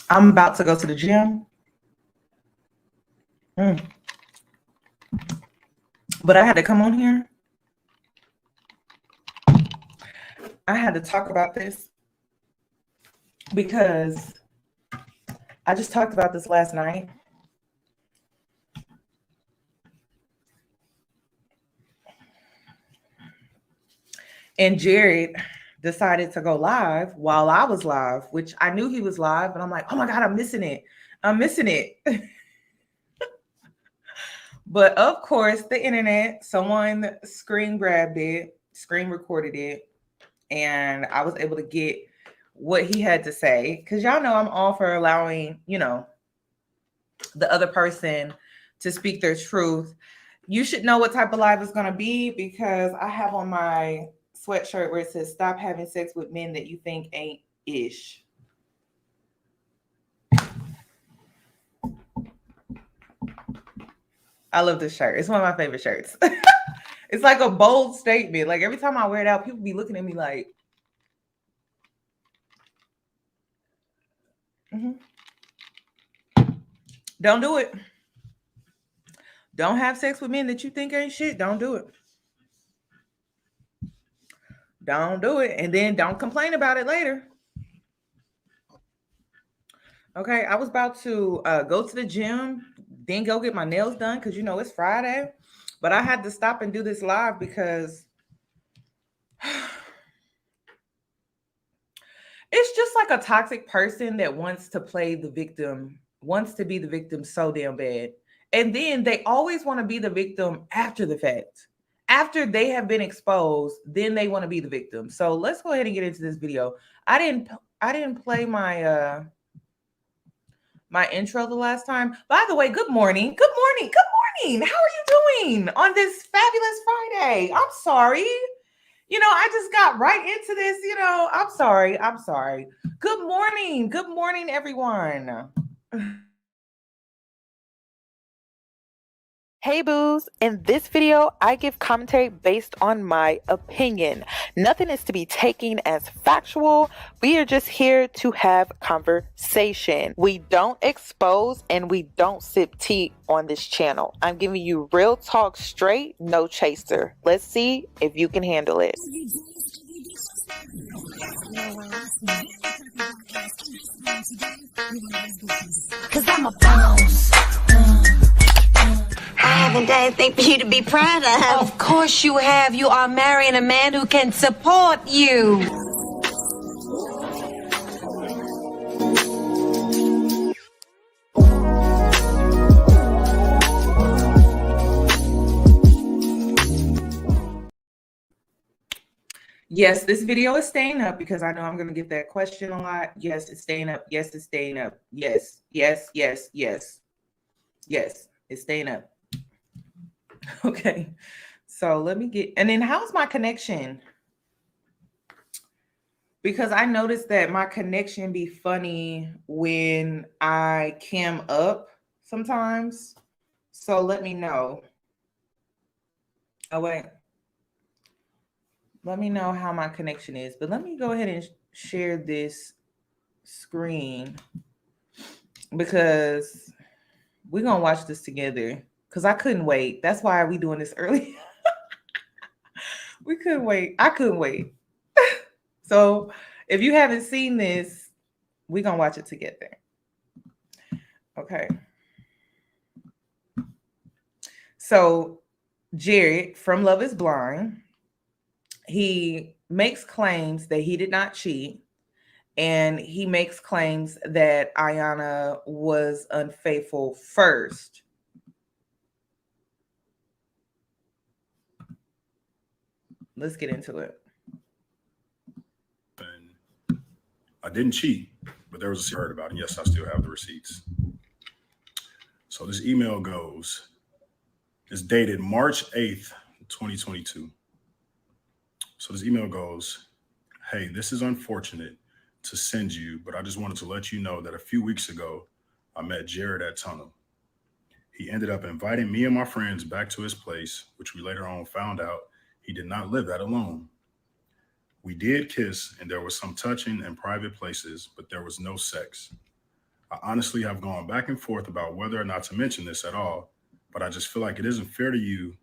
I'm about to go to the gym. But I had to come on here. I had to talk about this because I just talked about this last night. And Jarrette decided to go live while I was live, which I knew he was live, but I'm like, oh my God, I'm missing it. I'm missing it. But of course, the internet, someone screen grabbed it, screen recorded it, and I was able to get what he had to say. Because y'all know I'm all for allowing, the other person to speak their truth. You should know what type of live it's going to be because I have on my sweatshirt where it says, stop having sex with men that you think ain't ish. I love this shirt. It's one of my favorite shirts. It's like a bold statement. Like every time I wear it out, people be looking at me like, don't do it. Don't have sex with men that you think ain't shit. Don't do it. Don't do it. And then don't complain about it later. Okay, I was about to go to the gym, then go get my nails done because it's Friday. But I had to stop and do this live because it's just like a toxic person that wants to play the victim, wants to be the victim so damn bad. And then they always want to be the victim after the fact. After they have been exposed, then they want to be the victim. So let's go ahead and get into this video. I didn't play my my intro the last time. By the way, good morning. Good morning. Good morning. How are you doing on this fabulous Friday? I'm sorry. I just got right into this. I'm sorry. I'm sorry. Good morning. Good morning, everyone. Hey boos, in this video, I give commentary based on my opinion. Nothing is to be taken as factual. We are just here to have conversation. We don't expose and we don't sip tea on this channel. I'm giving you real talk straight, no chaser. Let's see if you can handle it. Cause I'm a boss. I haven't done anything for you to be proud of. Of course you have. You are marrying a man who can support you. Yes, this video is staying up because I know I'm going to get that question a lot. Yes, it's staying up. Yes, it's staying up. Yes, yes, yes, yes. Yes, it's staying up. Okay. So let me get, and then how's my connection? Because I noticed that my connection be funny when I cam up sometimes. So let me know. Oh, wait. Let me know how my connection is. But let me go ahead and share this screen because we're going to watch this together because I couldn't wait. That's why we doing this early. We couldn't wait. I couldn't wait. So if you haven't seen this, we're going to watch it together. Okay. So Jarrette from Love is Blind, he makes claims that he did not cheat. And he makes claims that Ayanna was unfaithful first. Let's get into it. And I didn't cheat, but there was a heard about it. And yes, I still have the receipts. So this email goes, it's dated March 8th, 2022. So this email goes, hey, this is unfortunate to send you, but I just wanted to let you know that a few weeks ago, I met Jarrette at Tunnel. He ended up inviting me and my friends back to his place, which we later on found out he did not live that alone. We did kiss and there was some touching in private places, but there was no sex. I honestly have gone back and forth about whether or not to mention this at all, but I just feel like it isn't fair to you.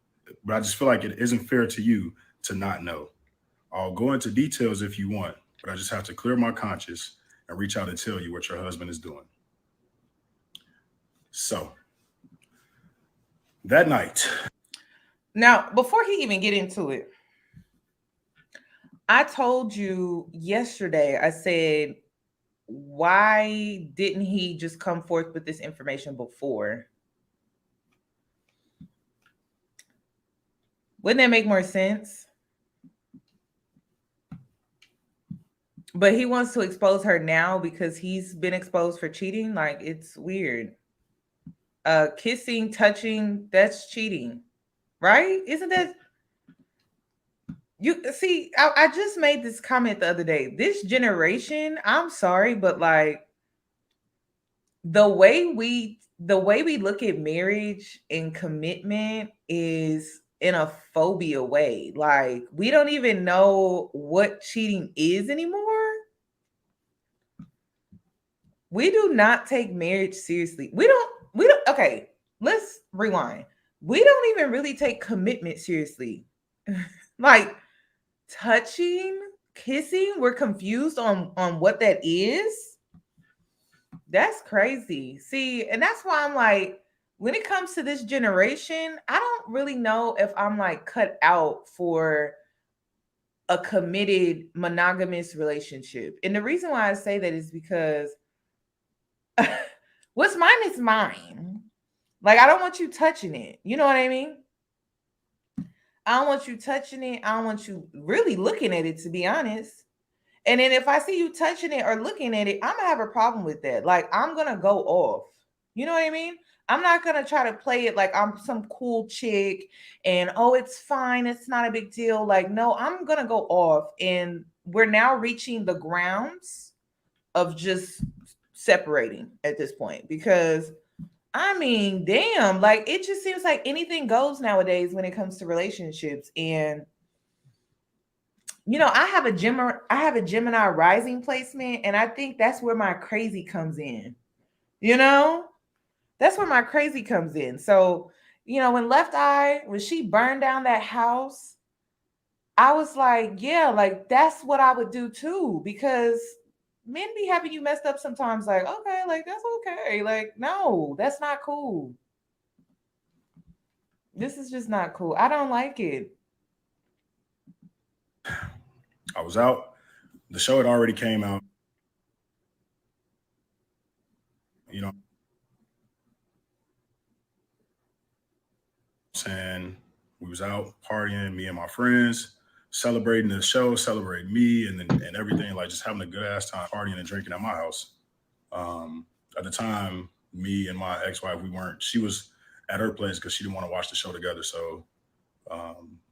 But I just feel like it isn't fair to you to not know. I'll go into details if you want, but I just have to clear my conscience and reach out and tell you what your husband is doing. So that night. Now, before he even get into it, I told you yesterday, I said, why didn't he just come forth with this information before? Wouldn't that make more sense? But he wants to expose her now because he's been exposed for cheating. Like, it's weird. Kissing, touching, that's cheating, right? Isn't that? You see, I just made this comment the other day. This generation, I'm sorry, but like the way we look at marriage and commitment is in a phobia way. Like, we don't even know what cheating is anymore. We do not take marriage seriously. We don't, okay, let's rewind. We don't even really take commitment seriously. Like, touching, kissing, we're confused on what that is. That's crazy. See, and that's why I'm like, when it comes to this generation, I don't really know if I'm like cut out for a committed monogamous relationship. And the reason why I say that is because what's mine is mine. Like, I don't want you touching it. You know what I mean? I don't want you touching it. I don't want you really looking at it, to be honest. And then if I see you touching it or looking at it, I'm going to have a problem with that. Like, I'm going to go off. You know what I mean? I'm not going to try to play it like I'm some cool chick and, oh, it's fine. It's not a big deal. Like, no, I'm going to go off. And we're now reaching the grounds of just separating at this point, because I mean, damn, like, it just seems like anything goes nowadays when it comes to relationships. And you know, I have a Gemini rising placement, and I think that's where my crazy comes in. You know, that's where my crazy comes in. So, you know, when she burned down that house, I was like, yeah, like, that's what I would do too, because men be having you messed up sometimes. Like, okay, like, that's okay. Like, no, that's not cool. This is just not cool. I don't like it. I was out. The show had already came out. You know, saying we was out partying, me and my friends, celebrating the show, celebrating me, and everything, like just having a good ass time partying and drinking at my house. At the time, me and my ex-wife, she was at her place because she didn't want to watch the show together. So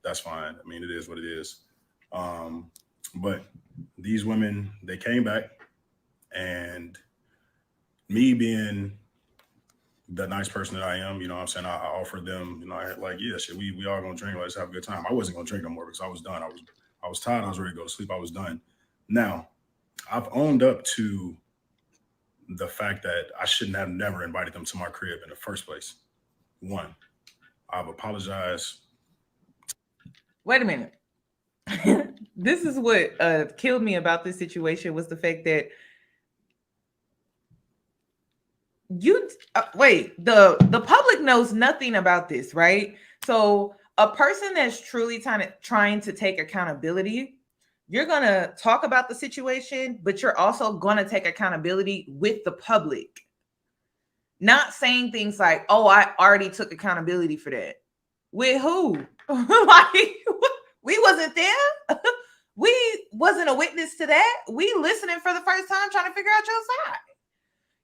that's fine. I mean, it is what it is. But these women, they came back, and me being the nice person that I am, you know what I'm saying, I offered them, you know, I had like, yeah, shit, we all gonna drink, let's have a good time. I wasn't gonna drink no more because I was done. I was tired, I was ready to go to sleep, I was done. Now, I've owned up to the fact that I shouldn't have never invited them to my crib in the first place. One, I've apologized. Wait a minute. This is what killed me about this situation was the fact that the public knows nothing about this, right? So a person that's truly trying to take accountability, you're going to talk about the situation, but you're also going to take accountability with the public. Not saying things like, oh, I already took accountability for that. With who? Like, we wasn't there. We wasn't a witness to that. We listening for the first time, trying to figure out your side.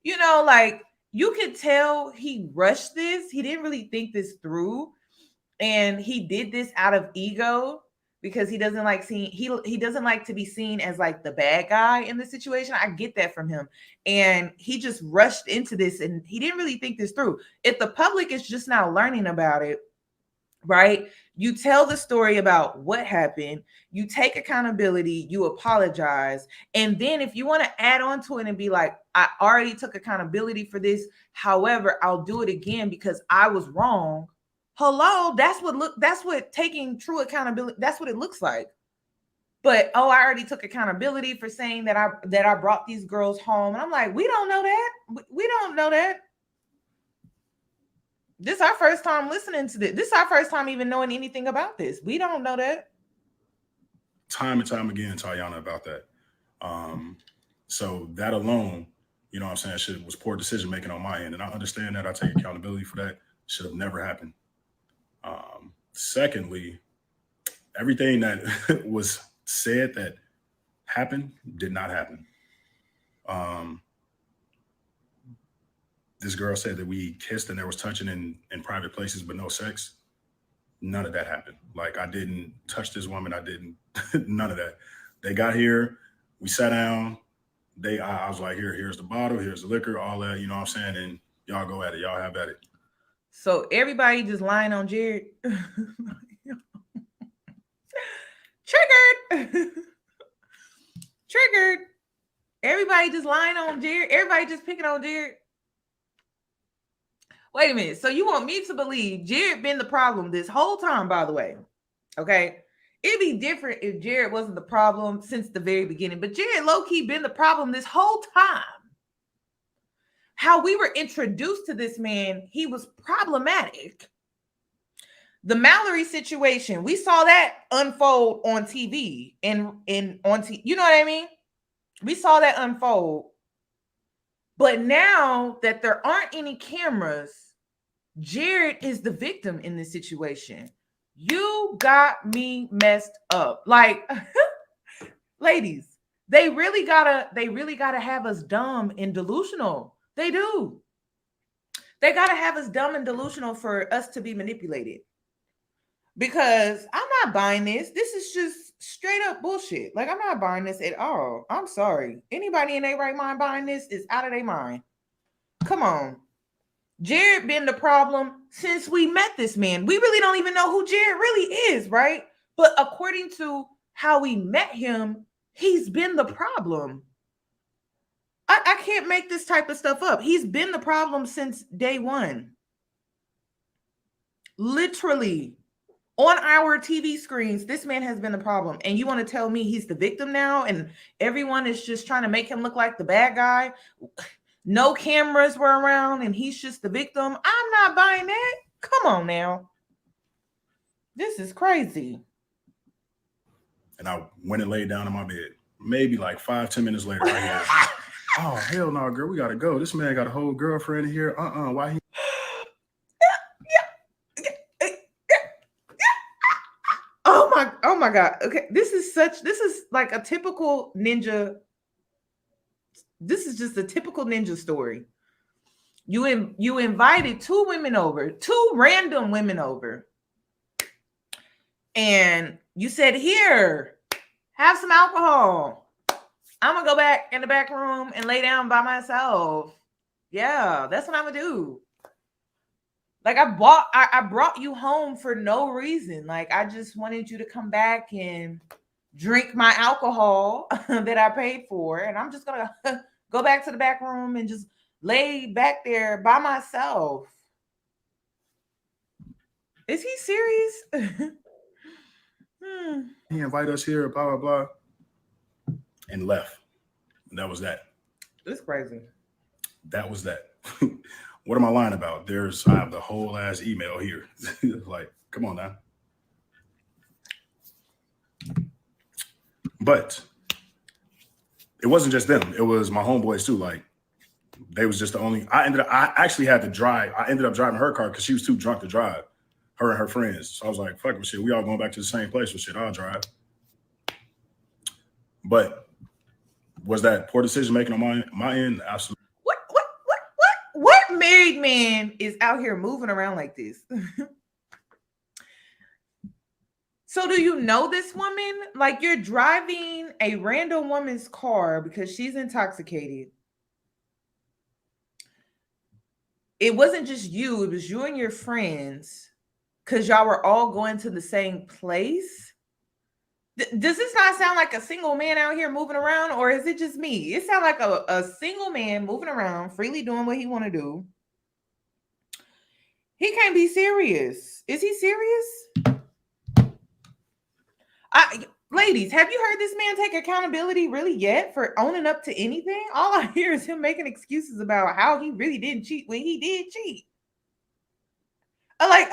You know, like, you could tell he rushed this. He didn't really think this through. And he did this out of ego because he doesn't like he doesn't like to be seen as like the bad guy in the situation. I get that from him. And he just rushed into this and he didn't really think this through. If the public is just now learning about it, right? You tell the story about what happened, you take accountability, you apologize, and then if you want to add on to it and be like, I already took accountability for this, however, I'll do it again because I was wrong. Hello, that's what taking true accountability, that's what it looks like. But oh, I already took accountability for saying that I brought these girls home. And I'm like, we don't know that. We don't know that. This is our first time listening to this. This is our first time even knowing anything about this. We don't know that. Time and time again to Ayanna about that. So that alone, you know what I'm saying, was poor decision making on my end. And I understand that. I take accountability for that. Should have never happened. Secondly, everything that was said that happened did not happen. This girl said that we kissed and there was touching in private places, but no sex. None of that happened. Like, I didn't touch this woman. I didn't, none of that. They got here, we sat down. I was like, here's the bottle, here's the liquor, all that, you know what I'm saying? And y'all go at it. Y'all have at it. So everybody just lying on Jarrette. Triggered. Triggered. Everybody just lying on Jarrette. Everybody just picking on Jarrette. Wait a minute. So you want me to believe Jarrette been the problem this whole time, by the way? Okay. It'd be different if Jarrette wasn't the problem since the very beginning. But Jarrette low-key been the problem this whole time. How we were introduced to this man, he was problematic. The Mallory situation, we saw that unfold on TV and on TV. You know what I mean? We saw that unfold. But now that there aren't any cameras, Jarrette is the victim in this situation. You got me messed up. Like, ladies, they really gotta have us dumb and delusional. They do. They gotta have us dumb and delusional for us to be manipulated. Because I'm not buying this. This is just straight up bullshit. Like, I'm not buying this at all. I'm sorry. Anybody in their right mind buying this is out of their mind. Come on. Jarrette been the problem since we met this man. We really don't even know who Jarrette really is, right? But according to how we met him, he's been the problem. I can't make this type of stuff up. He's been the problem since day one. Literally. On our TV screens, this man has been the problem. And you want to tell me he's the victim now and everyone is just trying to make him look like the bad guy? No cameras were around and he's just the victim. I'm not buying that. Come on now. This is crazy. And I went and laid down in my bed. Maybe like 5-10 minutes later, I hear, oh, hell no, girl, we got to go. This man got a whole girlfriend here. Why he? Oh my God. Okay. This is like a typical ninja. This is just a typical ninja story. You invited two random women over. And you said, here, have some alcohol. I'm going to go back in the back room and lay down by myself. Yeah, that's what I'm going to do. Like, I brought you home for no reason. Like, I just wanted you to come back and drink my alcohol that I paid for. And I'm just going to go back to the back room and just lay back there by myself. Is he serious? He invited us here, blah, blah, blah, and left. And that was that. It's crazy. That was that. What am I lying about? I have the whole ass email here. Like, come on now. But it wasn't just them. It was my homeboys too. Like, they was just the only. I actually had to drive. I ended up driving her car because she was too drunk to drive. Her and her friends. So I was like, fuck with shit. We all going back to the same place with shit. I'll drive. But was that poor decision making on my end? Absolutely. What married man is out here moving around like this? So do you know this woman? Like, you're driving a random woman's car because she's intoxicated. It wasn't just you. It was you and your friends. because y'all were all going to the same place. Does this not sound like a single man out here moving around, or is it just me? It sounds like a single man moving around, freely doing what he want to do. He can't be serious. Is he serious? Ladies, have you heard this man take accountability really yet for owning up to anything? All I hear is him making excuses about how he really didn't cheat when he did cheat. Like,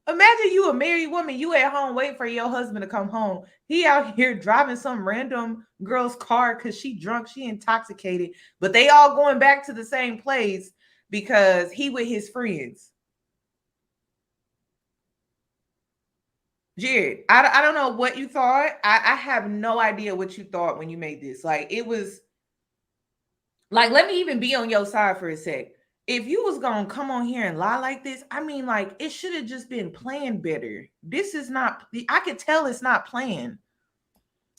imagine you a married woman, you at home waiting for your husband to come home. He out here driving some random girl's car because she drunk, she intoxicated, but they all going back to the same place because he with his friends. Jarrette, I don't know what you thought. I have no idea what you thought when you made this. Like, it was like, let me even be on your side for a sec. If you was gonna come on here and lie like this, I mean, like, it should have just been planned better. This is not, I could tell it's not planned.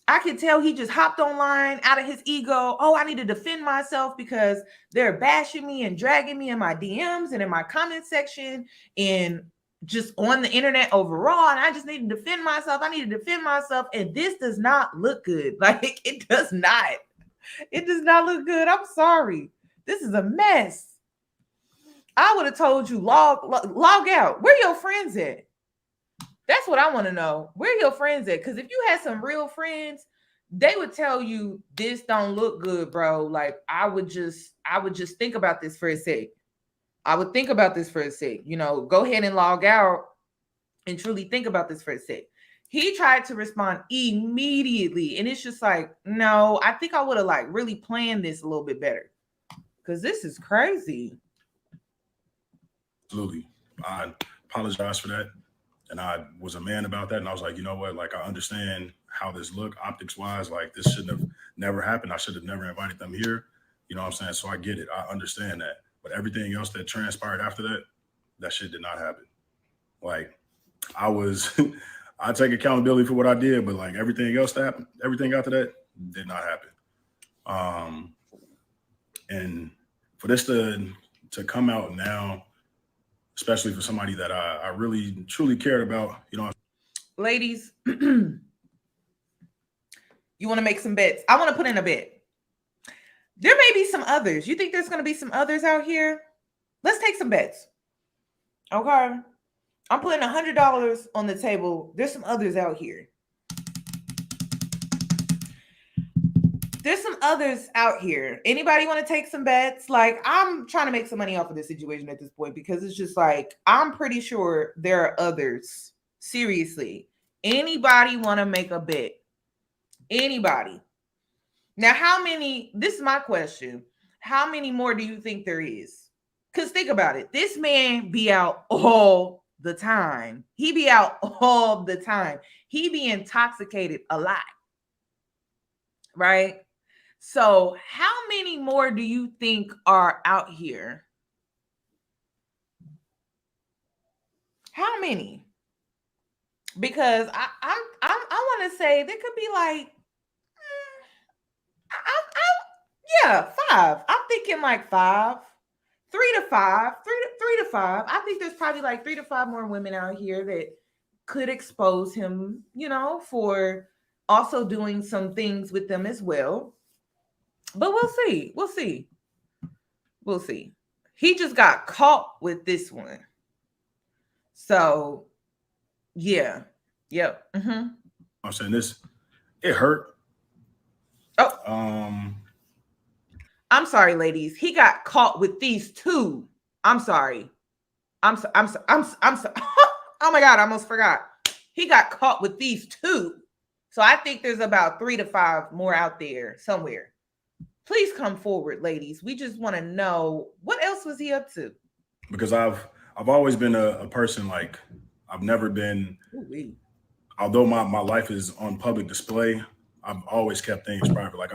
I could tell he just hopped online out of his ego. Oh, I need to defend myself because they're bashing me and dragging me in my DMs and in my comment section and just on the internet overall. And I just need to defend myself. I need to defend myself. And this does not look good. Like, it does not. It does not look good. I'm sorry. This is a mess. I would have told you log out. Where your friends at? That's what I want to know. Where your friends at? Because if you had some real friends, they would tell you this don't look good, bro. Like, I would just think about this for a sec. I would think about this for a sec. You know, go ahead and log out and truly think about this for a sec. He tried to respond immediately, and it's just like, no, I think I would have like really planned this a little bit better because this is crazy. Absolutely. I apologize for that. And I was a man about that. And I was like, you know what? Like, I understand how this look optics wise. Like, this shouldn't have never happened. I should have never invited them here. You know what I'm saying? So I get it. I understand that. But everything else that transpired after that, that shit did not happen. Like, I take accountability for what I did, but like everything else that happened, everything after that did not happen. And for this to come out now, especially for somebody that I really truly cared about, you know. Ladies, you want to make some bets? I want to put in a bet. There may be some others. You think there's going to be some others out here? Let's take some bets. Okay. I'm putting $100 on the table. There's some others out here. There's some others out here. Anybody want to take some bets? Like, I'm trying to make some money off of this situation at this point because it's just like, I'm pretty sure there are others. Seriously. Anybody want to make a bet? Anybody? Now, how many? This is my question. How many more do you think there is? Because think about it. This man be out all the time. He be out all the time. He be intoxicated a lot. Right? So how many more do you think are out here? How many? Because I want to say there could be like, yeah, 5. I'm thinking like 5, 3 to 5, 3 to 5. I think there's probably like 3 to 5 more women out here that could expose him, you know, for also doing some things with them as well. But we'll see. We'll see. We'll see. He just got caught with this one. So, yeah. Yep. Mm-hmm. I'm saying this, it hurt. Oh. I'm sorry, ladies. He got caught with these 2. I'm sorry. I'm sorry. Oh my God, I almost forgot. He got caught with these 2. So I think there's about 3 to 5 more out there somewhere. Please come forward, ladies. We just want to know, what else was he up to? Because I've always been a person, like, I've never been, although my life is on public display, I've always kept things private. Like,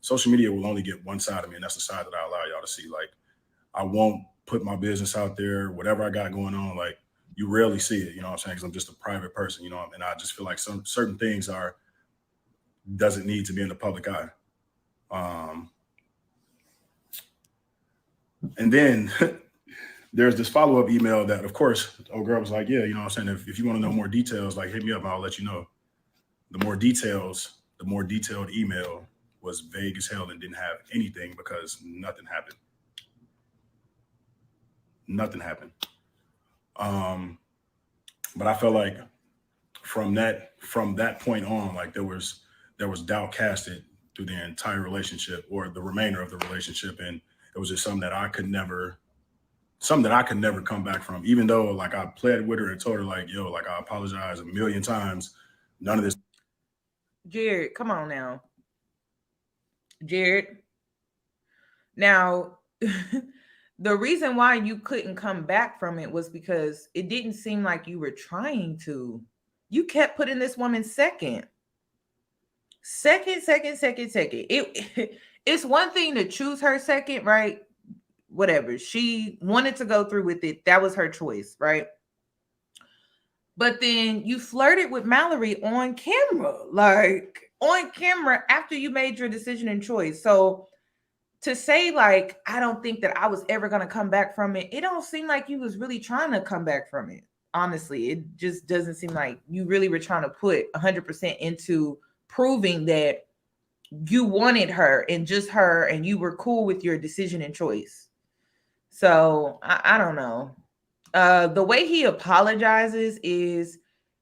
social media will only get one side of me, and that's the side that I allow y'all to see. Like, I won't put my business out there, whatever I got going on. Like, you rarely see it, you know what I'm saying? Because I'm just a private person, you know, and I just feel like some certain things doesn't need to be in the public eye. And then there's this follow-up email that, of course, old girl was like, yeah, you know what I'm saying? If you want to know more details, like hit me up and I'll let you know. The more detailed email was vague as hell and didn't have anything because nothing happened. Nothing happened. But I felt like from that point on, like there was doubt casted through the entire relationship or the remainder of the relationship. And it was just something that I could never come back from, even though like I pled with her and told her like, yo, like I apologize a million times. None of this. Jarrette, come on now. Jarrette. Now, the reason why you couldn't come back from it was because it didn't seem like you were trying to. You kept putting this woman second. Second. It's one thing to choose her second, right? Whatever. She wanted to go through with it. That was her choice, right? But then you flirted with Mallory on camera, like on camera after you made your decision and choice. So to say like, I don't think that I was ever going to come back from it, it don't seem like you was really trying to come back from it. Honestly, it just doesn't seem like you really were trying to put 100% into proving that you wanted her and just her and you were cool with your decision and choice. So I don't know. The way he apologizes is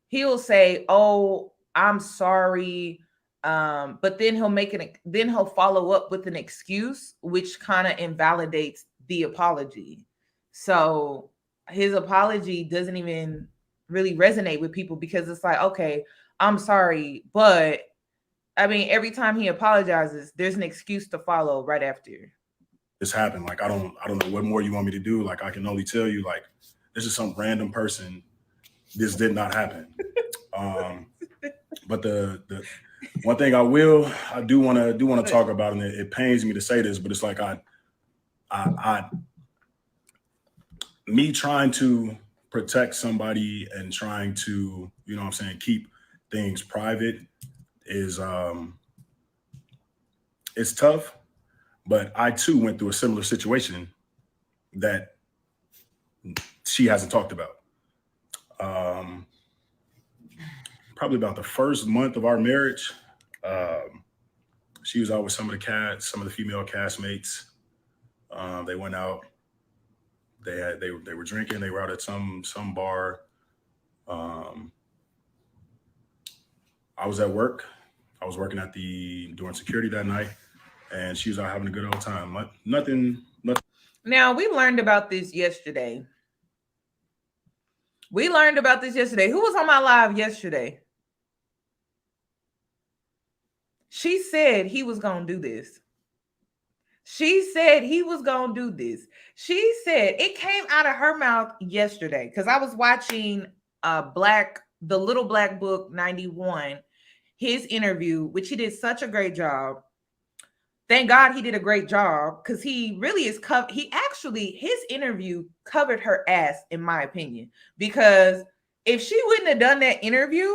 he'll say, "Oh, I'm sorry," but then he'll follow up with an excuse, which kind of invalidates the apology. So his apology doesn't even really resonate with people because it's like, okay, I'm sorry, but I mean, every time he apologizes, there's an excuse to follow right after. This happened. Like I don't know what more you want me to do. Like I can only tell you, like this is some random person. This did not happen. But the one thing I do want to talk about, and it pains me to say this, but it's like me trying to protect somebody and trying to, you know what I'm saying, keep things private is it's tough. But I too went through a similar situation that she hasn't talked about. Probably about the first month of our marriage, she was out with some of the female castmates. They went out. They were drinking. They were out at some bar. I was at work. I was working doing security that night. And she was out having a good old time. Nothing. Now, we learned about this yesterday. Who was on my live yesterday? She said he was going to do this. She said it came out of her mouth yesterday because I was watching the Little Black Book 91, his interview, which he did such a great job. Thank God he did a great job because he really is his interview covered her ass, in my opinion, because if she wouldn't have done that interview,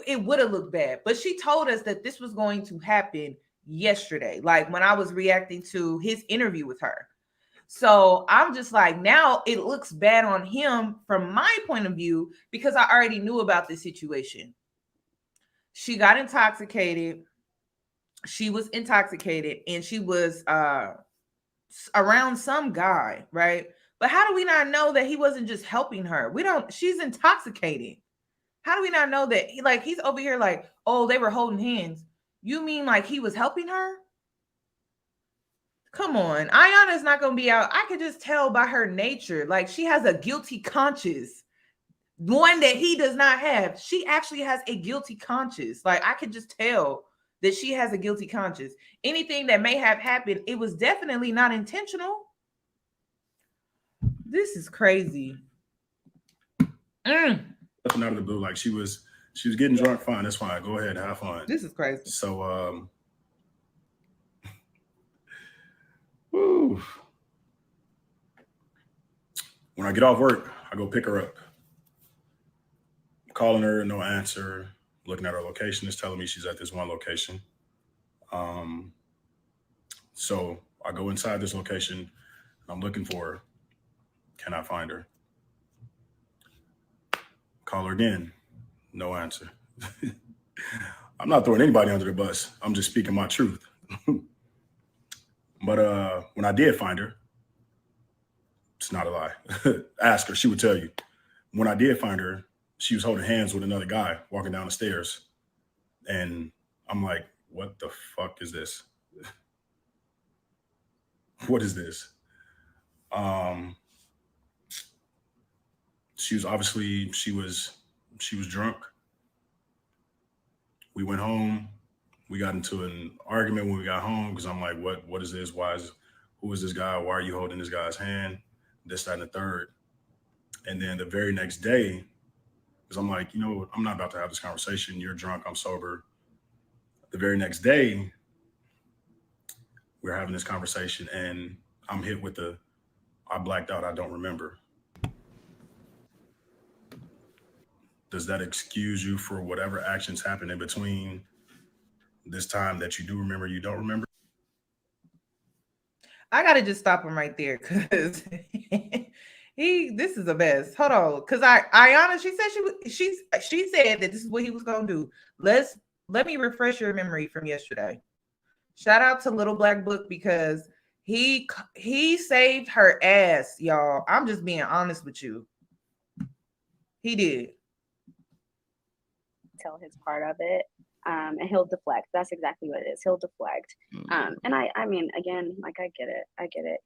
it would have looked bad. But she told us that this was going to happen yesterday, like when I was reacting to his interview with her. So I'm just like, now it looks bad on him from my point of view because I already knew about this situation. She got intoxicated. She was intoxicated and she was around some guy, right? But how do we not know that he wasn't just helping her? She's intoxicated. How do we not know that he's over here like, oh, they were holding hands. You mean like he was helping her? Come on. Ayanna's not going to be out. I could just tell by her nature. Like she has a guilty conscience. One that he does not have. She actually has a guilty conscience. Like I could just tell that she has a guilty conscience. Anything that may have happened, it was definitely not intentional. This is crazy. Nothing out of the blue. Like she was getting drunk. Fine, that's fine. Go ahead, have fun. This is crazy. So, when I get off work, I go pick her up. I'm calling her, no answer. Looking at her location, it's telling me she's at this one location. So I go inside this location. I'm looking for her. Cannot find her. Call her again. No answer. I'm not throwing anybody under the bus. I'm just speaking my truth. But when I did find her, it's not a lie. Ask her, she would tell you. When I did find her, she was holding hands with another guy walking down the stairs. And I'm like, what the fuck is this? What is this? She was drunk. We went home. We got into an argument when we got home because I'm like, what is this? Who is this guy? Why are you holding this guy's hand? This, that, and the third. And then the very next day, because I'm like, I'm not about to have this conversation. You're drunk, I'm sober. The very next day, we're having this conversation and I'm hit with I blacked out, I don't remember. Does that excuse you for whatever actions happen in between this time that you do remember, you don't remember? I gotta just stop him right there because this is a mess. Hold on, because Iyanna, she said that this is what he was gonna do. Let me refresh your memory from yesterday. Shout out to Little Black Book because he saved her ass, y'all. I'm just being honest with you. He did. Tell his part of it, and he'll deflect. That's exactly what it is. He'll deflect. And I mean, again, like I get it.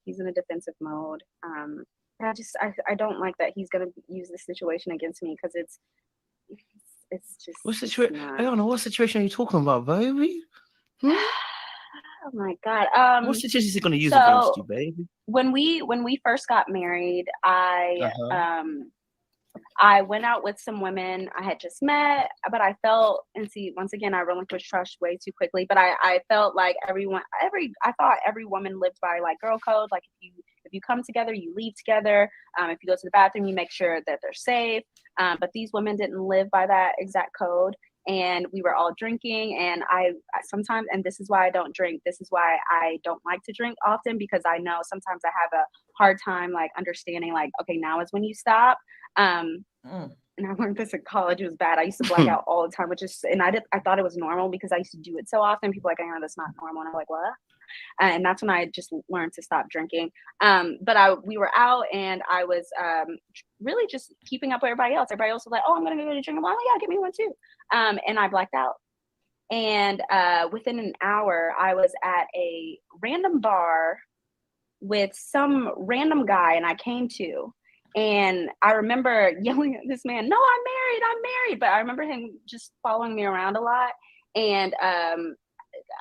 He's in a defensive mode. I don't like that he's gonna use this situation against me because it's just what situation? I don't know what situation are you talking about, baby. Oh my God. What situation is he gonna use against you, baby? When we first got married, I went out with some women I had just met, but I felt, and see, once again, I relinquished trust way too quickly, but I felt like I thought every woman lived by like girl code. Like if you come together, you leave together. If you go to the bathroom, you make sure that they're safe. But these women didn't live by that exact code. And we were all drinking, and I sometimes, and this is why I don't drink. This is why I don't like to drink often, because I know sometimes I have a hard time like understanding like, okay, now is when you stop. And I learned this in college. It was bad. I used to black out all the time, I thought it was normal because I used to do it so often. People are like, I know that's not normal. And I'm like, what? And that's when I just learned to stop drinking. But we were out, and I was really just keeping up with everybody else. Everybody else was like, oh, I'm going to go to drink. I'm like, oh, yeah, get me one too. And I blacked out. And within an hour, I was at a random bar with some random guy, and I came to. And I remember yelling at this man, no, I'm married. But I remember him just following me around a lot. And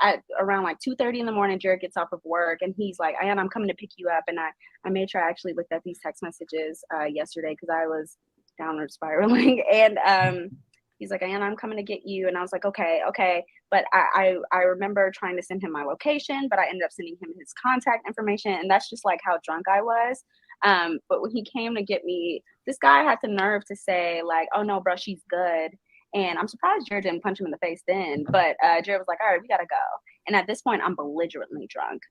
at around like 2:30 in the morning, Jarrette gets off of work, and he's like, Ayanna, I'm coming to pick you up. And I made sure I actually looked at these text messages yesterday because I was downward spiraling. And he's like, Ayanna, I'm coming to get you. And I was like, okay. But I remember trying to send him my location, but I ended up sending him his contact information. And that's just like how drunk I was. But when he came to get me, this guy had the nerve to say like, oh no, bro, she's good. And I'm surprised Jarrette didn't punch him in the face then. But Jarrette was like, all right, we got to go. And at this point, I'm belligerently drunk.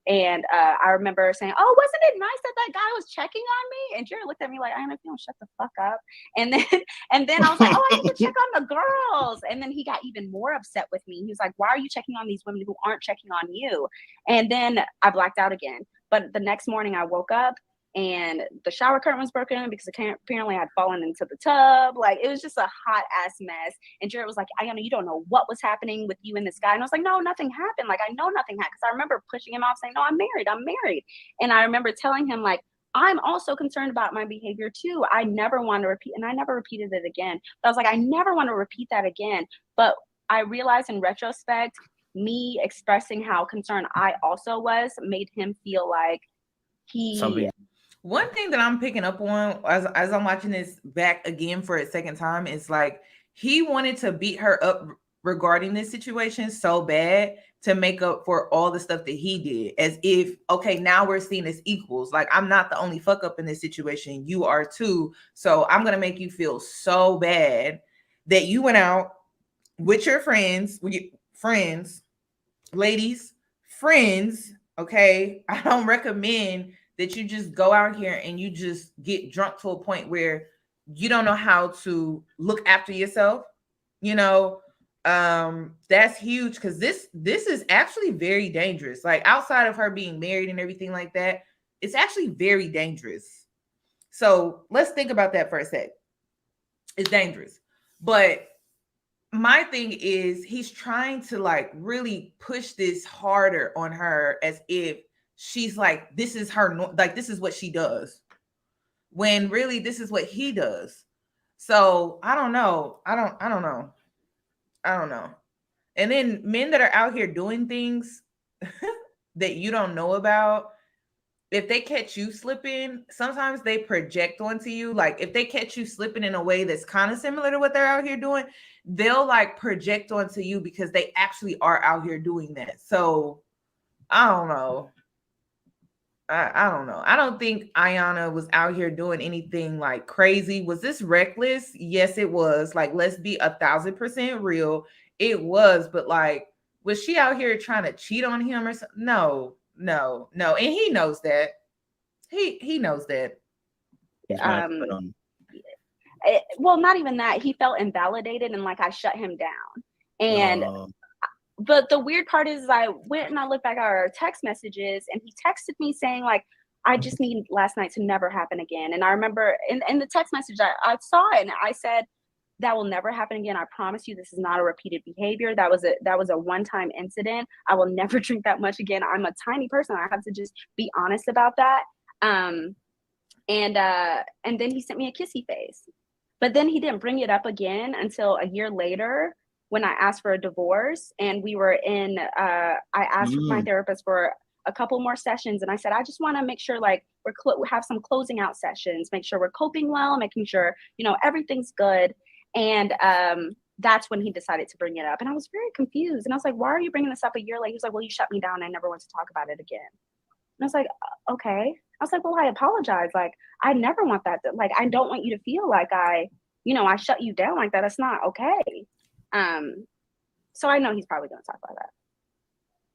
And I remember saying, oh, wasn't it nice that guy was checking on me? And Jarrette looked at me like, Ayanna, if you don't shut the fuck up. And then I was like, oh, I need to check on the girls. And then he got even more upset with me. He was like, why are you checking on these women who aren't checking on you? And then I blacked out again. But the next morning I woke up, and the shower curtain was broken because apparently I'd fallen into the tub. Like, it was just a hot ass mess. And Jarrette was like, Ayanna, you don't know what was happening with you and this guy. And I was like, no, nothing happened. Like, I know nothing happened. Because I remember pushing him off saying, no, I'm married. And I remember telling him like, I'm also concerned about my behavior too. I never want to repeat. And I never repeated it again. But I was like, I never want to repeat that again. But I realized in retrospect, me expressing how concerned I also was made him feel like One thing that I'm picking up on as I'm watching this back again for a second time is like he wanted to beat her up regarding this situation so bad to make up for all the stuff that he did, as if, okay, now we're seen as equals. Like, I'm not the only fuck up in this situation. You are too. So I'm going to make you feel so bad that you went out with your friends, ladies, friends, Okay. I don't recommend that you just go out here and you just get drunk to a point where you don't know how to look after yourself. You know, that's huge because this is actually very dangerous. Like outside of her being married and everything like that, it's actually very dangerous. So let's think about that for a sec. It's dangerous. But my thing is he's trying to like really push this harder on her as if she's like this is her like this is what she does when really this is what he does. So I don't know. I don't know. And then men that are out here doing things that you don't know about, if they catch you slipping, sometimes they project onto you. Like if they catch you slipping in a way that's kind of similar to what they're out here doing, they'll like project onto you because they actually are out here doing that. So I don't know. I don't know. I don't think Iyanna was out here doing anything like crazy. Was this reckless? Yes, it was. Like, let's be 1,000% real. It was, but like, was she out here trying to cheat on him or something? No. And he knows that. He knows that. Well, not even that. He felt invalidated and like I shut him down. And but the weird part is I went and I looked back at our text messages and he texted me saying like, I just need last night to never happen again. And I remember in the text message, I saw it and I said, that will never happen again. I promise you, this is not a repeated behavior. That was a one-time incident. I will never drink that much again. I'm a tiny person. I have to just be honest about that. And then he sent me a kissy face, but then he didn't bring it up again until a year later when I asked for a divorce. And we were in, I asked my therapist for a couple more sessions. And I said, I just want to make sure like we have some closing out sessions, make sure we're coping well, making sure, everything's good. And that's when he decided to bring it up. And I was very confused. And I was like, why are you bringing this up a year later? He was like, well, you shut me down. I never want to talk about it again. And I was like, okay. I was like, well, I apologize. Like, I never want that. Like, I don't want you to feel like I shut you down like that. It's not okay. So I know he's probably going to talk about that.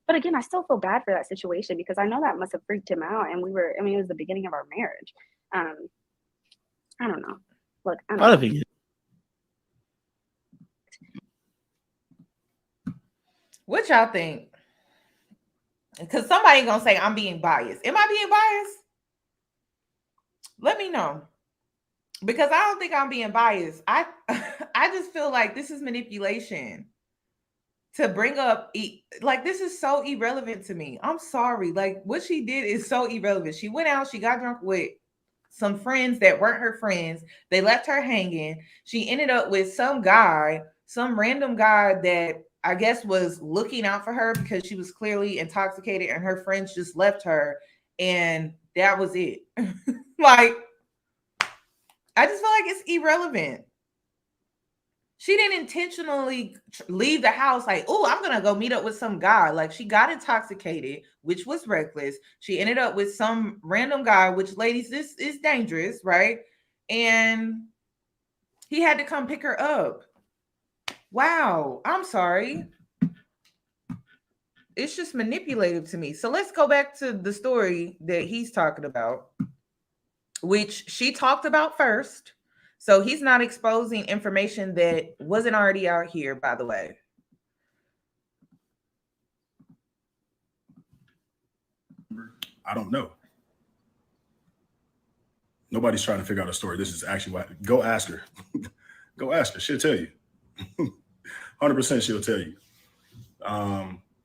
But again, I still feel bad for that situation because I know that must have freaked him out. And it was the beginning of our marriage. I don't know. Look, I don't think What y'all think? Because somebody gonna say I'm being biased. Am I being biased? Let me know. Because I don't think I'm being biased. I just feel like this is manipulation to bring up like this is so irrelevant to me. I'm sorry. Like what she did is so irrelevant. She went out, she got drunk with some friends that weren't her friends. They left her hanging. She ended up with some random guy that I guess was looking out for her because she was clearly intoxicated and her friends just left her. And that was it. Like, I just feel like it's irrelevant. She didn't intentionally leave the house like, oh, I'm going to go meet up with some guy. Like she got intoxicated, which was reckless. She ended up with some random guy, which ladies, this is dangerous, right? And he had to come pick her up. Wow, I'm sorry. It's just manipulative to me. So let's go back to the story that he's talking about, which she talked about first. So he's not exposing information that wasn't already out here, by the way. I don't know. Nobody's trying to figure out a story. This is actually what. Go ask her. Go ask her. She'll tell you. 100% she'll tell you.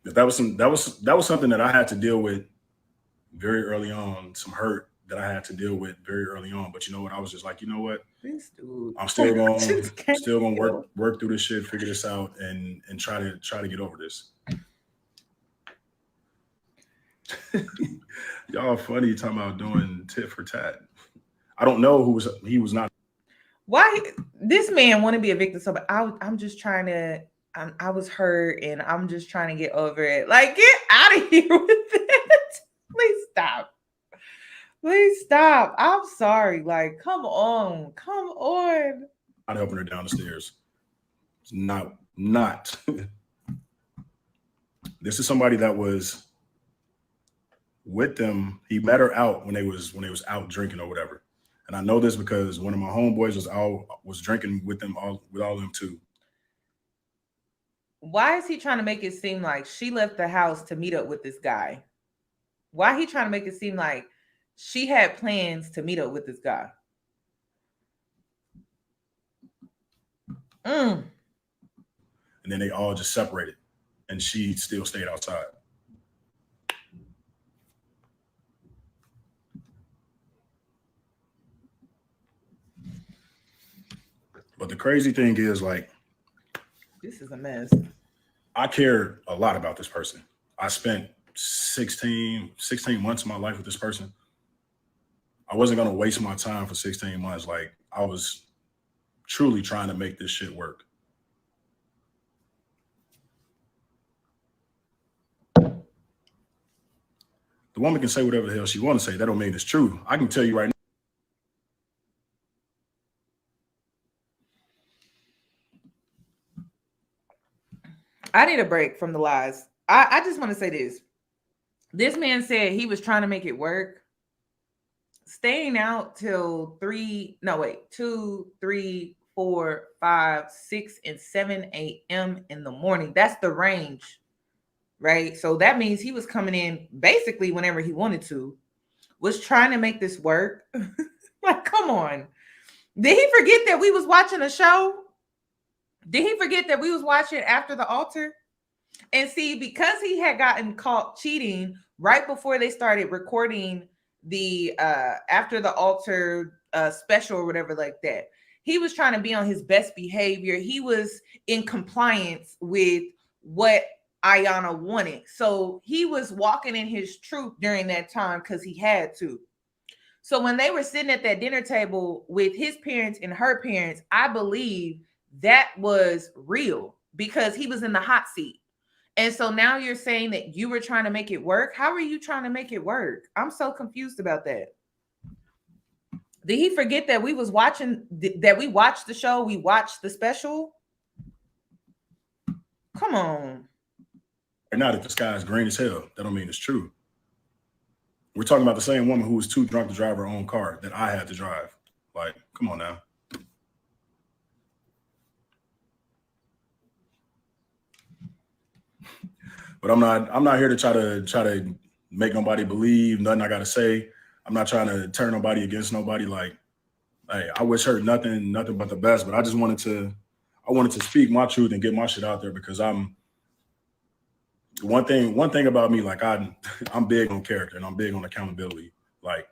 That was something that I had to deal with very early on, some hurt that I had to deal with very early on. But you know what? I was just like, you know what? I'm still going work through this shit, figure this out, and try to get over this. Y'all funny talking about doing tit for tat. I don't know he was not. Why this man want to be a victim? So I'm just trying to. I was hurt and I'm just trying to get over it. Like, get out of here with it. Please stop. Please stop. I'm sorry. Like, come on. I'm helping her down the stairs. It's not. This is somebody that was with them. He met her out when they was out drinking or whatever. And I know this because one of my homeboys was drinking with all of them too. Why is he trying to make it seem like she left the house to meet up with this guy? Why he trying to make it seem like she had plans to meet up with this guy? And then they all just separated, and she still stayed outside. But the crazy thing is, like, this is a mess. I cared a lot about this person. I spent 16 months of my life with this person. I wasn't going to waste my time for 16 months. Like, I was truly trying to make this shit work. The woman can say whatever the hell she want to say. That don't mean it's true. I can tell you right now. I need a break from the lies. I just want to say this. This man said he was trying to make it work. Staying out till 2, 3, 4, 5, 6, and 7 a.m. in the morning. That's the range, right? So that means he was coming in basically whenever he wanted to, was trying to make this work. Like, come on. Did he forget that we was watching a show? Did he forget that we was watching After the Altar? And see, because he had gotten caught cheating right before they started recording the After the Altar special or whatever like that, he was trying to be on his best behavior. He was in compliance with what Iyanna wanted. So he was walking in his truth during that time because he had to. So when they were sitting at that dinner table with his parents and her parents, I believe that was real because he was in the hot seat. And so now you're saying that you were trying to make it work. How are you trying to make it work? I'm so confused about that. Did he forget that we was watching, that we watched the show? We watched the special? Come on. Not if the sky is green as hell. That don't mean it's true. We're talking about the same woman who was too drunk to drive her own car that I had to drive. Like, come on now. But I'm not here to try to make nobody believe nothing I gotta say. I'm not trying to turn nobody against nobody. Like, hey, I wish her nothing but the best. But I just wanted to speak my truth and get my shit out there because I'm one thing about me, like I'm big on character and I'm big on accountability. Like,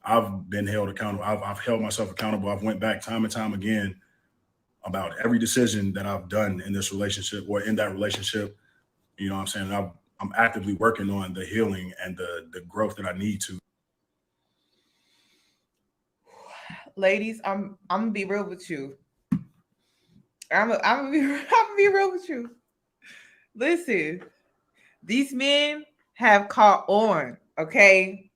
I've been held accountable. I've held myself accountable. I've went back time and time again about every decision that I've done in this relationship or in that relationship. You know what I'm saying? I'm actively working on the healing and the growth that I need to. Ladies, I'm gonna be real with you. I'm gonna be real with you. Listen, these men have caught on, okay?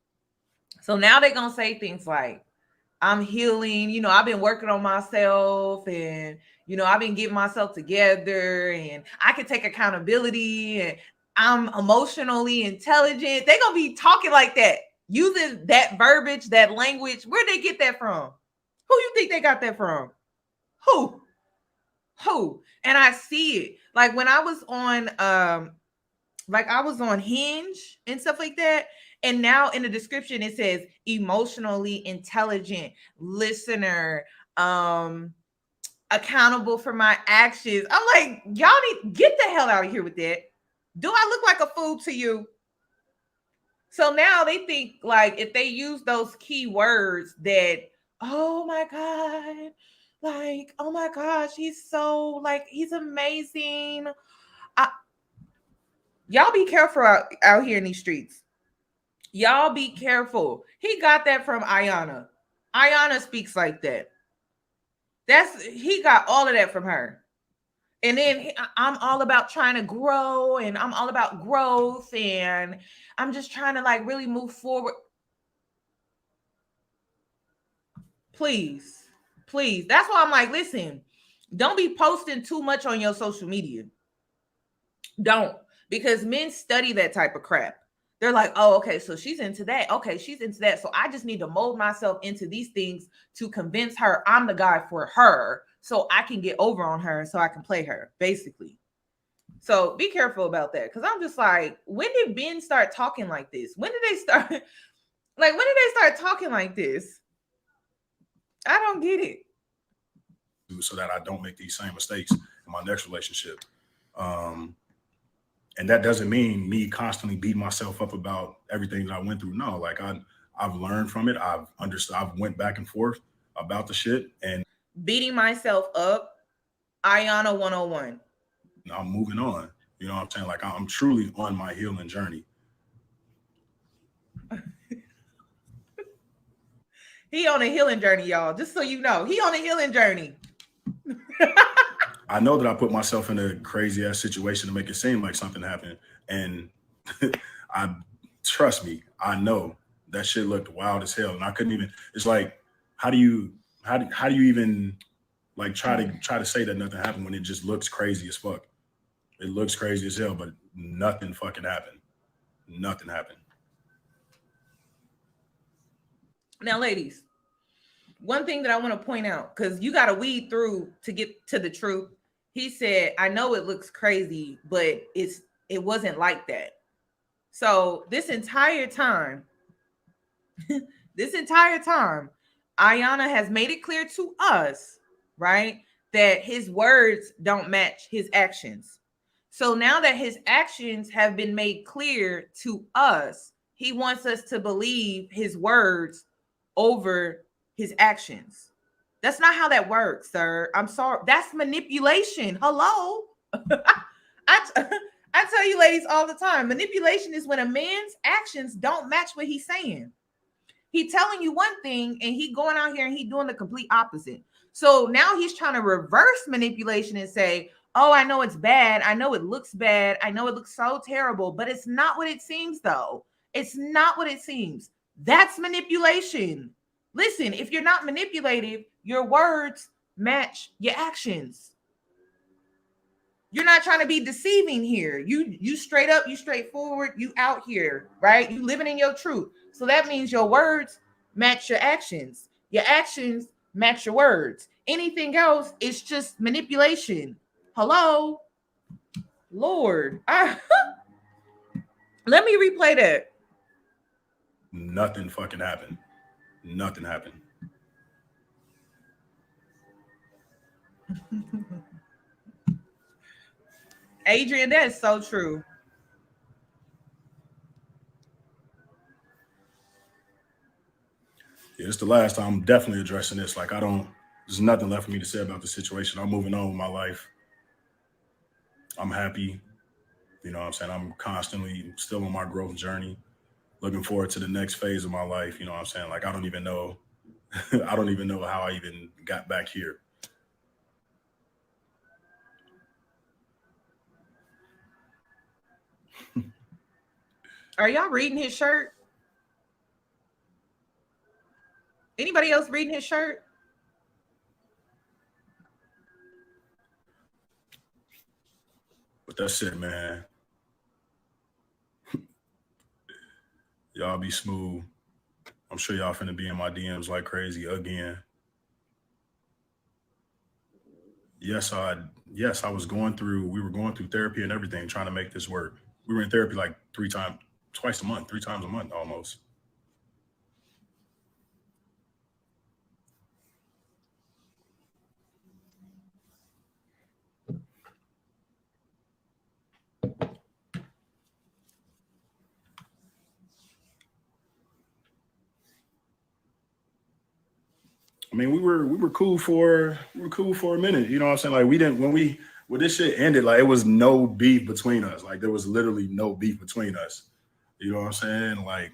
So now they're gonna say things like, I'm healing, you know, I've been working on myself and, you know, I've been getting myself together and I can take accountability and I'm emotionally intelligent. They're going to be talking like that, using that verbiage, that language. Where'd they get that from? Who you think they got that from? Who? And I see it. Like when I was on Hinge and stuff like that. And now in the description, it says emotionally intelligent, listener, accountable for my actions. I'm like, y'all need get the hell out of here with that. Do I look like a fool to you? So now they think like if they use those key words that, oh my God, like, oh my gosh, he's so like, he's amazing. Y'all be careful out here in these streets. Y'all be careful. He got that from Ayanna. Ayanna speaks like that. He got all of that from her. And then I'm all about trying to grow and I'm all about growth and I'm just trying to like really move forward. Please. That's why I'm like, listen, don't be posting too much on your social media. Don't, because men study that type of crap. They're like, oh, okay, so she's into that. Okay, she's into that. So I just need to mold myself into these things to convince her I'm the guy for her so I can get over on her so I can play her, basically. So be careful about that. Because I'm just like, when did Ben start talking like this? When did they start? Like, when did they start talking like this? I don't get it. So that I don't make these same mistakes in my next relationship. And that doesn't mean me constantly beating myself up about everything that I went through. No, like I've learned from it. I've understood. I've went back and forth about the shit. And beating myself up, Iyanna 101. I'm moving on. You know what I'm saying? Like I'm truly on my healing journey. He on a healing journey, y'all. Just so you know, he on a healing journey. I know that I put myself in a crazy ass situation to make it seem like something happened. And trust me, I know that shit looked wild as hell. And I couldn't even, it's like, how do you even like try to say that nothing happened when it just looks crazy as fuck? It looks crazy as hell, but nothing fucking happened. Nothing happened. Now, ladies, one thing that I want to point out, because you got to weed through to get to the truth. He said, I know it looks crazy, but it wasn't like that. So this entire time, Ayanna has made it clear to us, right, that his words don't match his actions. So now that his actions have been made clear to us, he wants us to believe his words over his actions. That's not how that works, sir. I'm sorry. That's manipulation. Hello. I tell you ladies all the time, manipulation is when a man's actions don't match what he's saying. He telling you one thing and he going out here and he doing the complete opposite. So now he's trying to reverse manipulation and say, oh, I know it's bad. I know it looks bad. I know it looks so terrible, but it's not what it seems though. It's not what it seems. That's manipulation. Listen, if you're not manipulative, your words match your actions. You're not trying to be deceiving here. You straight up, you straightforward, you out here, right? You living in your truth. So that means your words match your actions. Your actions match your words. Anything else is just manipulation. Hello? Lord. Let me replay that. Nothing fucking happened. Nothing happened. Adrian, that is so true. Yeah, it's the last time I'm definitely addressing this. Like there's nothing left for me to say about the situation. I'm moving on with my life. I'm happy. You know what I'm saying? I'm constantly still on my growth journey, looking forward to the next phase of my life. You know what I'm saying? Like, I don't even know how I even got back here. Are y'all reading his shirt? Anybody else reading his shirt? But that's it, man. Y'all be smooth. I'm sure y'all finna be in my DMs like crazy again. Yes, I was we were going through therapy and everything, trying to make this work. We were in therapy like 3 times a month almost. I mean, we were cool for a minute. You know what I'm saying? Like when this shit ended, like it was no beef between us. Like there was literally no beef between us. You know what I'm saying? Like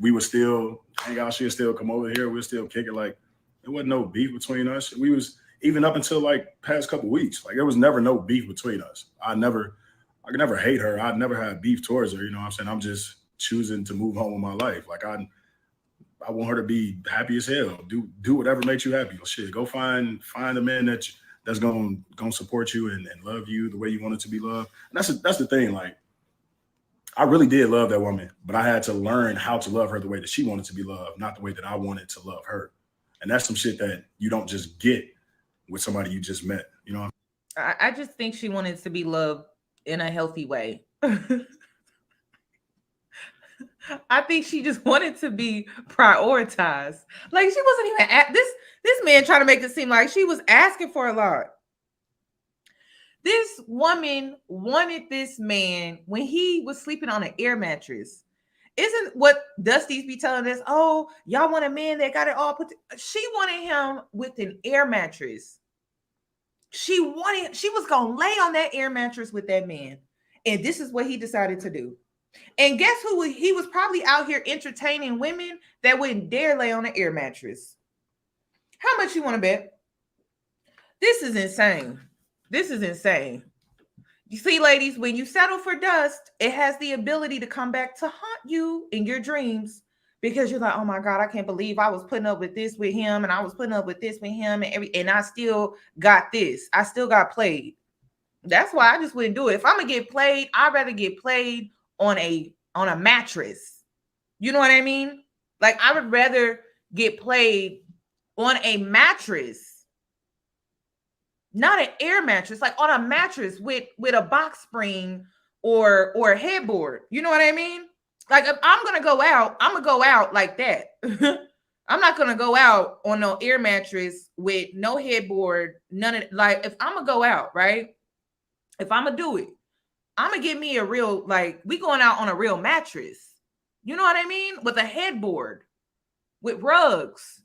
we would still hang out. She'd still come over here. We'd still kick it. Like there wasn't no beef between us. We was even up until like past couple weeks. Like there was never no beef between us. I could never hate her. I'd never had beef towards her. You know what I'm saying? I'm just choosing to move on with my life. Like I want her to be happy as hell. Do whatever makes you happy. Shit, go find a man that's gonna support you and love you the way you want it to be loved. And that's the thing. Like I really did love that woman, but I had to learn how to love her the way that she wanted to be loved, not the way that I wanted to love her. And that's some shit that you don't just get with somebody you just met. You know? I just think she wanted to be loved in a healthy way. I think she just wanted to be prioritized. Like she wasn't even at this man trying to make it seem like she was asking for a lot. This woman wanted this man when he was sleeping on an air mattress. Isn't what Dusty's be telling us? Oh, y'all want a man that got it all put. She wanted him with an air mattress. She was gonna lay on that air mattress with that man, and this is what he decided to do. And guess who? He was probably out here entertaining women that wouldn't dare lay on an air mattress. How much you want to bet? This is insane. This is insane. You see, ladies, when you settle for dust, it has the ability to come back to haunt you in your dreams because you're like, oh my God, I can't believe I was putting up with this with him and I was putting up with this with him and I still got this. I still got played. That's why I just wouldn't do it. If I'm gonna get played, I'd rather get played on a mattress. You know what I mean? Like I would rather get played on a mattress, not an air mattress, like on a mattress with a box spring or a headboard. You know what I mean? Like if I'm gonna go out, I'm gonna go out like that. I'm not gonna go out on no air mattress with no headboard, none of like if I'm gonna go out, right? If I'm gonna do it, I'm gonna get me a real, like, we going out on a real mattress. You know what I mean? With a headboard, with rugs,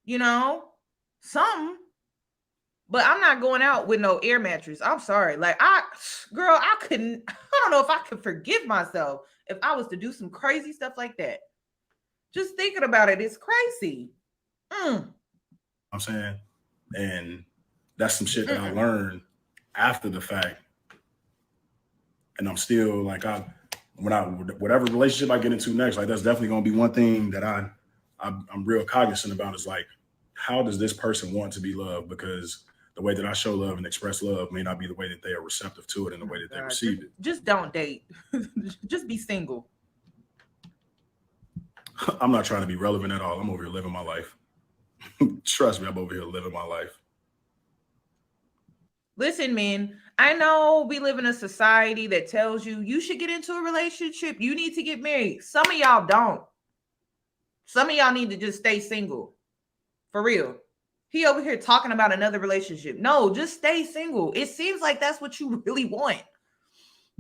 you know, something. But I'm not going out with no air mattress. I'm sorry. Like, I don't know if I could forgive myself if I was to do some crazy stuff like that. Just thinking about it, it's crazy. I'm saying, and that's some shit that I learned after the fact. And I'm still like, whatever relationship I get into next, like that's definitely gonna be one thing that I'm real cognizant about is like, how does this person want to be loved? Because the way that I show love and express love may not be the way that they are receptive to it and the way that they receive it. Just don't date. Just be single. I'm not trying to be relevant at all. I'm over here living my life. Trust me, I'm over here living my life. Listen, men, I know we live in a society that tells you should get into a relationship. You need to get married. Some of y'all don't. Some of y'all need to just stay single. For real. He over here talking about another relationship. No, just stay single. It seems like that's what you really want.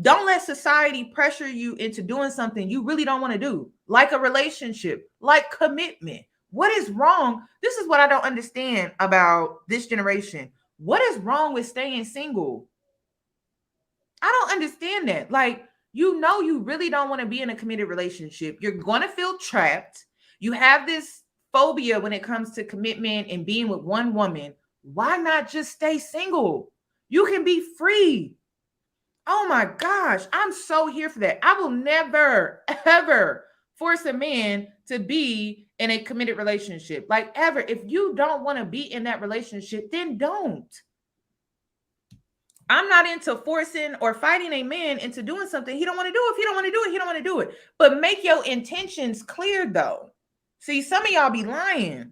Don't let society pressure you into doing something you really don't want to do, like a relationship, like commitment. What is wrong? This is what I don't understand about this generation. What is wrong with staying single? I don't understand that. Like, you know, you really don't want to be in a committed relationship. You're going to feel trapped. You have this phobia when it comes to commitment and being with one woman. Why not just stay single? You can be free. Oh my gosh, I'm so here for that. I will never, ever force a man to be in a committed relationship. Like ever. If you don't want to be in that relationship, then don't. I'm not into forcing or fighting a man into doing something he don't want to do. If he don't want to do it, he don't want to do it. But make your intentions clear though. See, some of y'all be lying.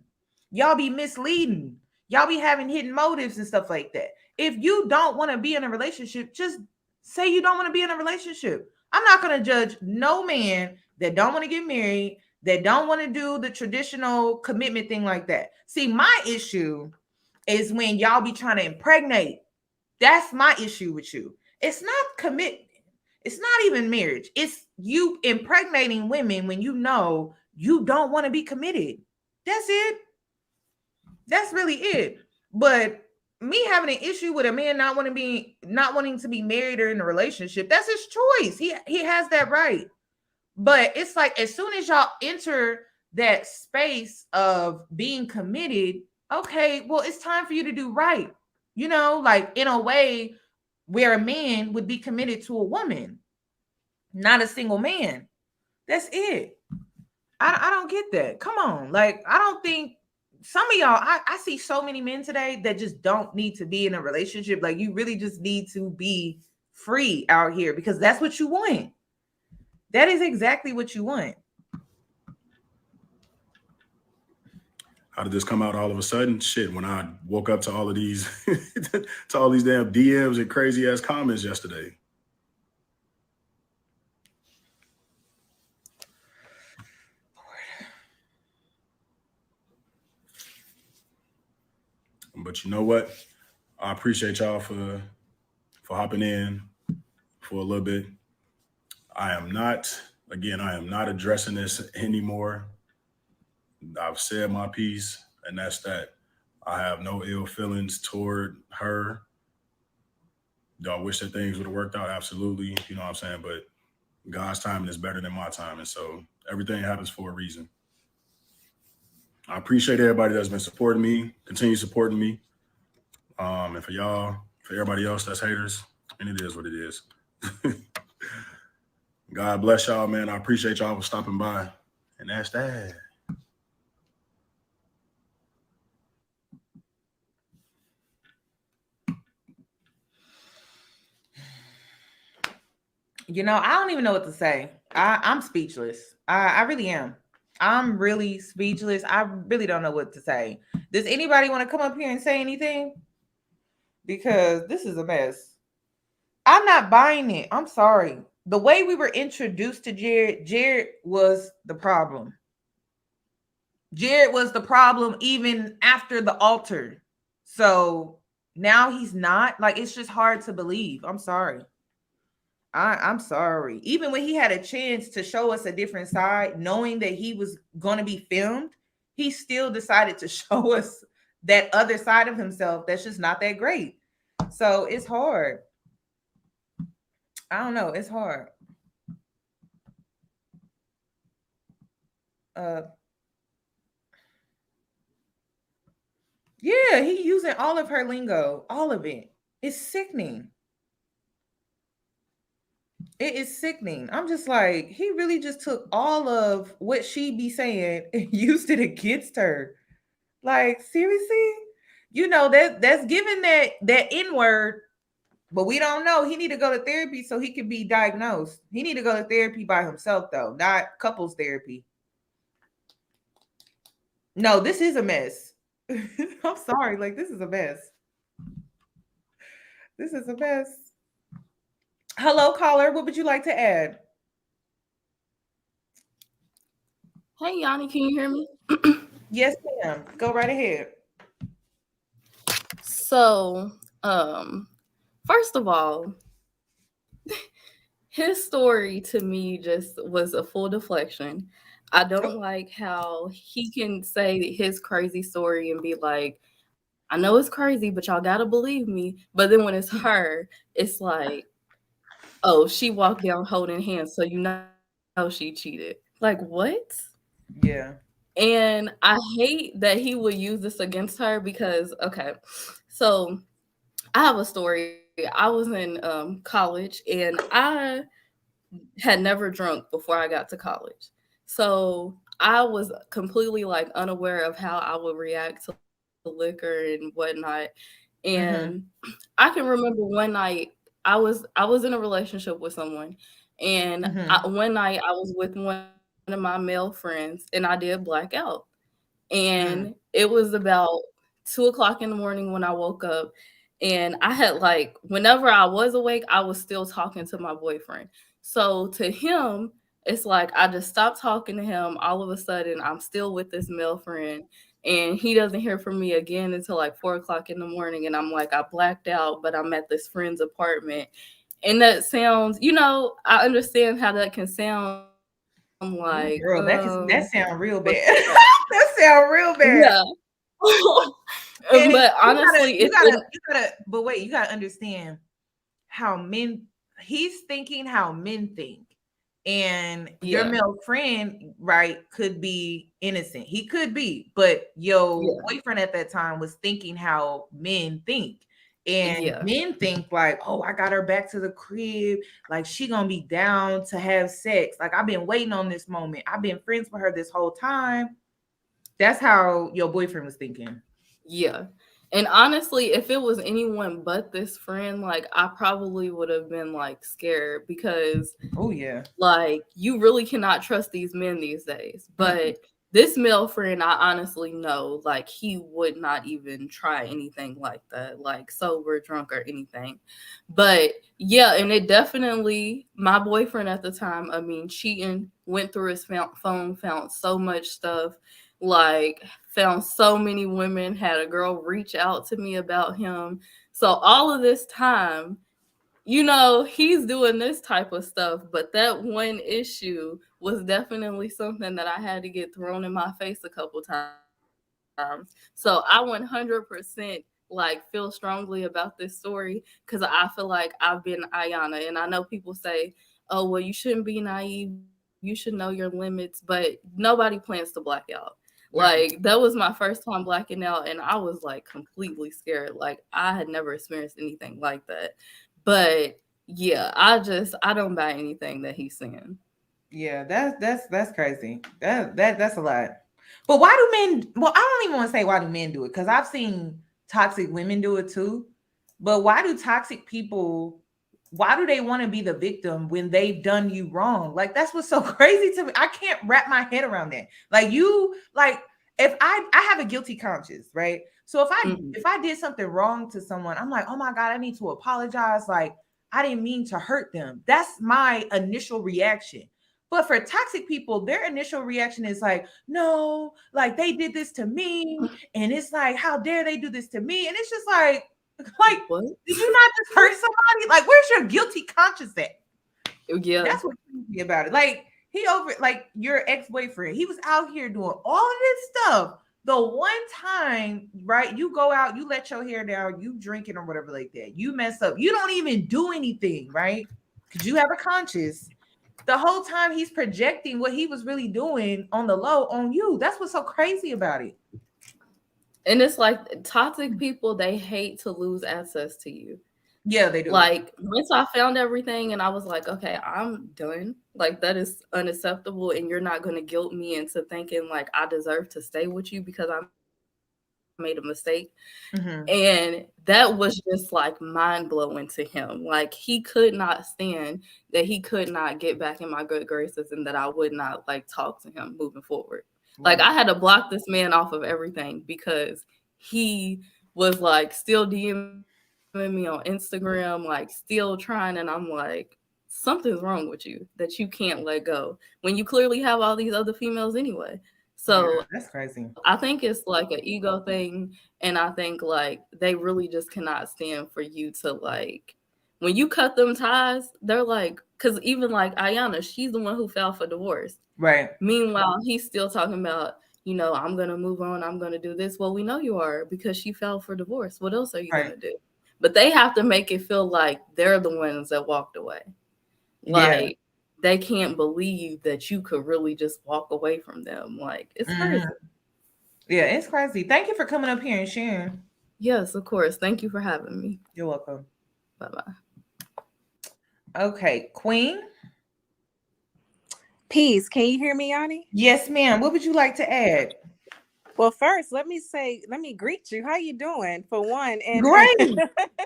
Y'all be misleading. Y'all be having hidden motives and stuff like that. If you don't want to be in a relationship, just say you don't want to be in a relationship. I'm not going to judge no man that don't want to get married, that don't want to do the traditional commitment thing like that. See, my issue is when y'all be trying to impregnate. That's my issue with you. It's not commitment. It's not even marriage. It's you impregnating women when you know you don't want to be committed. That's it. That's really it. But me having an issue with a man not wanting to be married or in a relationship, that's his choice. He has that right. But it's like as soon as y'all enter that space of being committed, okay, well, it's time for you to do right. You know, like in a way where a man would be committed to a woman, not a single man. That's it. I don't get that. Come on. Like, I don't think some of y'all, I see so many men today that just don't need to be in a relationship. Like, you really just need to be free out here because that's what you want. That is exactly what you want. How did this come out all of a sudden? Shit, when I woke up to all of these, to all these damn DMs and crazy ass comments yesterday. But you know what? I appreciate y'all for hopping in for a little bit. I am not addressing this anymore. I've said my piece, and that's that. I have no ill feelings toward her. Do I wish that things would have worked out? Absolutely. You know what I'm saying? But God's timing is better than my timing. So everything happens for a reason. I appreciate everybody that's been supporting me, continue supporting me. And for y'all, for everybody else that's haters, and it is what it is. God bless y'all, man. I appreciate y'all for stopping by. And that's that. You know, I don't even know what to say. I'm speechless. I really am. I'm really speechless. I really don't know what to say. Does anybody want to come up here and say anything? Because this is a mess. I'm not buying it. I'm sorry. The way we were introduced to Jarrette was the problem. Jarrette was the problem even after the altar. So now he's not. Like, it's just hard to believe. I'm sorry. I'm sorry. Even when he had a chance to show us a different side, knowing that he was going to be filmed, he still decided to show us that other side of himself that's just not that great. So it's hard. I don't know. It's hard. Yeah, he using all of her lingo, all of it. It's sickening. It is sickening. I'm just like, he really just took all of what she be saying and used it against her. Like, seriously? You know, that's given that N-word, but we don't know. He need to go to therapy so he can be diagnosed. He need to go to therapy by himself, though, not couples therapy. No, this is a mess. I'm sorry. Like, this is a mess. This is a mess. Hello, caller. What would you like to add? Hey, Yanni, can you hear me? Yes, ma'am. Go right ahead. So, first of all, his story to me just was a full deflection. I don't like how he can say his crazy story and be like, I know it's crazy, but y'all gotta believe me. But then when it's her, it's like, oh, she walked down holding hands, so you know she cheated. Like, what? Yeah. And I hate that he would use this against her because, okay, so I have a story. I was in college and I had never drunk before I got to college. So I was completely like unaware of how I would react to liquor and whatnot. And I can remember one night I was in a relationship with someone, and one night I was with one of my male friends and I did black out. And it was about 2:00 in the morning when I woke up, and I had like, whenever I was awake, I was still talking to my boyfriend. So to him, it's like I just stopped talking to him. All of a sudden, I'm still with this male friend, and he doesn't hear from me again until like 4:00 in the morning. And I'm like, I blacked out, but I'm at this friend's apartment. And that sounds, I understand how that can sound. I'm like, girl, that sound real bad. That sound real bad. Yeah. But honestly, you gotta understand how he's thinking how men think. And your male friend, right, could be innocent. He could be, but your boyfriend at that time was thinking how men think. And men think like, oh, I got her back to the crib. Like, she gonna be down to have sex. Like, I've been waiting on this moment. I've been friends with her this whole time. That's how your boyfriend was thinking. Yeah. And honestly, if it was anyone but this friend, like I probably would have been like scared because Oh yeah. like you really cannot trust these men these days. But this male friend, I honestly know, like he would not even try anything like that, like sober, drunk, or anything. But yeah, and it definitely, my boyfriend at the time, I mean, cheating, went through his phone, found so much stuff, like found so many women, had a girl reach out to me about him. So all of this time, you know, he's doing this type of stuff, but that one issue was definitely something that I had to get thrown in my face a couple times. So I 100% like feel strongly about this story because I feel like I've been Iyanna, and I know people say, "Oh, well, you shouldn't be naive. You should know your limits," but nobody plans to black out. Like that was my first time blacking out, and I was like completely scared. Like I had never experienced anything like that. But yeah, I don't buy anything that he's saying. Yeah, that's crazy. That's a lot. But why do men? Well, I don't even want to say why do men do it because I've seen toxic women do it too. But why do toxic people? Why do they want to be the victim when they've done you wrong? Like that's what's so crazy to me. I can't wrap my head around that. Like you, like if I have a guilty conscience, right? So if I did something wrong to someone, I'm like, oh my God, I need to apologize. Like I didn't mean to hurt them. That's my initial reaction. But for toxic people, their initial reaction is like, no, like they did this to me. And it's like, how dare they do this to me? And it's just like What? did you not just hurt somebody? Like, where's your guilty conscience at? Yeah. That's what's crazy about it. Like, he over, like your ex-boyfriend, he was out here doing all of this stuff. The one time, right? You go out, you let your hair down, you drinking or whatever like that. You mess up. You don't even do anything, right? Because you have a conscience. The whole time he's projecting what he was really doing on the low on you. That's what's so crazy about it. And it's like toxic people, they hate to lose access to you. Yeah, they do. Like once I found everything and I was like, okay, I'm done. Like that is unacceptable. And you're not going to guilt me into thinking like I deserve to stay with you because I made a mistake. And that was just like mind blowing to him. Like he could not stand that he could not get back in my good graces and that I would not like talk to him moving forward. Like I had to block this man off of everything because he was like still DMing me on Instagram, like still trying. And I'm like, something's wrong with you that you can't let go when you clearly have all these other females anyway. So that's crazy. I think it's like an ego thing. And I think like they really just cannot stand for you to like, when you cut them ties, they're like, because even like Ayanna, she's the one who filed for divorce. Right. Meanwhile, he's still talking about, you know, I'm going to move on. I'm going to do this. Well, we know you are because she filed for divorce. What else are you going to do? But they have to make it feel like they're the ones that walked away. Like they can't believe that you could really just walk away from them. Like it's crazy. Yeah, it's crazy. Thank you for coming up here and sharing. Yes, of course. Thank you for having me. You're welcome. Bye-bye. Okay, Queen. Peace. Can you hear me, Yoni? Yes, ma'am. What would you like to add? Well, first, let me greet you. How you doing? For one, and great.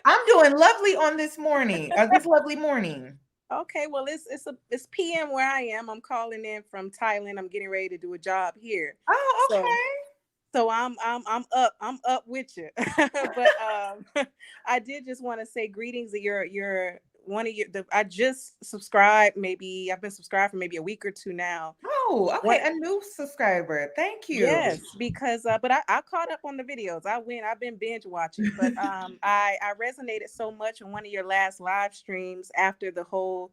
I'm doing lovely on this morning. This lovely morning. Okay, well, it's PM where I am. I'm calling in from Thailand. I'm getting ready to do a job here. Oh, okay. So I'm up with you. But I did just want to say greetings. You're one of I just subscribed. Maybe I've been subscribed for maybe a week or two now. Oh, okay, a new subscriber. Thank you. Yes, because but I caught up on the videos. I've been binge watching, but I resonated so much on one of your last live streams after the whole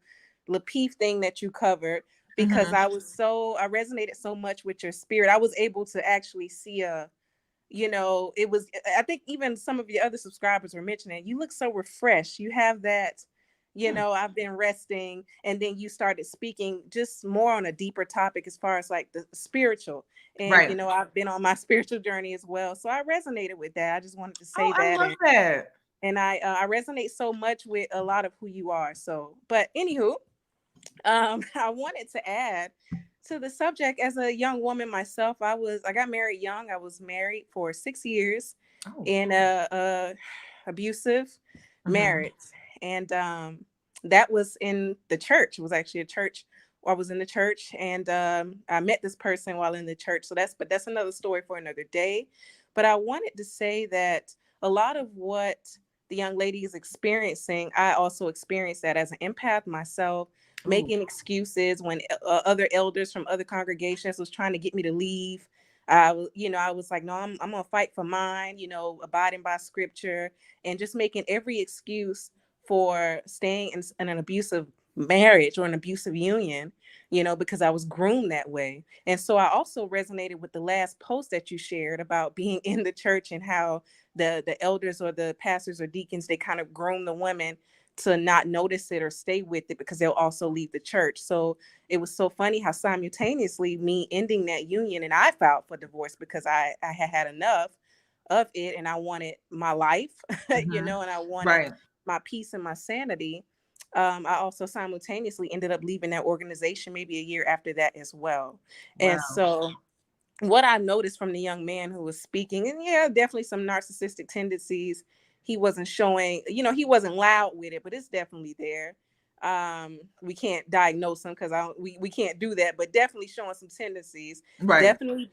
Lapeef thing that you covered, because I resonated so much with your spirit. I was able to actually see I think even some of your other subscribers were mentioning, you look so refreshed. You have that, I've been resting, and then you started speaking just more on a deeper topic as far as like the spiritual, and right. I've been on my spiritual journey as well, so I resonated with that. I just wanted to say that. I love that. And I resonate so much with a lot of who you are. So, but anywho, I wanted to add to the subject, as a young woman myself, I got married young. I was married for 6 years in a abusive marriage. And that was in the church. It was actually a church. I was in the church, and I met this person while in the church. So that's another story for another day. But I wanted to say that a lot of what the young lady is experiencing, I also experienced that as an empath myself, making excuses when other elders from other congregations was trying to get me to leave. I was like, no, I'm gonna fight for mine, abiding by scripture, and just making every excuse for staying in an abusive marriage or an abusive union, because I was groomed that way. And so I also resonated with the last post that you shared about being in the church and how the elders or the pastors or deacons, they kind of groom the women to not notice it or stay with it because they'll also leave the church. So it was so funny how simultaneously me ending that union, and I filed for divorce because I had enough of it, and I wanted my life, and I wanted my peace and my sanity. I also simultaneously ended up leaving that organization maybe a year after that as well. Wow. And so what I noticed from the young man who was speaking, and yeah, definitely some narcissistic tendencies. He wasn't showing, he wasn't loud with it, but it's definitely there. We can't diagnose him because we can't do that, but definitely showing some tendencies. Right.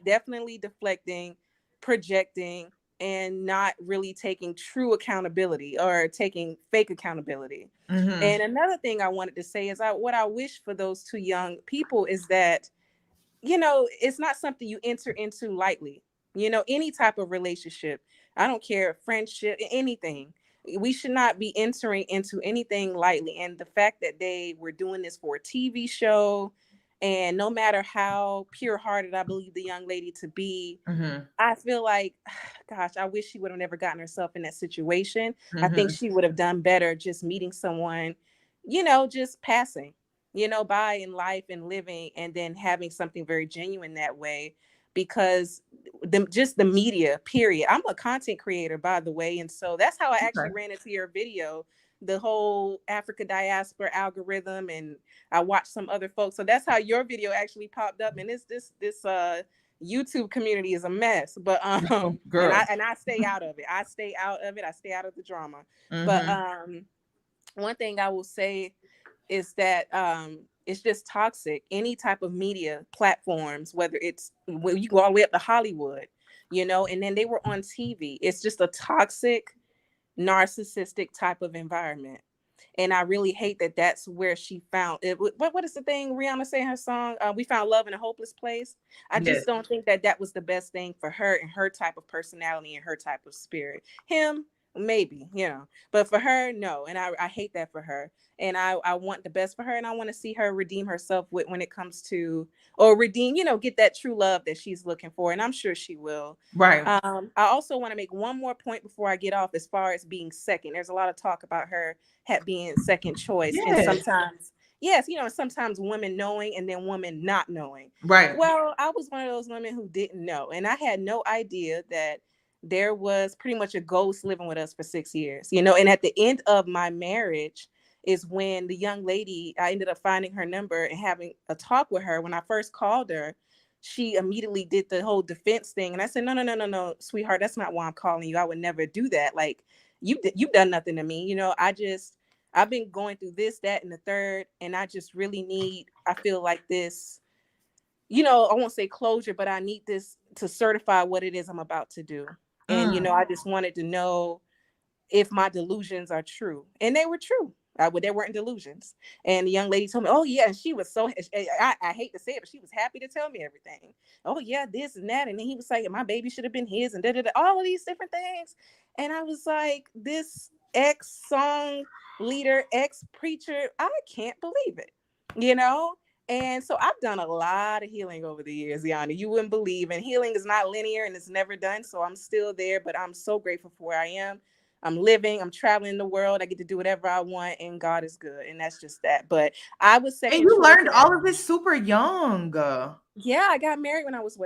Definitely deflecting, projecting, and not really taking true accountability or taking fake accountability. And another thing I wanted to say is what I wish for those two young people is that, it's not something you enter into lightly. Any type of relationship, I don't care, friendship, anything. We should not be entering into anything lightly. And the fact that they were doing this for a TV show, and no matter how pure-hearted I believe the young lady to be, I feel like, gosh, I wish she would have never gotten herself in that situation. I think she would have done better just meeting someone, just passing, by in life and living, and then having something very genuine that way. Because the media, period. I'm a content creator, by the way. And so that's how I actually ran into your video, the whole Africa diaspora algorithm. And I watched some other folks. So that's how your video actually popped up. And this YouTube community is a mess, but and I stay out of it. I stay out of the drama. But one thing I will say is that it's just toxic. Any type of media platforms, whether it's when you go all the way up to Hollywood, and then they were on TV. It's just a toxic, narcissistic type of environment. And I really hate that that's where she found it. What is the thing Rihanna say in her song? We found love in a hopeless place. I just don't think that was the best thing for her and her type of personality and her type of spirit. Him, maybe, but for her, no. And I hate that for her. And I want the best for her, and I want to see her redeem herself when it comes to, or redeem, get that true love that she's looking for. And I'm sure she will. Right. I also want to make one more point before I get off, as far as being second. There's a lot of talk about her being second choice. And sometimes, sometimes women knowing and then women not knowing. Right. Well, I was one of those women who didn't know. And I had no idea that there was pretty much a ghost living with us for 6 years, and at the end of my marriage is when the young lady, I ended up finding her number and having a talk with her. When I first called her, she immediately did the whole defense thing. And I said, no, sweetheart, that's not why I'm calling you. I would never do that. Like, you've done nothing to me. I've been going through this, that, and the third. And I just really I feel like this, I won't say closure, but I need this to certify what it is I'm about to do. And, I just wanted to know if my delusions are true. And they were true. They weren't delusions. And the young lady told me, oh yeah, and she was so, I hate to say it, but she was happy to tell me everything. Oh yeah, this and that. And then he was like, my baby should have been his, and all of these different things. And I was like, this ex-song leader, ex-preacher, I can't believe it, And so I've done a lot of healing over the years, Iyanna. You wouldn't believe. And healing is not linear and it's never done. So I'm still there, but I'm so grateful for where I am. I'm living, I'm traveling the world. I get to do whatever I want, and God is good. And that's just that. But I was second. And you learned all of this super young. Yeah, I got married when I was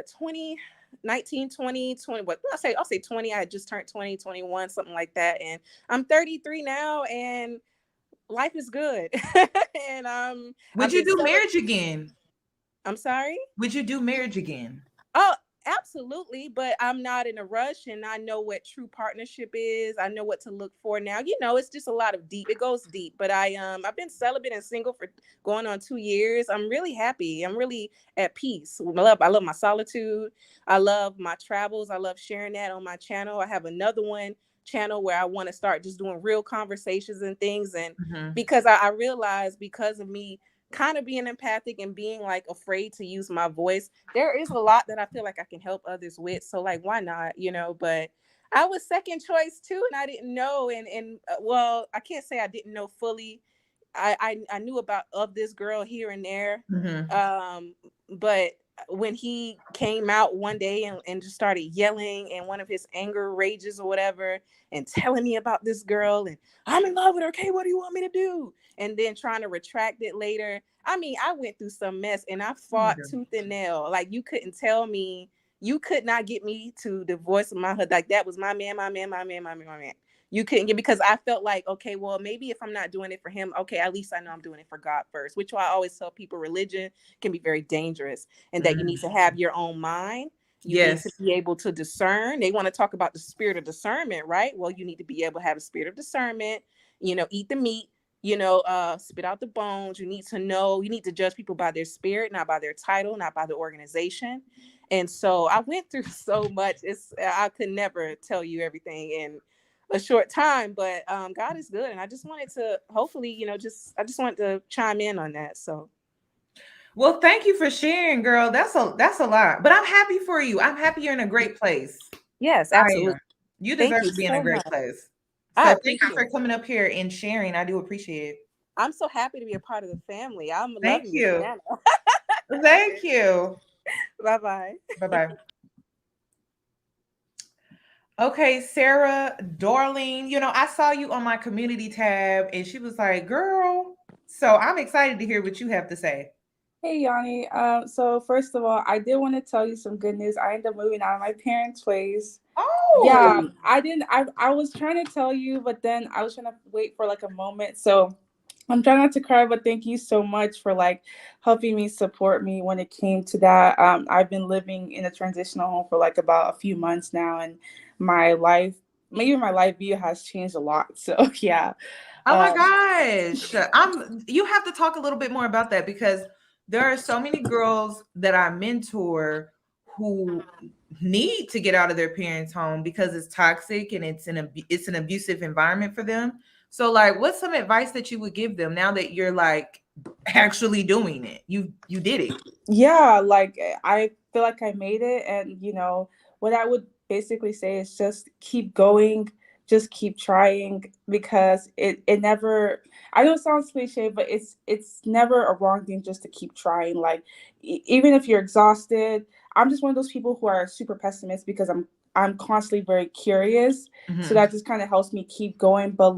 19, 20, what I'll say 20. I had just turned 20, 21, something like that. And I'm 33 now, and life is good. And would you do marriage again? I'm sorry? Would you do marriage again? Oh, absolutely. But I'm not in a rush, and I know what true partnership is. I know what to look for now. It's just a lot of deep. It goes deep. But I've been celibate and single for going on 2 years. I'm really happy. I'm really at peace. I love my solitude. I love my travels. I love sharing that on my channel. I have another channel where I want to start just doing real conversations and things. And because I realized, because of me kind of being empathic and being like afraid to use my voice, there is a lot that I feel like I can help others with. So like, why not, but I was second choice too, and I didn't know. And well, I can't say I didn't know fully. I knew about of this girl here and there. But when he came out one day and just started yelling, and one of his anger rages or whatever, and telling me about this girl, and I'm in love with her, okay, what do you want me to do? And then trying to retract it later. I mean, I went through some mess, and I fought tooth and nail. Like, you couldn't tell me, you could not get me to divorce my husband. Like, that was my man. You couldn't get, because I felt like, okay, well, maybe if I'm not doing it for him, okay, at least I know I'm doing it for God first, which I always tell people, religion can be very dangerous, and that you need to have your own mind. You need to be able to discern. They want to talk about the spirit of discernment, right? Well, you need to be able to have a spirit of discernment, eat the meat, spit out the bones. You need to know, you need to judge people by their spirit, not by their title, not by the organization. And so I went through so much. I could never tell you everything in a short time, but God is good. And I just wanted to, hopefully, I just wanted to chime in on that. So. Well, thank you for sharing, girl. That's a lot, but I'm happy for you. I'm happy you're in a great place. Yes, absolutely. You deserve to be in a great place. So thank you for coming up here and sharing. I do appreciate it. I'm so happy to be a part of the family. I'm loving you. Thank you. Bye-bye. Bye-bye. Okay, Sarah, darling, I saw you on my community tab, and she was like, girl. So I'm excited to hear what you have to say. Hey, Yoni. So first of all, I did want to tell you some good news. I ended up moving out of my parents' place. Oh, yeah. I was trying to tell you, but then I was trying to wait for like a moment. So I'm trying not to cry, but thank you so much for like helping me, support me when it came to that. I've been living in a transitional home for like about a few months now, and my life view has changed a lot. So yeah. Oh my gosh. You have to talk a little bit more about that, because there are so many girls that I mentor who need to get out of their parents' home because it's toxic and it's an abusive environment for them. So like, what's some advice that you would give them now that you're like actually doing it? You did it. Yeah, like I feel like I made it, and what I would basically say is just keep going, just keep trying, because it never, I know it sounds cliche, but it's never a wrong thing just to keep trying. Like even if you're exhausted, I'm just one of those people who are super pessimist, because I'm constantly very curious. So that just kind of helps me keep going. But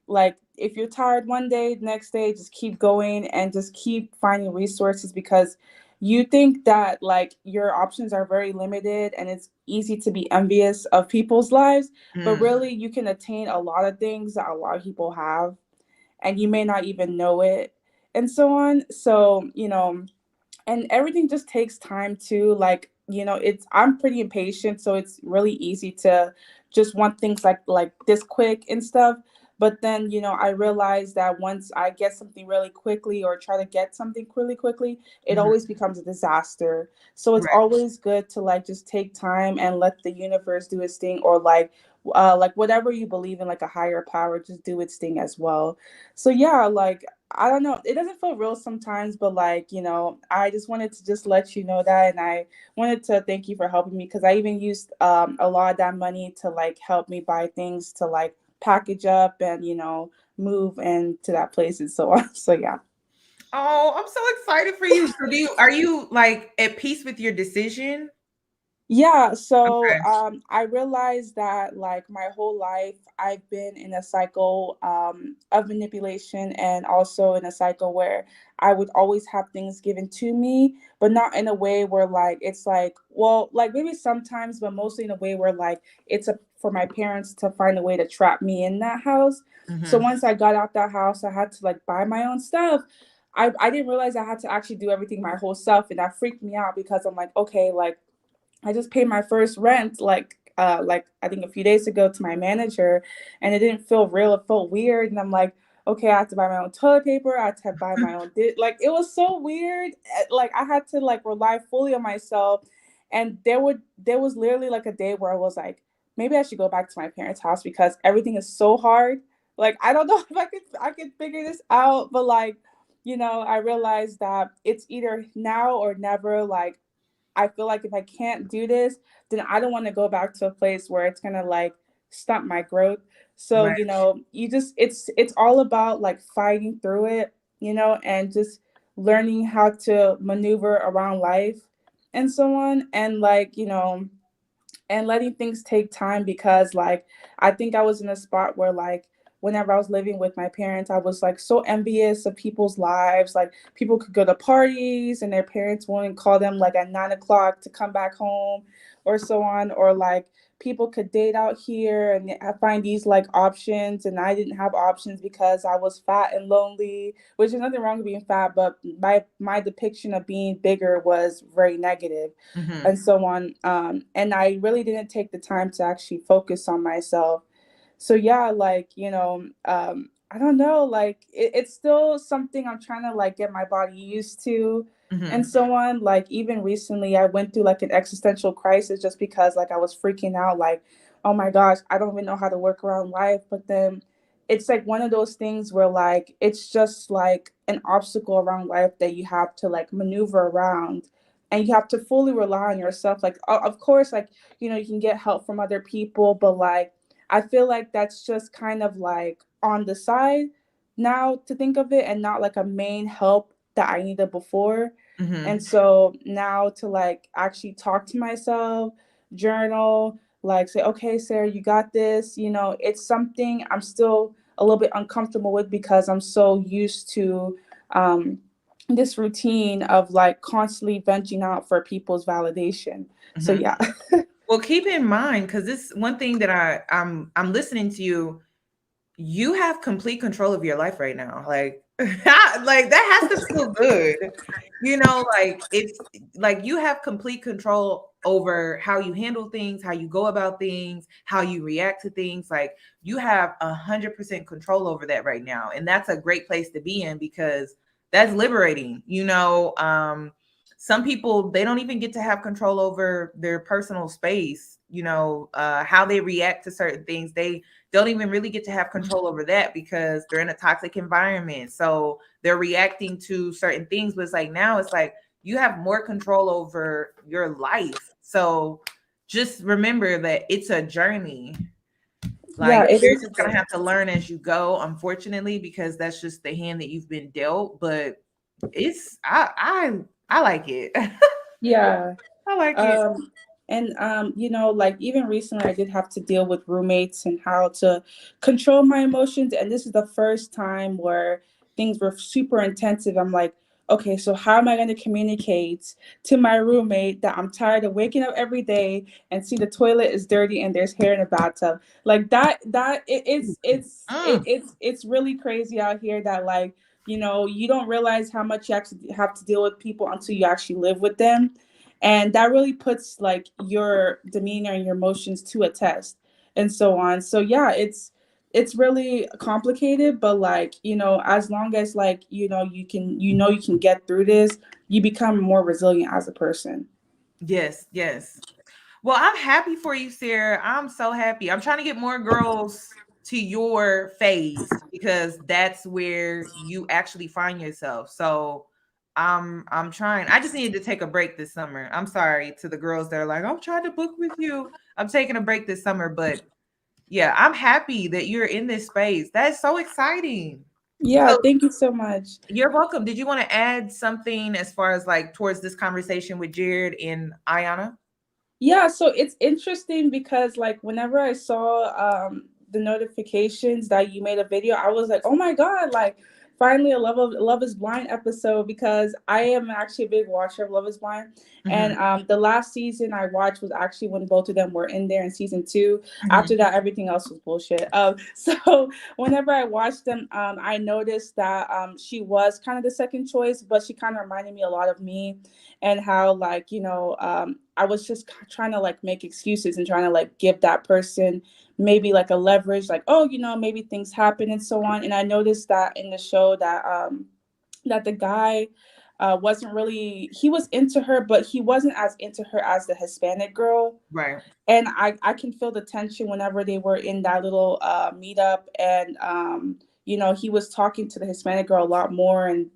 like if you're tired one day, next day, just keep going and just keep finding resources, because you think that like your options are very limited and it's easy to be envious of people's lives, but really you can attain a lot of things that a lot of people have, and you may not even know it, and so on. So and everything just takes time too. Like I'm pretty impatient, so it's really easy to just want things like this quick and stuff. But then I realized that once I get something really quickly, or try to get something really quickly, it always becomes a disaster. So it's always good to like just take time and let the universe do its thing, or like whatever you believe in, like a higher power, just do its thing as well. So yeah, like I don't know, it doesn't feel real sometimes, but like I just wanted to just let you know that, and I wanted to thank you for helping me, because I even used a lot of that money to like help me buy things to like package up and move into that place and so on. So yeah. Oh, I'm so excited for you. So are you like at peace with your decision? Yeah, so I realized that like my whole life I've been in a cycle of manipulation, and also in a cycle where I would always have things given to me, but not in a way where like it's like, well, like maybe sometimes, but mostly in a way where like it's for my parents to find a way to trap me in that house. So once I got out that house, I had to like buy my own stuff. I didn't realize I had to actually do everything my whole self, and that freaked me out because I'm like, okay, like I just paid my first rent like I think a few days ago to my manager, and it didn't feel real. It felt weird, and I'm like, okay, I have to buy my own toilet paper. I had to buy my own like it was so weird. Like I had to like rely fully on myself, and there was literally like a day where I was like, maybe I should go back to my parents' house because everything is so hard. Like I don't know if I could figure this out, but like I realized that it's either now or never. Like I feel like if I can't do this, then I don't want to go back to a place where it's gonna like stunt my growth. So, Right. you just it's all about like fighting through it, and just learning how to maneuver around life and so on. And like, and letting things take time because like I think I was in a spot where like whenever I was living with my parents, I was like so envious of people's lives. Like people could go to parties and their parents wouldn't call them like at 9 o'clock to come back home or so on. Or like people could date out here and I find these like options, and I didn't have options because I was fat and lonely, which is nothing wrong with being fat, but my depiction of being bigger was very negative Mm-hmm. and so on. And I really didn't take the time to actually focus on myself. So yeah, like, I don't know, like it's still something I'm trying to like get my body used to and Mm-hmm. so on. Like even recently I went through like an existential crisis just because like I was freaking out, like, oh my gosh, I don't even know how to work around life. But then it's like one of those things where like it's just like an obstacle around life that you have to like maneuver around, and you have to fully rely on yourself. Like of course, like you can get help from other people, but like I feel like that's just kind of like on the side now to think of it, and not like a main help that I needed before. Mm-hmm. And so now to like actually talk to myself, journal, like say, okay, Sarah, you got this. It's something I'm still a little bit uncomfortable with because I'm so used to this routine of like constantly venting out for people's validation. So Mm-hmm. yeah. Well, keep in mind, because this one thing that I'm listening to you, you have complete control of your life right now. Like, like that has to feel good. Like it's like you have complete control over how you handle things, how you go about things, how you react to things. Like you have 100% control over that right now. And that's a great place to be in because that's liberating. Some people, they don't even get to have control over their personal space, how they react to certain things. They don't even really get to have control over that because they're in a toxic environment. So they're reacting to certain things. But it's like now it's like you have more control over your life. So just remember that it's a journey. Yeah, Like it you're is just a gonna journey. have to learn as you go, unfortunately, because that's just the hand that you've been dealt. But it's I like it. Yeah. I like it. And like even recently I did have to deal with roommates and how to control my emotions. And this is the first time where things were super intensive. I'm like, okay, so how am I going to communicate to my roommate that I'm tired of waking up every day and see the toilet is dirty and there's hair in the bathtub? Like Mm. it's really crazy out here that like, you don't realize how much you actually have to deal with people until you actually live with them, and that really puts like your demeanor and your emotions to a test and so on. So yeah, it's really complicated, but like, as long as like, you can get through this, you become more resilient as a person. Yes, yes. Well, I'm happy for you, Sarah. I'm so happy. I'm trying to get more girls to your phase because that's where you actually find yourself. So I'm trying. I just needed to take a break this summer. I'm sorry to the girls that are like, I'm trying to book with you. I'm taking a break this summer, but yeah, I'm happy that you're in this space. That's so exciting. Yeah, So thank you so much. you're welcome. Did you want to add something as far as like towards this conversation with Jared and Ayanna? Yeah, so it's interesting because like whenever I saw the notifications that you made a video, I was like, oh my God, like finally a Love is Blind episode, because I am actually a big watcher of Love is Blind. And the last season I watched was actually when both of them were in there in season 2. After that, everything else was bullshit. So whenever I watched them, I noticed that she was kind of the second choice, but she kind of reminded me a lot of me, and how, like, I was just trying to like make excuses and trying to like give that person maybe like a leverage, like, oh, maybe things happen and so on. And I noticed that in the show that that the guy wasn't really, he was into her, but he wasn't as into her as the Hispanic girl. Right. And I can feel the tension whenever they were in that little meetup, and he was talking to the Hispanic girl a lot more, and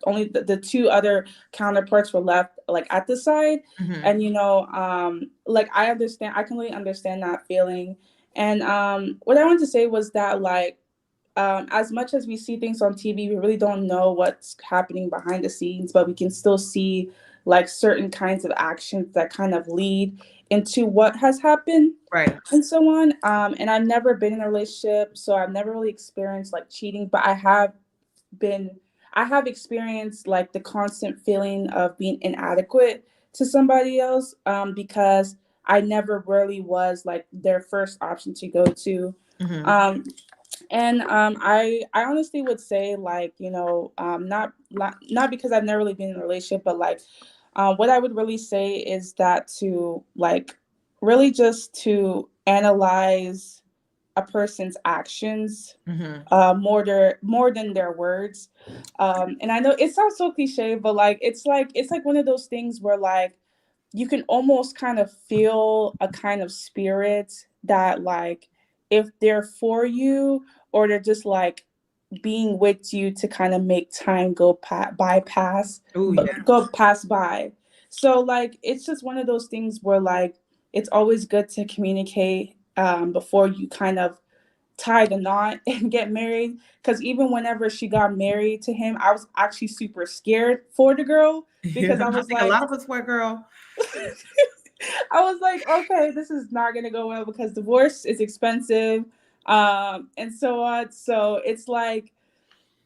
only the two other counterparts were left like at the side. And like I can really understand that feeling. And what I wanted to say was that, like, as much as we see things on TV, we really don't know what's happening behind the scenes, but we can still see like certain kinds of actions that kind of lead into what has happened, right, and so on. And I've never been in a relationship, so I've never really experienced like cheating, but I have experienced like the constant feeling of being inadequate to somebody else, because I never really was like their first option to go to. And I honestly would say, like, not because I've never really been in a relationship, but like what I would really say is that to like really just to analyze a person's actions more than their words. And I know it sounds so cliche, but like it's like one of those things where like you can almost kind of feel a kind of spirit that, like, if they're for you, or they're just like being with you to kind of make time go pass by. So like it's just one of those things where like it's always good to communicate before you kind of tie the knot and get married. Because even whenever she got married to him, I was actually super scared for the girl, because I was think like, a lot of us were, girl. I was like, okay, this is not gonna go well, because divorce is expensive, and so on. So it's like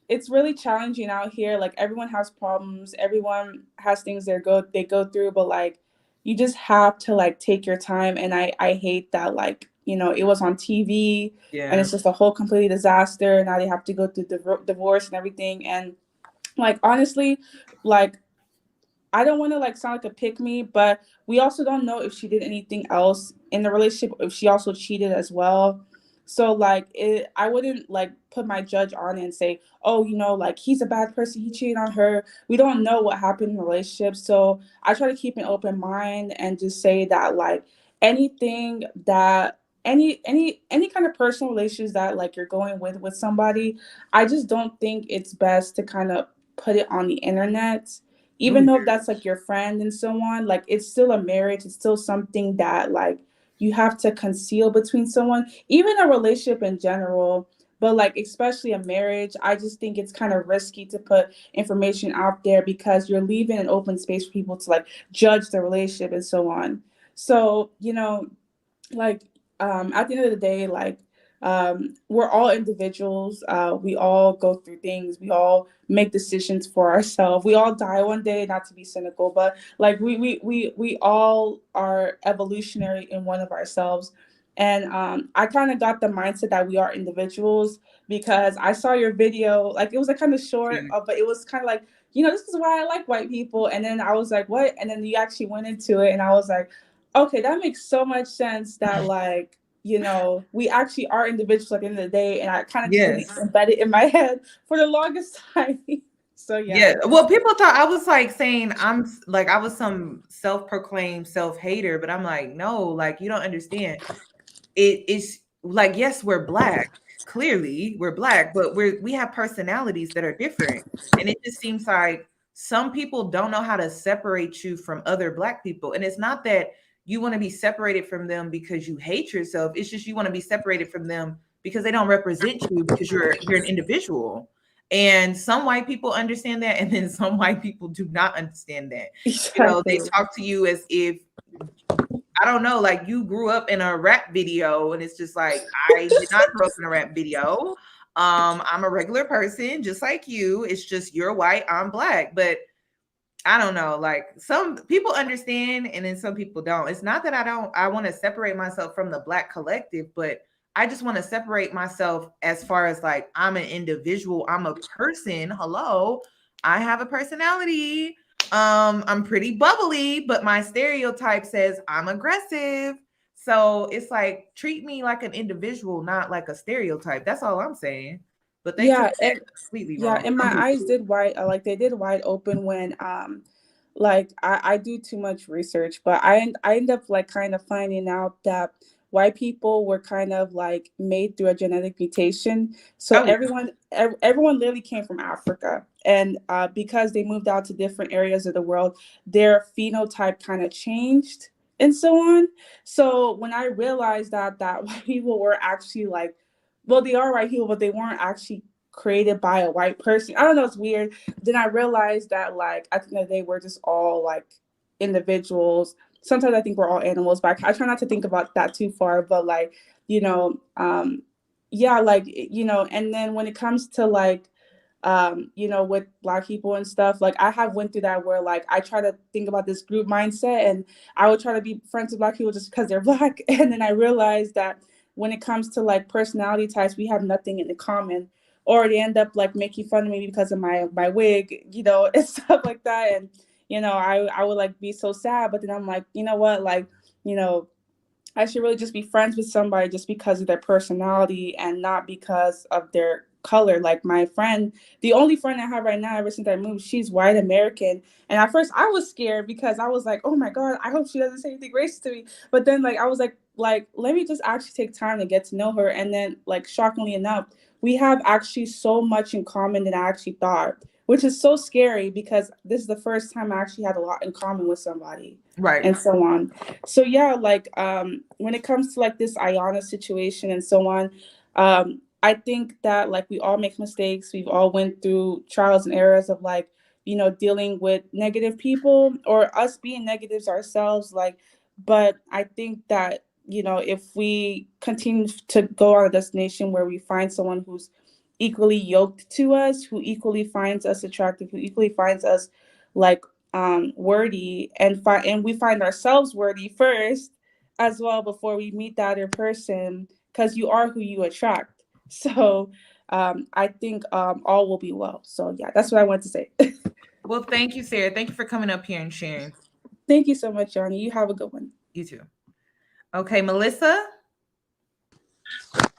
it's really challenging out here. Like everyone has problems, everyone has things they go through, but like you just have to like take your time. And I hate that, like, it was on TV, and it's just a whole completely disaster. Now they have to go through divorce and everything. And like honestly, like I don't want to like sound like a pick me, but we also don't know if she did anything else in the relationship, if she also cheated as well. So like I wouldn't like put my judge on it and say, oh, like he's a bad person, he cheated on her. We don't know what happened in the relationship. So I try to keep an open mind and just say that like anything that any kind of personal relations that like you're going with somebody, I just don't think it's best to kind of put it on the internet, even though that's like your friend and so on. Like it's still a marriage, it's still something that like you have to conceal between someone, even a relationship in general, but like especially a marriage. I just think it's kind of risky to put information out there, because you're leaving an open space for people to like judge the relationship and so on. So like at the end of the day, like we're all individuals. We all go through things. We all make decisions for ourselves. We all die one day, not to be cynical, but like we all are evolutionary in one of ourselves. And I kind of got the mindset that we are individuals, because I saw your video, like it was like kind of short, but it was kind of like, this is why I like white people. And then I was like, what? And then you actually went into it, and I was like, okay, that makes so much sense, that like, we actually are individuals at the end of the day. And I kind of just didn't embed it in my head for the longest time. So yeah. Well, people thought I was like saying I was some self-proclaimed self-hater, but I'm like, no, like you don't understand. It's like, yes, we're Black. Clearly, we're Black, but we have personalities that are different. And it just seems like some people don't know how to separate you from other Black people. And it's not that you want to be separated from them because you hate yourself. It's just you want to be separated from them because they don't represent you, because you're an individual. And some white people understand that, and then some white people do not understand that. Exactly. They talk to you as if, I don't know, like you grew up in a rap video, and it's just like, I did not grow up in a rap video. I'm a regular person, just like you. It's just you're white, I'm black. But I don't know, like some people understand and then some people don't. It's not that I want to separate myself from the black collective, but I just want to separate myself as far as like I'm an individual, I'm a person. Hello, I have a personality. I'm pretty bubbly, but my stereotype says I'm aggressive. So it's like treat me like an individual, not like a stereotype. That's all I'm saying. But they took Yeah, that and completely yeah, wrong. and my eyes did wide like they did wide open when like I do too much research, but I end up like kind of finding out that white people were kind of like made through a genetic mutation. So Oh, everyone literally came from Africa, and because they moved out to different areas of the world, their phenotype kind of changed and so on. So when I realized that white people were actually like, well, they are white people, but they weren't actually created by a white person. I don't know, it's weird. Then I realized that like I think that they were just all like individuals. Sometimes I think we're all animals, but I try not to think about that too far. But like, yeah, like and then when it comes to like with black people and stuff, like I have went through that where like I try to think about this group mindset and I would try to be friends with black people just because they're black. And then I realized that when it comes to like personality types, we have nothing in common, or they end up like making fun of me because of my wig, and stuff like that. And I would like be so sad, but then I'm like, you know what, like, you know, I should really just be friends with somebody just because of their personality and not because of their color. Like my friend, the only friend I have right now ever since I moved, she's white American. And at first I was scared because I was like, oh my God, I hope she doesn't say anything racist to me. But then like I was like let me just actually take time to get to know her. And then like shockingly enough, we have actually so much in common than I actually thought, which is so scary because this is the first time I actually had a lot in common with somebody. right. And so on. So yeah, like when it comes to like this Ayanna situation and so on, I think that like we all make mistakes. We've all went through trials and errors of like, dealing with negative people or us being negatives ourselves. Like, but I think that, if we continue to go on a destination where we find someone who's equally yoked to us, who equally finds us attractive, who equally finds us like worthy, and we find ourselves worthy first as well before we meet the other person, because you are who you attract. So I think all will be well. So yeah, that's what I want to say. Well, thank you, Sarah. Thank you for coming up here and sharing. Thank you so much, Yoni. You have a good one. You too. Okay, Melissa.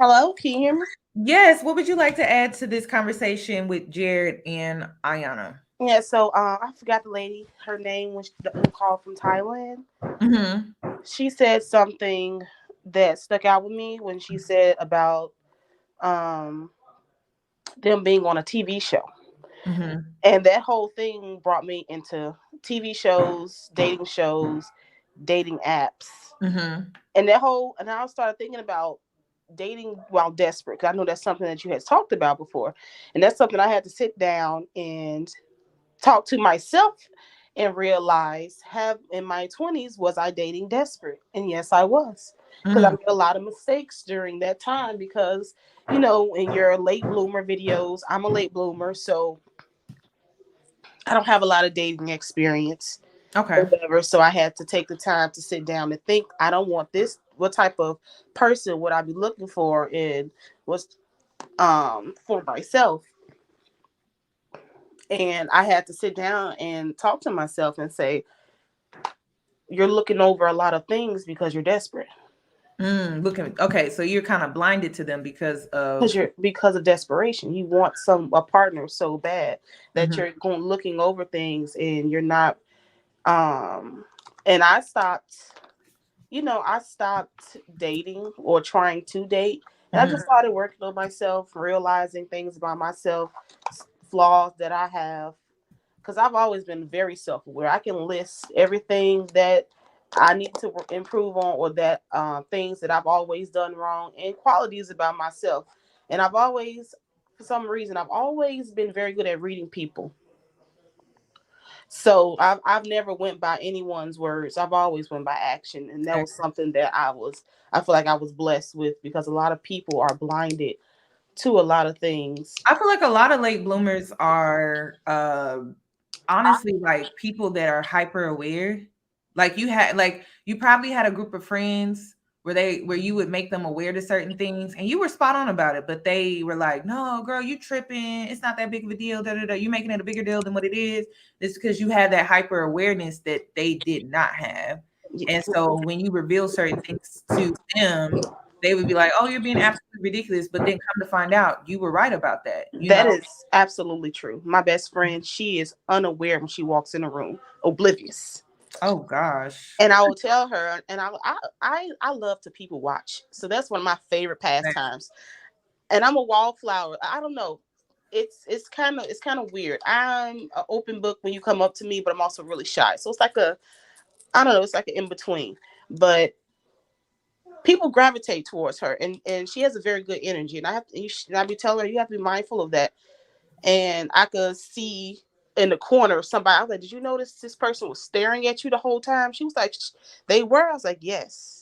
Hello, can you hear me? Yes. What would you like to add to this conversation with Jarrette and Ayanna? Yeah, so I forgot the lady, her name was the call from Thailand. Mm-hmm. She said something that stuck out with me when she said about them being on a TV show. Mm-hmm. And that whole thing brought me into TV shows, dating apps. Mm-hmm. And I started thinking about dating while desperate, because I know that's something that you had talked about before. And that's something I had to sit down and talk to myself and realize, have in my 20s, was I dating desperate? And yes, I was, because I made a lot of mistakes during that time because, in your late bloomer videos, I'm a late bloomer, so I don't have a lot of dating experience. Okay. Whatever. So I had to take the time to sit down and think, I don't want this. What type of person would I be looking for? And what's for myself? And I had to sit down and talk to myself and say, you're looking over a lot of things because you're desperate. Okay, so you're kind of blinded to them because of Desperation. You want a partner so bad that you're going looking over things, and you're not. And I stopped dating or trying to date, and I just started working on myself, realizing things about myself, flaws that I have, because I've always been very self-aware. I can list everything that I need to improve on, or that things that I've always done wrong, and qualities about myself. And for some reason, I've always been very good at reading people. So I've never went by anyone's words. I've always went by action, and that was something that I feel like I was blessed with, because a lot of people are blinded to a lot of things. I feel like a lot of late bloomers are honestly like people that are hyper aware. Like you probably had a group of friends where you would make them aware to certain things and you were spot on about it, but they were like, no, girl, you tripping. It's not that big of a deal. Da, da, da. You making it a bigger deal than what it is. It's because you had that hyper awareness that they did not have. And so when you reveal certain things to them, they would be like, oh, you're being absolutely ridiculous. But then come to find out you were right about that. That is absolutely true. My best friend, she is unaware when she walks in a room, oblivious. Oh gosh. And I will tell her, and I love to people watch. So that's one of my favorite pastimes. And I'm a wallflower. I don't know. It's kind of weird. I'm an open book when you come up to me, but I'm also really shy. So it's like I don't know, it's like an in-between. But people gravitate towards her, and she has a very good energy. And I be telling her, you have to be mindful of that. And I could see in the corner of somebody, I was like, did you notice this person was staring at you the whole time? She was like, they were. I was like, yes.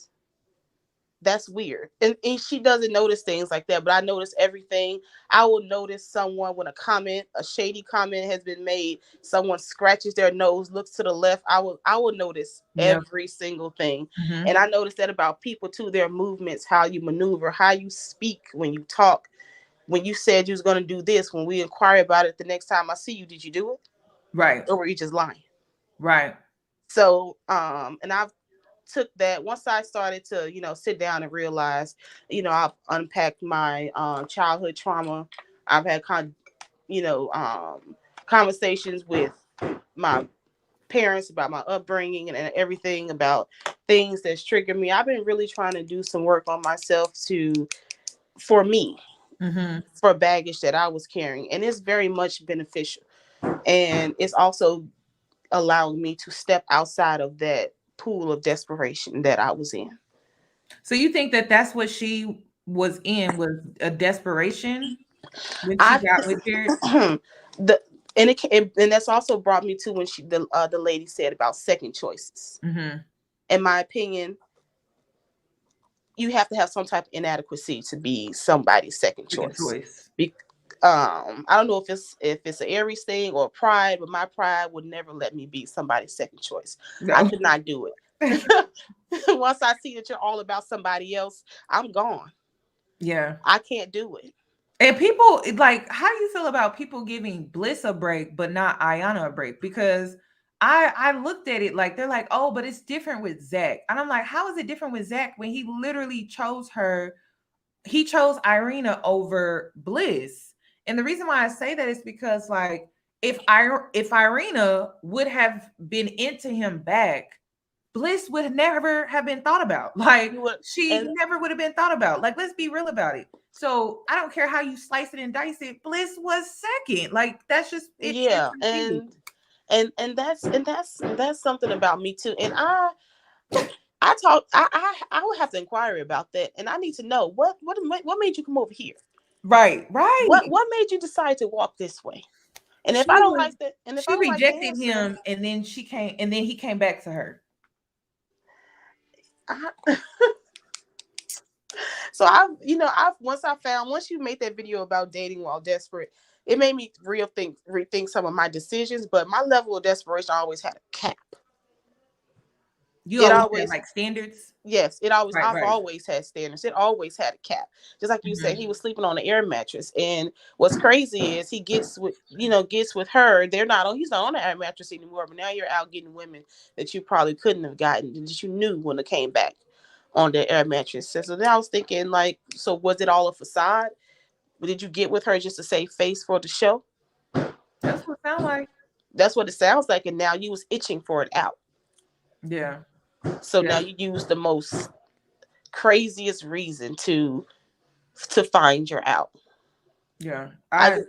That's weird. And she doesn't notice things like that, but I notice everything. I will notice someone when a shady comment has been made, someone scratches their nose, looks to the left. I will notice every single thing. Mm-hmm. And I notice that about people too, their movements, how you maneuver, how you speak when you talk. When you said you was going to do this, when we inquire about it the next time I see you, did you do it? Right. Or were you just lying? Right. So, and I've took that once I started to, sit down and realize, I've unpacked my childhood trauma. I've had conversations with my parents about my upbringing and everything about things that's triggered me. I've been really trying to do some work on myself for me, for baggage that I was carrying. And it's very much beneficial. And it's also allowing me to step outside of that pool of desperation that I was in. So you think that that's what she was in, was a desperation when she got with Jarrette? And that's also brought me to when the lady said about second choices. In my opinion, you have to have some type of inadequacy to be somebody's second choice. I don't know if it's an Aries thing or pride, but my pride would never let me be somebody's second choice. No. I could not do it. Once I see that you're all about somebody else, I'm gone. Yeah. I can't do it. And people, like, how do you feel about people giving Bliss a break, but not Iyanna a break? Because I looked at it like, they're like, oh, but it's different with Zach. And I'm like, how is it different with Zach when he literally chose her? He chose Irina over Bliss. And the reason why I say that is because, like, if Irina would have been into him back, Bliss would never have been thought about. Like, she never would have been thought about. Like, let's be real about it. So I don't care how you slice it and dice it. Bliss was second. Like, that's just it. Yeah, and that's something about me too. And I would have to inquire about that, and I need to know what made you come over here. Right. What made you decide to walk this way? And if I don't like that, and if she I don't rejected like the answer, him, and then she came, and then he came back to her. So once you made that video about dating while desperate, it made me rethink some of my decisions. But my level of desperation always had a cap. You always had, like, standards? Yes, I've Right. always had standards. It always had a cap. Just like you said, he was sleeping on an air mattress. And what's crazy is he gets with her. He's not on the air mattress anymore, but now you're out getting women that you probably couldn't have gotten, that you knew when it came back on the air mattress. So then I was thinking, like, so was it all a facade? Did you get with her just to save face for the show? That's what it sounds like. That's what it sounds like. And now you was itching for it out. Yeah. So now you use the most craziest reason to find your out. Yeah. And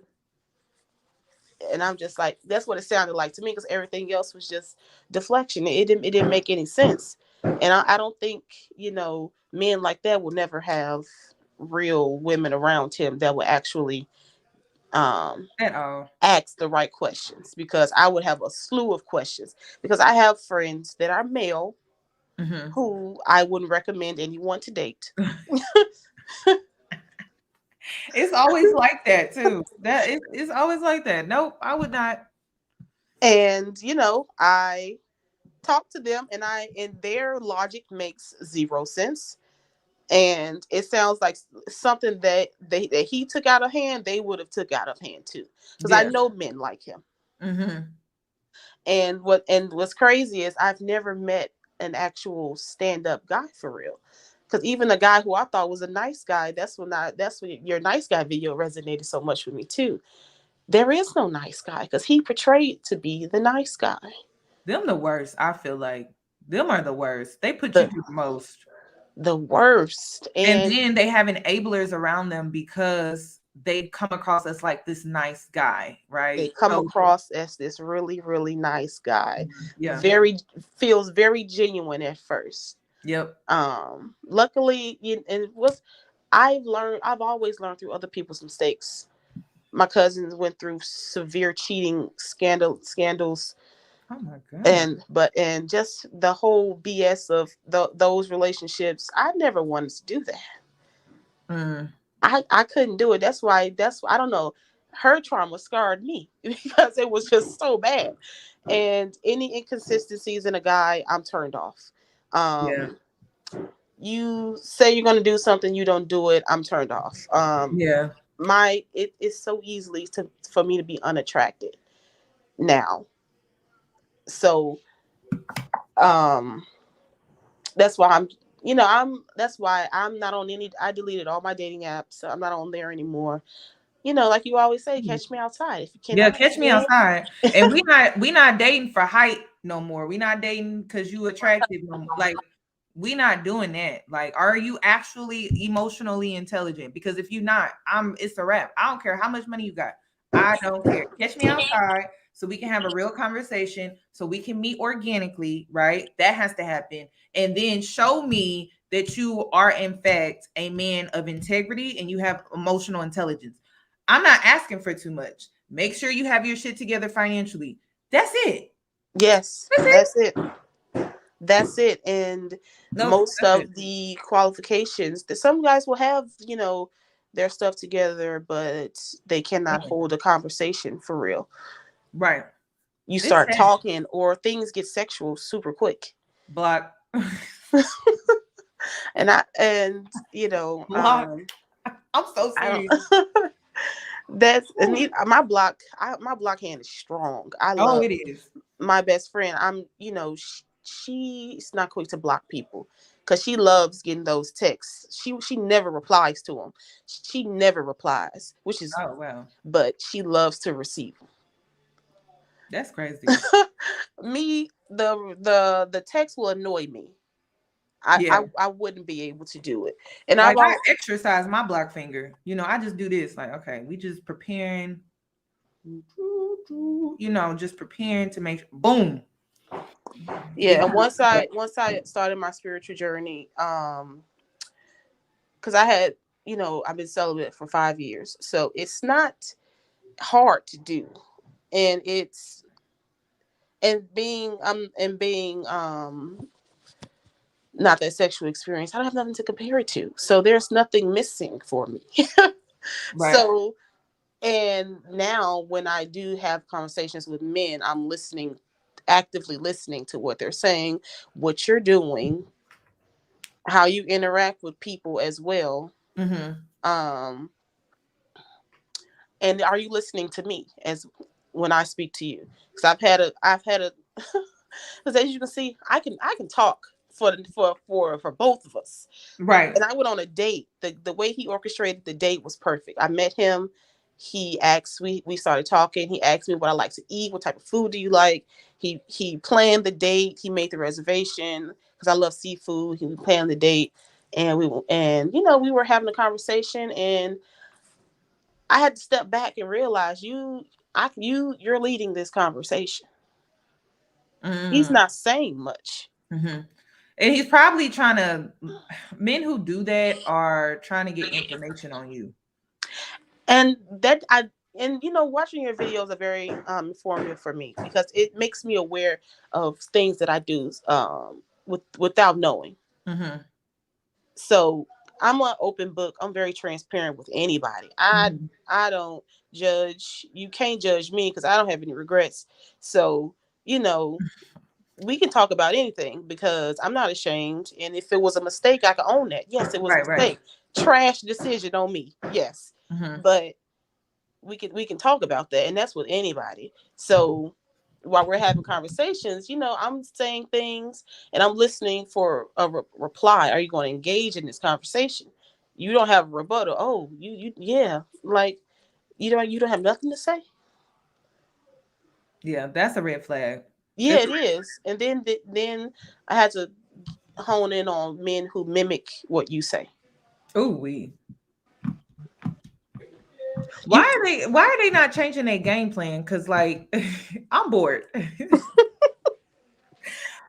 I'm just like, that's what it sounded like to me, because everything else was just deflection. It didn't make any sense. And I don't think, men like that will never have real women around him that will actually at all ask the right questions, because I would have a slew of questions, because I have friends that are male who I wouldn't recommend anyone to date. It's always like that too. It's always like that. Nope, I would not. And I talk to them, and their logic makes zero sense. And it sounds like something that he took out of hand, they would have took out of hand too. Because I know men like him. Mm-hmm. And what's crazy is I've never met an actual stand-up guy for real. Because even the guy who I thought was a nice guy, that's when your nice guy video resonated so much with me too. There is no nice guy because he portrayed to be the nice guy. Them the worst. I feel like them are the worst. They put you through the most. The worst. And then they have enablers around them because they come across as like this nice guy, right? They come across as this really, really nice guy. Yeah. Feels very genuine at first. Yep. Luckily, I've always learned through other people's mistakes. My cousins went through severe cheating scandals. Oh my God. And just the whole BS of those relationships, I never wanted to do that. I couldn't do it. That's why I don't know. Her trauma scarred me because it was just so bad. And any inconsistencies in a guy, I'm turned off. You say you're going to do something, you don't do it, I'm turned off. It is so easily for me to be unattracted now. So that's why that's why I'm not on I deleted all my dating apps, so I'm not on there anymore. Like you always say, catch me outside. If you can't, catch me outside. And we not dating for height no more. We not dating because you attractive no more. Like, we not doing that. Like, are you actually emotionally intelligent? Because if you're not, it's a wrap. I don't care how much money you got. I don't care. Catch me outside so we can have a real conversation, so we can meet organically, right? That has to happen. And then show me that you are in fact a man of integrity and you have emotional intelligence. I'm not asking for too much. Make sure you have your shit together financially. That's it. Yes, that's it. And most of the qualifications that some guys will have, their stuff together, but they cannot hold a conversation for real. Right. You start talking or things get sexual super quick. Block. Block. I'm so serious. My block hand is strong. I love it is. My best friend. She's not quick to block people because she loves getting those texts. She never replies to them. She never replies, which is but she loves to receive them. That's crazy. Me, the text will annoy me. I wouldn't be able to do it. And I exercise my block finger. I just do this. Like, okay, we just preparing. Just preparing to make boom. Yeah, and once I started my spiritual journey, because I had, I've been celibate for 5 years, so it's not hard to do, and being not that sexual experience, I don't have nothing to compare it to, so there's nothing missing for me. Right. So, and now when I do have conversations with men, I'm actively listening to what they're saying, what you're doing, how you interact with people as well. Mm-hmm. And are you listening to me as when I speak to you? Because I've had a because as you can see, I can talk for both of us. Right. And I went on a date. The way he orchestrated the date was perfect. I met him. He asked, we started talking. He asked me what I like to eat. What type of food do you like? He planned the date. He made the reservation because I love seafood. He planned the date, and we were having a conversation, and I had to step back and realize you're leading this conversation. He's not saying much. Mm-hmm. And he's probably men who do that are trying to get information on you. And watching your videos are very informative for me because it makes me aware of things that I do without knowing. Mm-hmm. So I'm an open book. I'm very transparent with anybody. I don't judge. You can't judge me because I don't have any regrets. So, you know, we can talk about anything because I'm not ashamed. And if it was a mistake, I can own that. Yes, it was a mistake. Trash decision on me. Yes. But we can talk about that, and that's with anybody. So while we're having conversations, you know, I'm saying things and I'm listening for a reply. Are you going to engage in this conversation? You don't have a rebuttal. Oh, yeah, like you don't have nothing to say. Yeah, that's a red flag. Yeah, it is. And then I had to hone in on men who mimic what you say. Ooh, why are they not changing their game plan? Because like I'm bored.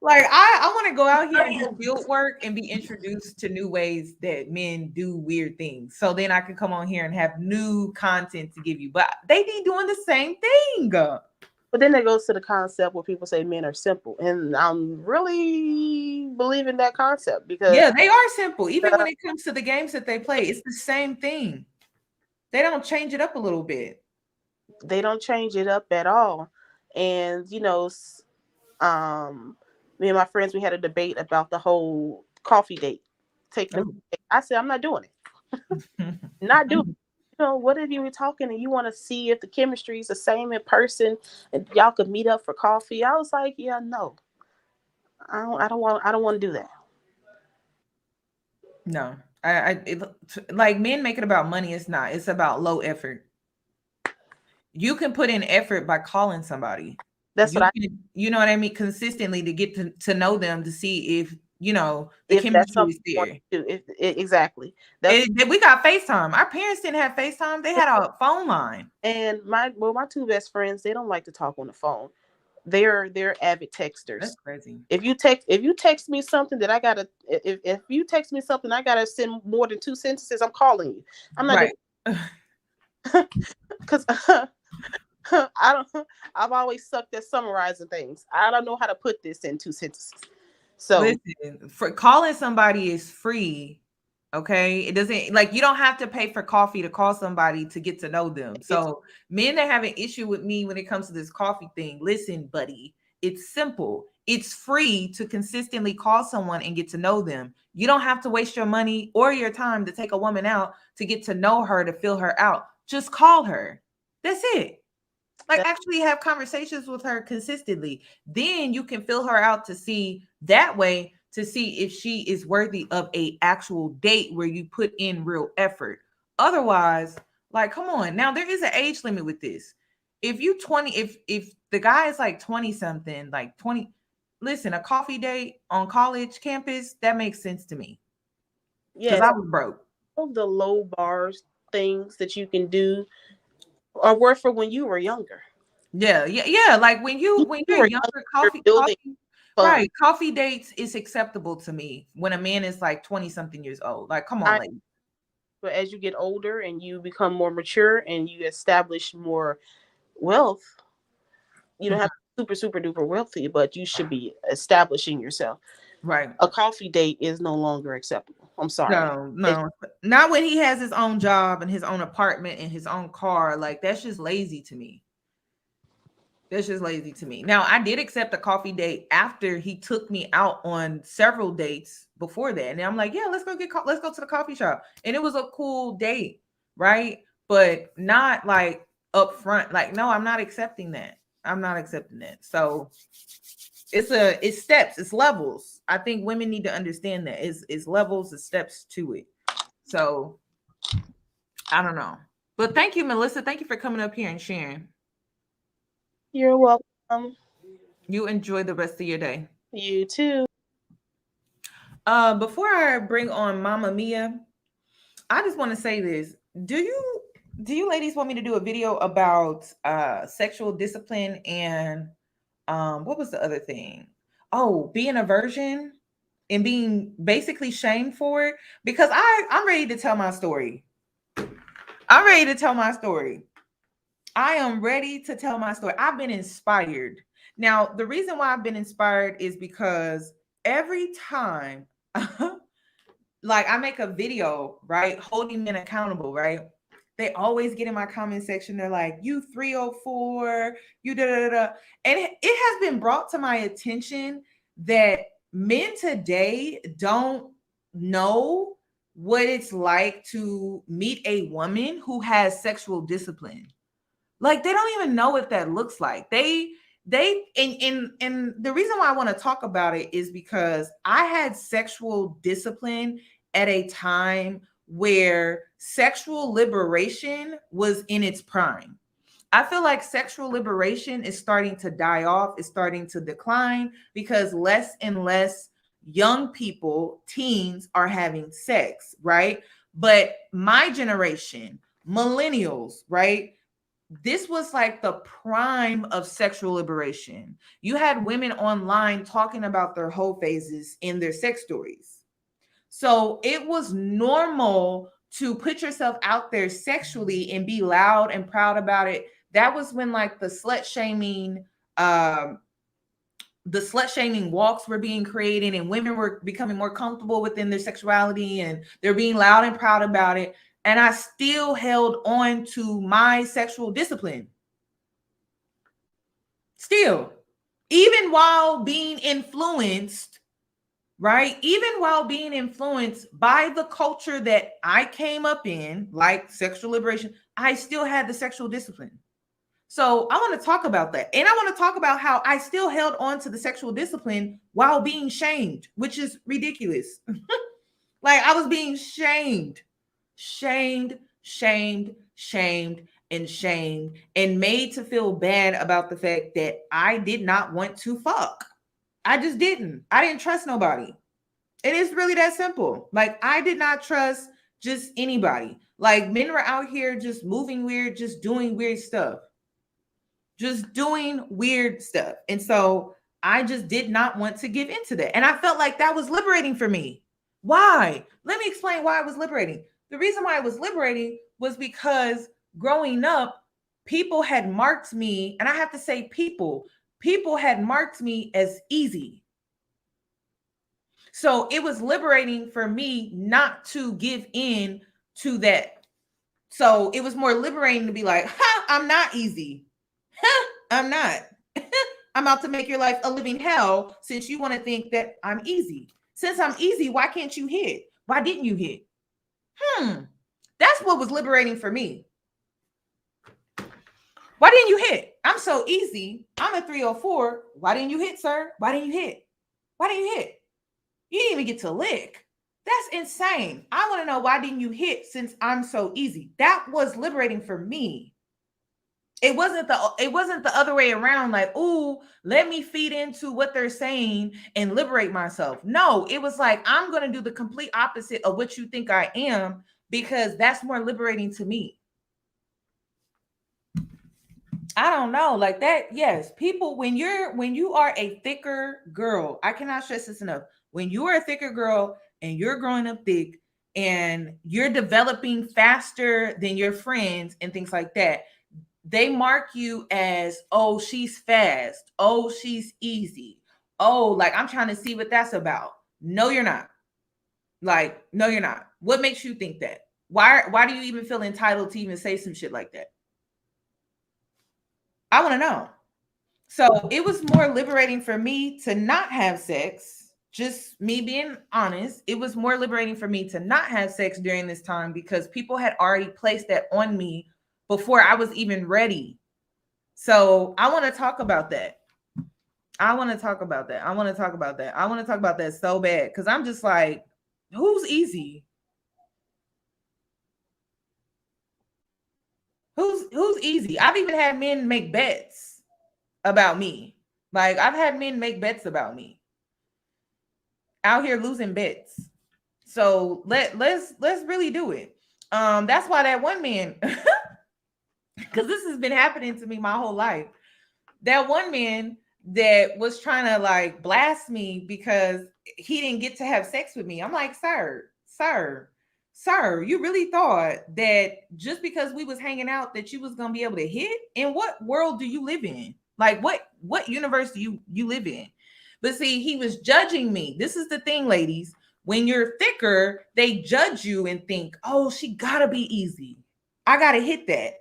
Like I want to go out here and do field work and be introduced to new ways that men do weird things. So then I can come on here and have new content to give you. But they be doing the same thing. But then it goes to the concept where people say men are simple. And I'm really believing that concept because yeah, they are simple. Even when it comes to the games that they play, it's the same thing. They don't change it up a little bit. They don't change it up at all. And you know, me and my friends, we had a debate about the whole coffee date. I said, I'm not doing it. Not doing it. You know, what if you were talking and you want to see if the chemistry is the same in person and y'all could meet up for coffee? I was like, yeah, no. I don't want to do that. No. Like men make it about money. It's not. It's about low effort. You can put in effort by calling somebody. That's what you know what I mean? Consistently to get to know them, to see if, you know, the chemistry is there. Exactly. We got FaceTime. Our parents didn't have FaceTime. They had a phone line. And my two best friends, they don't like to talk on the phone. They're avid texters. That's crazy. If you text me something that I gotta, if you text me something I gotta send more than 2 sentences, I'm calling you. I'm not because I've always sucked at summarizing things. I don't know how to put this in 2 sentences. So listen, for calling somebody is free. Okay, it doesn't, like, you don't have to pay for coffee to call somebody to get to know them. So men that have an issue with me when it comes to this coffee thing, listen, buddy, it's simple. It's free to consistently call someone and get to know them. You don't have to waste your money or your time to take a woman out to get to know her, to fill her out. Just call her. That's it. Like, actually have conversations with her consistently. Then you can fill her out to see that way, to see if she is worthy of a actual date where you put in real effort. Otherwise, like, come on. Now there is an age limit with this. If you 20, if the guy is like 20 something, like 20, listen, a coffee date on college campus, that makes sense to me. Yeah, because I was broke. All the low bars things that you can do are worth for when you were younger. Yeah. Like when you're younger, coffee dates is acceptable to me when a man is like 20 something years old. Like, come on, lady. But as you get older and you become more mature and you establish more wealth, you don't have to be super duper wealthy, but you should be establishing yourself. Right. A coffee date is no longer acceptable. I'm sorry. No. Not when he has his own job and his own apartment and his own car. Like, that's just lazy to me. Now, I did accept a coffee date after he took me out on several dates before that. And I'm like, yeah, let's go to the coffee shop. And it was a cool date, right? But not like up front. Like, no, I'm not accepting that. So it's steps, it's levels. I think women need to understand that it's levels, it's steps to it. So I don't know. But thank you, Melissa. Thank you for coming up here and sharing. You're welcome. You enjoy the rest of your day. You too. Before I bring on Mama Mia, I just want to say this. Do you ladies want me to do a video about sexual discipline and what was the other thing? Oh, being a virgin and being basically shamed for it? Because I'm ready to tell my story. I am ready to tell my story. I've been inspired. Now, the reason why I've been inspired is because every time like I make a video, right, holding men accountable, right? They always get in my comment section. They're like, you 304, you da da da. And it has been brought to my attention that men today don't know what it's like to meet a woman who has sexual discipline. Like they don't even know what that looks like. They and the reason why I want to talk about it is because I had sexual discipline at a time where sexual liberation was in its prime. I feel like sexual liberation is starting to die off, it's starting to decline because less and less young people, teens, are having sex, right? But my generation, millennials, right? This was like the prime of sexual liberation. You had women online talking about their whole phases in their sex stories. So it was normal to put yourself out there sexually and be loud and proud about it. That was when like the slut shaming walks were being created and women were becoming more comfortable within their sexuality and they're being loud and proud about it. And I still held on to my sexual discipline. Still, even while being influenced, right? Even while being influenced by the culture that I came up in, like sexual liberation, I still had the sexual discipline. So I want to talk about that. And I want to talk about how I still held on to the sexual discipline while being shamed, which is ridiculous. Like I was being shamed, and made to feel bad about the fact that I did not want to fuck. I just didn't. I didn't trust nobody. And it's really that simple. Like I did not trust just anybody. Like men were out here just moving weird, just doing weird stuff. Just doing weird stuff. And so I just did not want to give into that. And I felt like that was liberating for me. Why? Let me explain why it was liberating. The reason why it was liberating was because growing up, people had marked me, and I have to say people had marked me as easy. So it was liberating for me not to give in to that. So it was more liberating to be like, ha, I'm not easy. Ha, I'm not. I'm about to make your life a living hell since you want to think that I'm easy. Since I'm easy, why can't you hit? Why didn't you hit? That's what was liberating for me. Why didn't you hit? I'm so easy. I'm a 304. Why didn't you hit, sir? Why didn't you hit? Why didn't you hit? You didn't even get to lick. That's insane. I want to know, why didn't you hit since I'm so easy? That was liberating for me. It wasn't the other way around, like, ooh, let me feed into what they're saying and liberate myself. No, it was like, I'm going to do the complete opposite of what you think I am, because that's more liberating to me. I don't know, like that. Yes, people, when you are a thicker girl, I cannot stress this enough. When you are a thicker girl and you're growing up thick and you're developing faster than your friends and things like that, they mark you as, oh, she's fast. Oh, she's easy. Oh, like, I'm trying to see what that's about. No, you're not. Like, no, you're not. What makes you think that? Why do you even feel entitled to even say some shit like that? I want to know. So it was more liberating for me to not have sex. Just me being honest. It was more liberating for me to not have sex during this time because people had already placed that on me before I was even ready. So I want to talk about that. I want to talk about that so bad, because I'm just like, who's easy? Who's easy? I've even had men make bets about me. Like, I've had men make bets about me. Out here losing bets. So let's really do it. That's why that one man, because this has been happening to me my whole life. That one man that was trying to like blast me because he didn't get to have sex with me. I'm like, sir, you really thought that just because we was hanging out that you was gonna be able to hit? In what world do you live in? Like, what universe do you live in? But see, he was judging me. This is the thing, ladies. When you're thicker, they judge you and think, oh, she gotta be easy. I gotta hit that.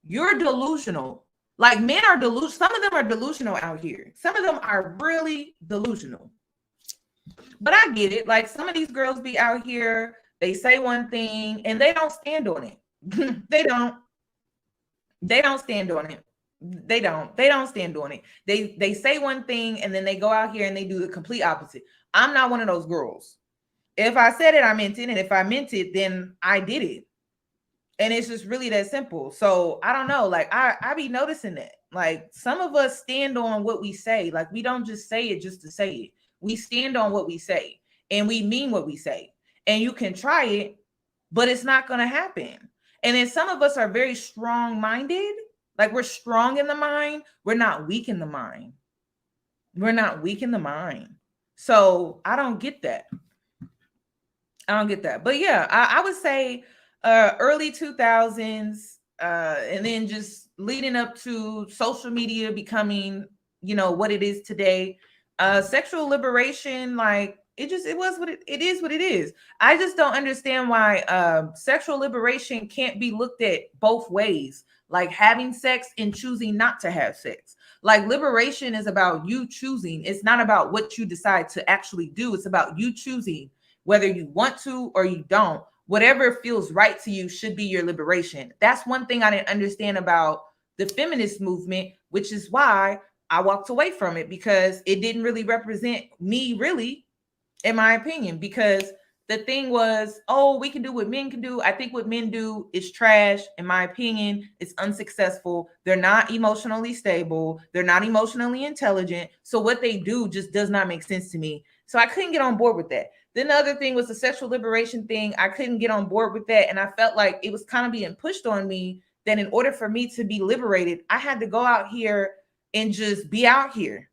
You're delusional. Like men are delusional. Some of them are delusional out here. Some of them are really delusional. But I get it. Like some of these girls be out here, they say one thing and they don't stand on it. They don't stand on it. They don't stand on it. They say one thing and then they go out here and they do the complete opposite. I'm not one of those girls. If I said it, I meant it. And if I meant it, then I did it. And it's just really that simple. So I don't know. Like I be noticing that. Like some of us stand on what we say. Like we don't just say it just to say it. We stand on what we say and we mean what we say. And you can try it, but it's not going to happen. And then some of us are very strong-minded. Like we're strong in the mind. We're not weak in the mind. We're not weak in the mind. So I don't get that. But yeah, I would say early 2000s and then just leading up to social media becoming, what it is today. Sexual liberation, like it was what it is what it is. I just don't understand why sexual liberation can't be looked at both ways, like having sex and choosing not to have sex. Like liberation is about you choosing. It's not about what you decide to actually do. It's about you choosing whether you want to or you don't. Whatever feels right to you should be your liberation. That's one thing I didn't understand about the feminist movement, which is why I walked away from it, because it didn't really represent me, really, in my opinion, because the thing was, oh, we can do what men can do. I think what men do is trash. In my opinion, it's unsuccessful. They're not emotionally stable. They're not emotionally intelligent. So what they do just does not make sense to me. So I couldn't get on board with that. Then the other thing was the sexual liberation thing. I couldn't get on board with that. And I felt like it was kind of being pushed on me that in order for me to be liberated, I had to go out here and just be out here.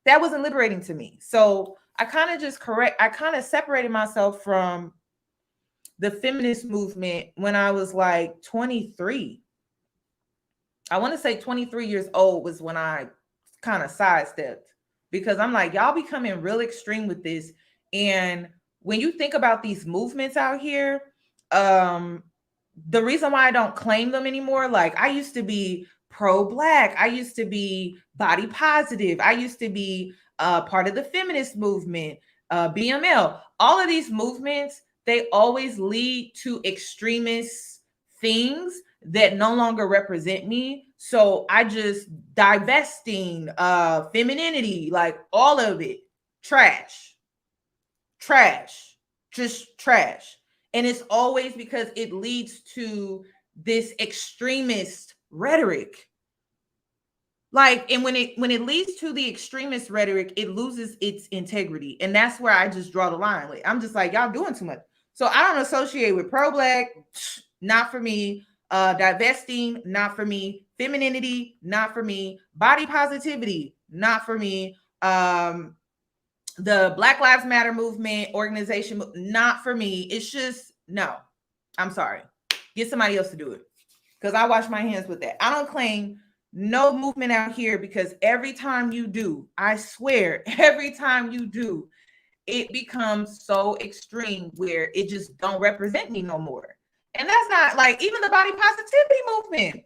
That wasn't liberating to me. So I kind of separated myself from the feminist movement when I was like 23. I want to say 23 years old was when I kind of sidestepped, because I'm like, y'all becoming real extreme with this. And when you think about these movements out here, the reason why I don't claim them anymore, like I used to be pro-Black, I used to be body positive, I used to be part of the feminist movement, BML, all of these movements, they always lead to extremist things that no longer represent me. So I just divesting femininity, like all of it, trash, just trash. And it's always because it leads to this extremist rhetoric. Like, and when it leads to the extremist rhetoric, it loses its integrity. And that's where I just draw the line. Like, I'm just like, y'all doing too much. So I don't associate with pro-Black, not for me. Divesting, not for me. Femininity, not for me. Body positivity, not for me. The Black Lives Matter movement organization, not for me. It's just, no, I'm sorry. Get somebody else to do it, because I wash my hands with that. I don't claim no movement out here, because every time you do, I swear, every time you do, it becomes so extreme where it just don't represent me no more. And that's not like even the body positivity movement.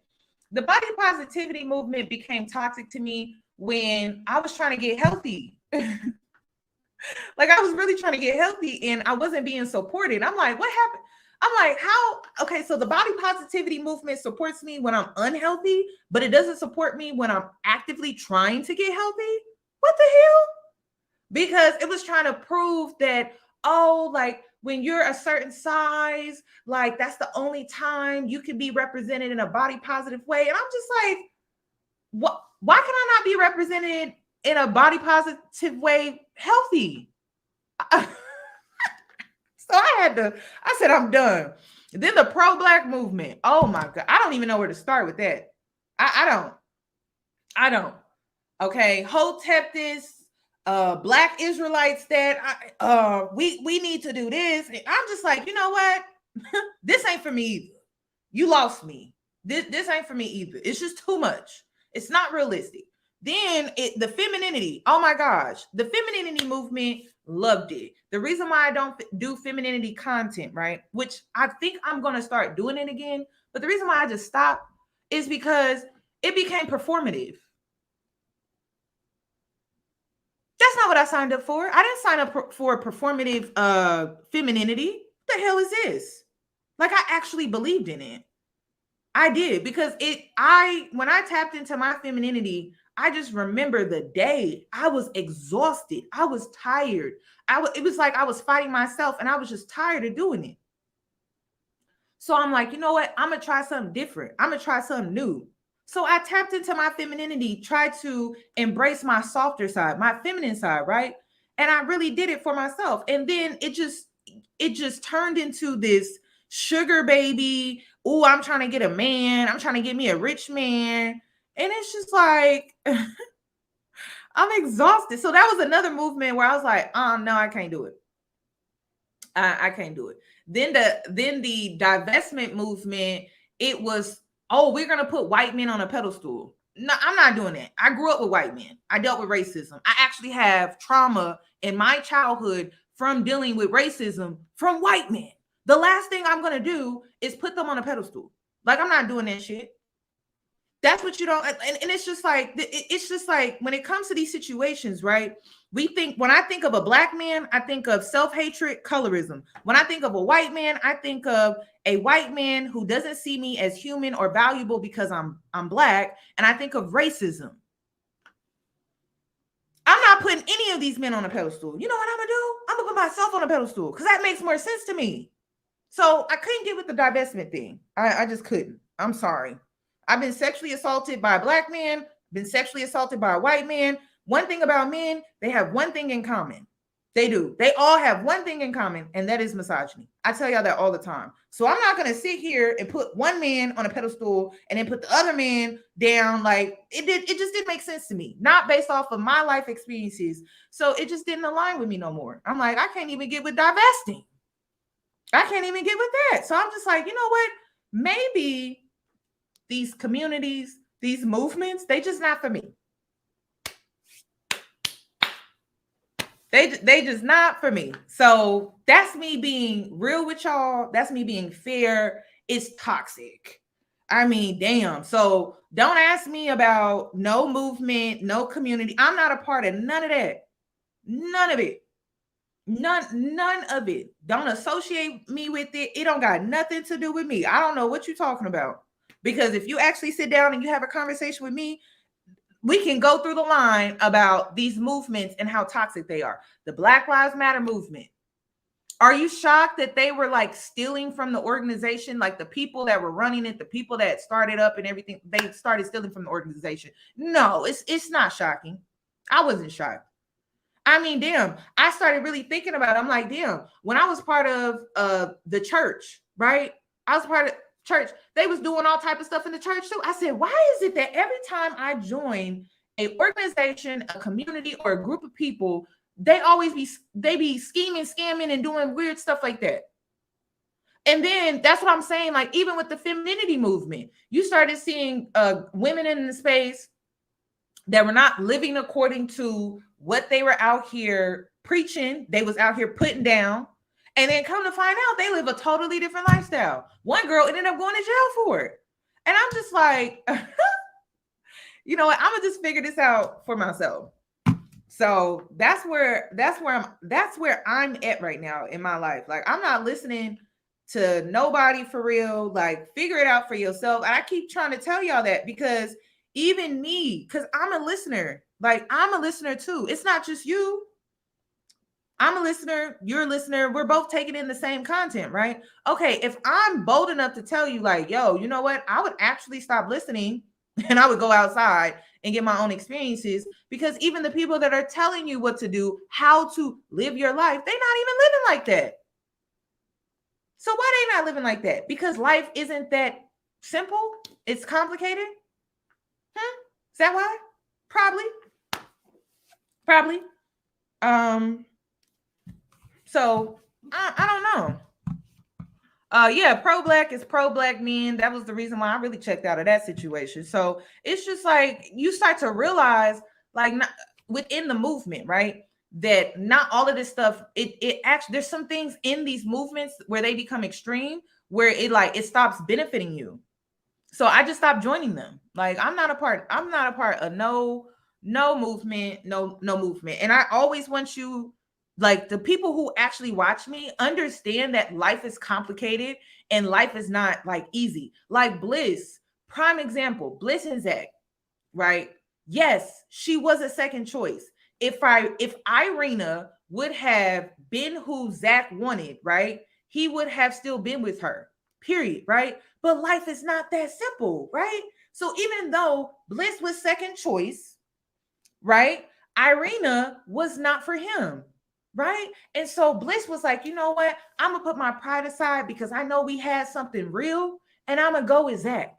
The body positivity movement became toxic to me when I was trying to get healthy. Like I was really trying to get healthy and I wasn't being supported. I'm like, what happened? I'm like, how? Okay, so the body positivity movement supports me when I'm unhealthy, but it doesn't support me when I'm actively trying to get healthy. What the hell? Because it was trying to prove that, oh, like when you're a certain size, like that's the only time you can be represented in a body positive way. And I'm just like, what? Why can I not be represented in a body positive way healthy? So I said, I'm done. Then the pro-Black movement. Oh my God. I don't even know where to start with that. I don't. Okay. Hotep this, Black Israelites that we need to do this. I'm just like, you know what? This ain't for me either. You lost me. This ain't for me either. It's just too much. It's not realistic. Then the femininity. Oh my gosh. The femininity movement loved it. The reason why I don't do femininity content, right, which I think I'm going to start doing it again, but the reason why I just stopped is because it became performative. That's not what I signed up for. I didn't sign up for performative femininity. What the hell is this? Like, I actually believed in it. I did, because when I tapped into my femininity, I just remember the day I was exhausted. I was tired. It was like I was fighting myself, and I was just tired of doing it. So I'm like, you know what? I'm going to try something different. I'm going to try something new. So I tapped into my femininity, tried to embrace my softer side, my feminine side, right? And I really did it for myself. And then it just turned into this sugar baby. Oh, I'm trying to get a man. I'm trying to get me a rich man. And it's just like, I'm exhausted. So that was another movement where I was like, no, I can't do it. I can't do it. Then the divestment movement, it was, oh, we're going to put white men on a pedestal. No, I'm not doing that. I grew up with white men. I dealt with racism. I actually have trauma in my childhood from dealing with racism from white men. The last thing I'm going to do is put them on a pedestal. Like, I'm not doing that shit. That's what you don't, and it's just like when it comes to these situations, right? When I think of a black man, I think of self-hatred, colorism. When I think of a white man, I think of a white man who doesn't see me as human or valuable because I'm black, and I think of racism. I'm not putting any of these men on a pedestal. You know what I'm gonna do? I'm gonna put myself on a pedestal because that makes more sense to me. So I couldn't get with the divestment thing. I just couldn't. I'm sorry. I've been sexually assaulted by a black man, been sexually assaulted by a white man. One thing about men, they have one thing in common. They do. They all have one thing in common, and that is misogyny. I tell y'all that all the time. So I'm not going to sit here and put one man on a pedestal and then put the other man down. Like, it just didn't make sense to me, not based off of my life experiences. So it just didn't align with me no more. I'm like, I can't even get with divesting. I can't even get with that. So I'm just like, you know what? Maybe these communities, these movements, they just not for me. They just not for me. So that's me being real with y'all. That's me being fair. It's toxic. I mean, damn. So don't ask me about no movement, no community. I'm not a part of none of that. None of it. None of it. Don't associate me with it. It don't got nothing to do with me. I don't know what you're talking about. Because if you actually sit down and you have a conversation with me, we can go through the line about these movements and how toxic they are. The Black Lives Matter movement. Are you shocked that they were like stealing from the organization? Like the people that were running it, the people that started up and everything, they started stealing from the organization. No, it's not shocking. I wasn't shocked. I mean, damn, I started really thinking about it. I'm like, damn, when I was part of the church, right? I was part of church. They was doing all type of stuff in the church too. I said, why is it that every time I join an organization, a community, or a group of people, they be scheming, scamming, and doing weird stuff like that? And then that's what I'm saying. Like, even with the femininity movement, you started seeing women in the space that were not living according to what they were out here preaching. They was out here putting down. And then come to find out, they live a totally different lifestyle. One girl ended up going to jail for it. And I'm just like, you know what? I'm gonna just figure this out for myself. So that's where I'm at right now in my life. Like, I'm not listening to nobody for real. Like, figure it out for yourself. And I keep trying to tell y'all that, because even me, because I'm a listener. Like, I'm a listener too. It's not just you. I'm a listener, you're a listener. We're both taking in the same content, right? Okay, if I'm bold enough to tell you, like, yo, you know what? I would actually stop listening and I would go outside and get my own experiences, because even the people that are telling you what to do, how to live your life, they're not even living like that. So why they not living like that? Because life isn't that simple. It's complicated. Is that why? Probably. So I don't know. Yeah, pro-black is pro-black men. That was the reason why I really checked out of that situation. So it's just like you start to realize, like, within the movement, right? that not all of this stuff, it actually, there's some things in these movements where they become extreme, where it stops benefiting you. So I just stopped joining them. Like I'm not a part of no movement, no movement. And I always want you, like the people who actually watch me, understand that life is complicated and life is not like easy. Like Bliss, prime example, Bliss and Zach, right? Yes, she was a second choice. If Irina would have been who Zach wanted, right? He would have still been with her. Period, right? But life is not that simple, right? So even though Bliss was second choice, right? Irina was not for him, right? And so Bliss was like, you know what? I'm gonna put my pride aside because I know we had something real, and I'm gonna go with Zach,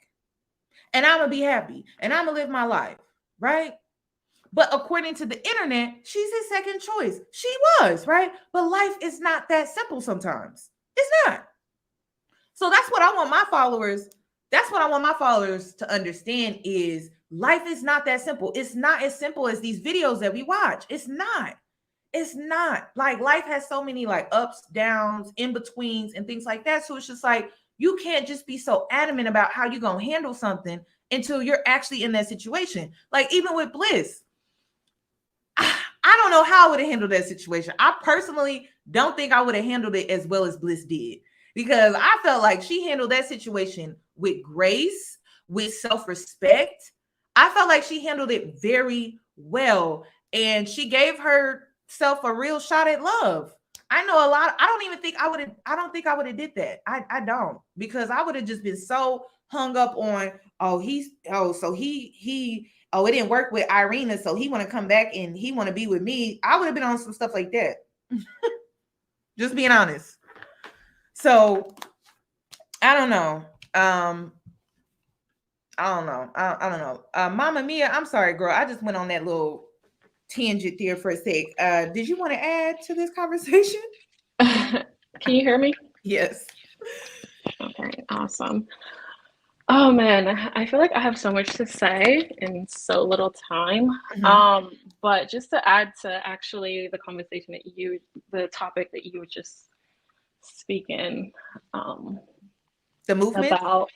and I'm gonna be happy, and I'm gonna live my life, right? But according to the internet, she's his second choice. She was, right? But life is not that simple sometimes. It's not. So that's what I want my followers. That's what I want my followers to understand is life is not that simple. It's not as simple as these videos that we watch. It's not. It's not. Like life has so many like ups, downs, in betweens, and things like that. So it's just like you can't just be so adamant about how you're gonna handle something until you're actually in that situation. Like even with Bliss, I don't know how I would have handled that situation. I personally don't think I would have handled it as well as Bliss did, because I felt like she handled that situation with grace, with self-respect. I felt like she handled it very well, and she gave herself a real shot at love. I know a lot. I don't think I would have did that. I don't, because I would have just been so hung up on, it didn't work with Irina, so he want to come back and he want to be with me. I would have been on some stuff like that. Just being honest. So I don't know. I don't know. Mama Mia, I'm sorry, girl. I just went on that little tangent there for a sec. Did you want to add to this conversation? Can you hear me? Yes. Okay, awesome. Oh man, I feel like I have so much to say in so little time. But just to add to actually the conversation the topic that you were just speaking, the movement about,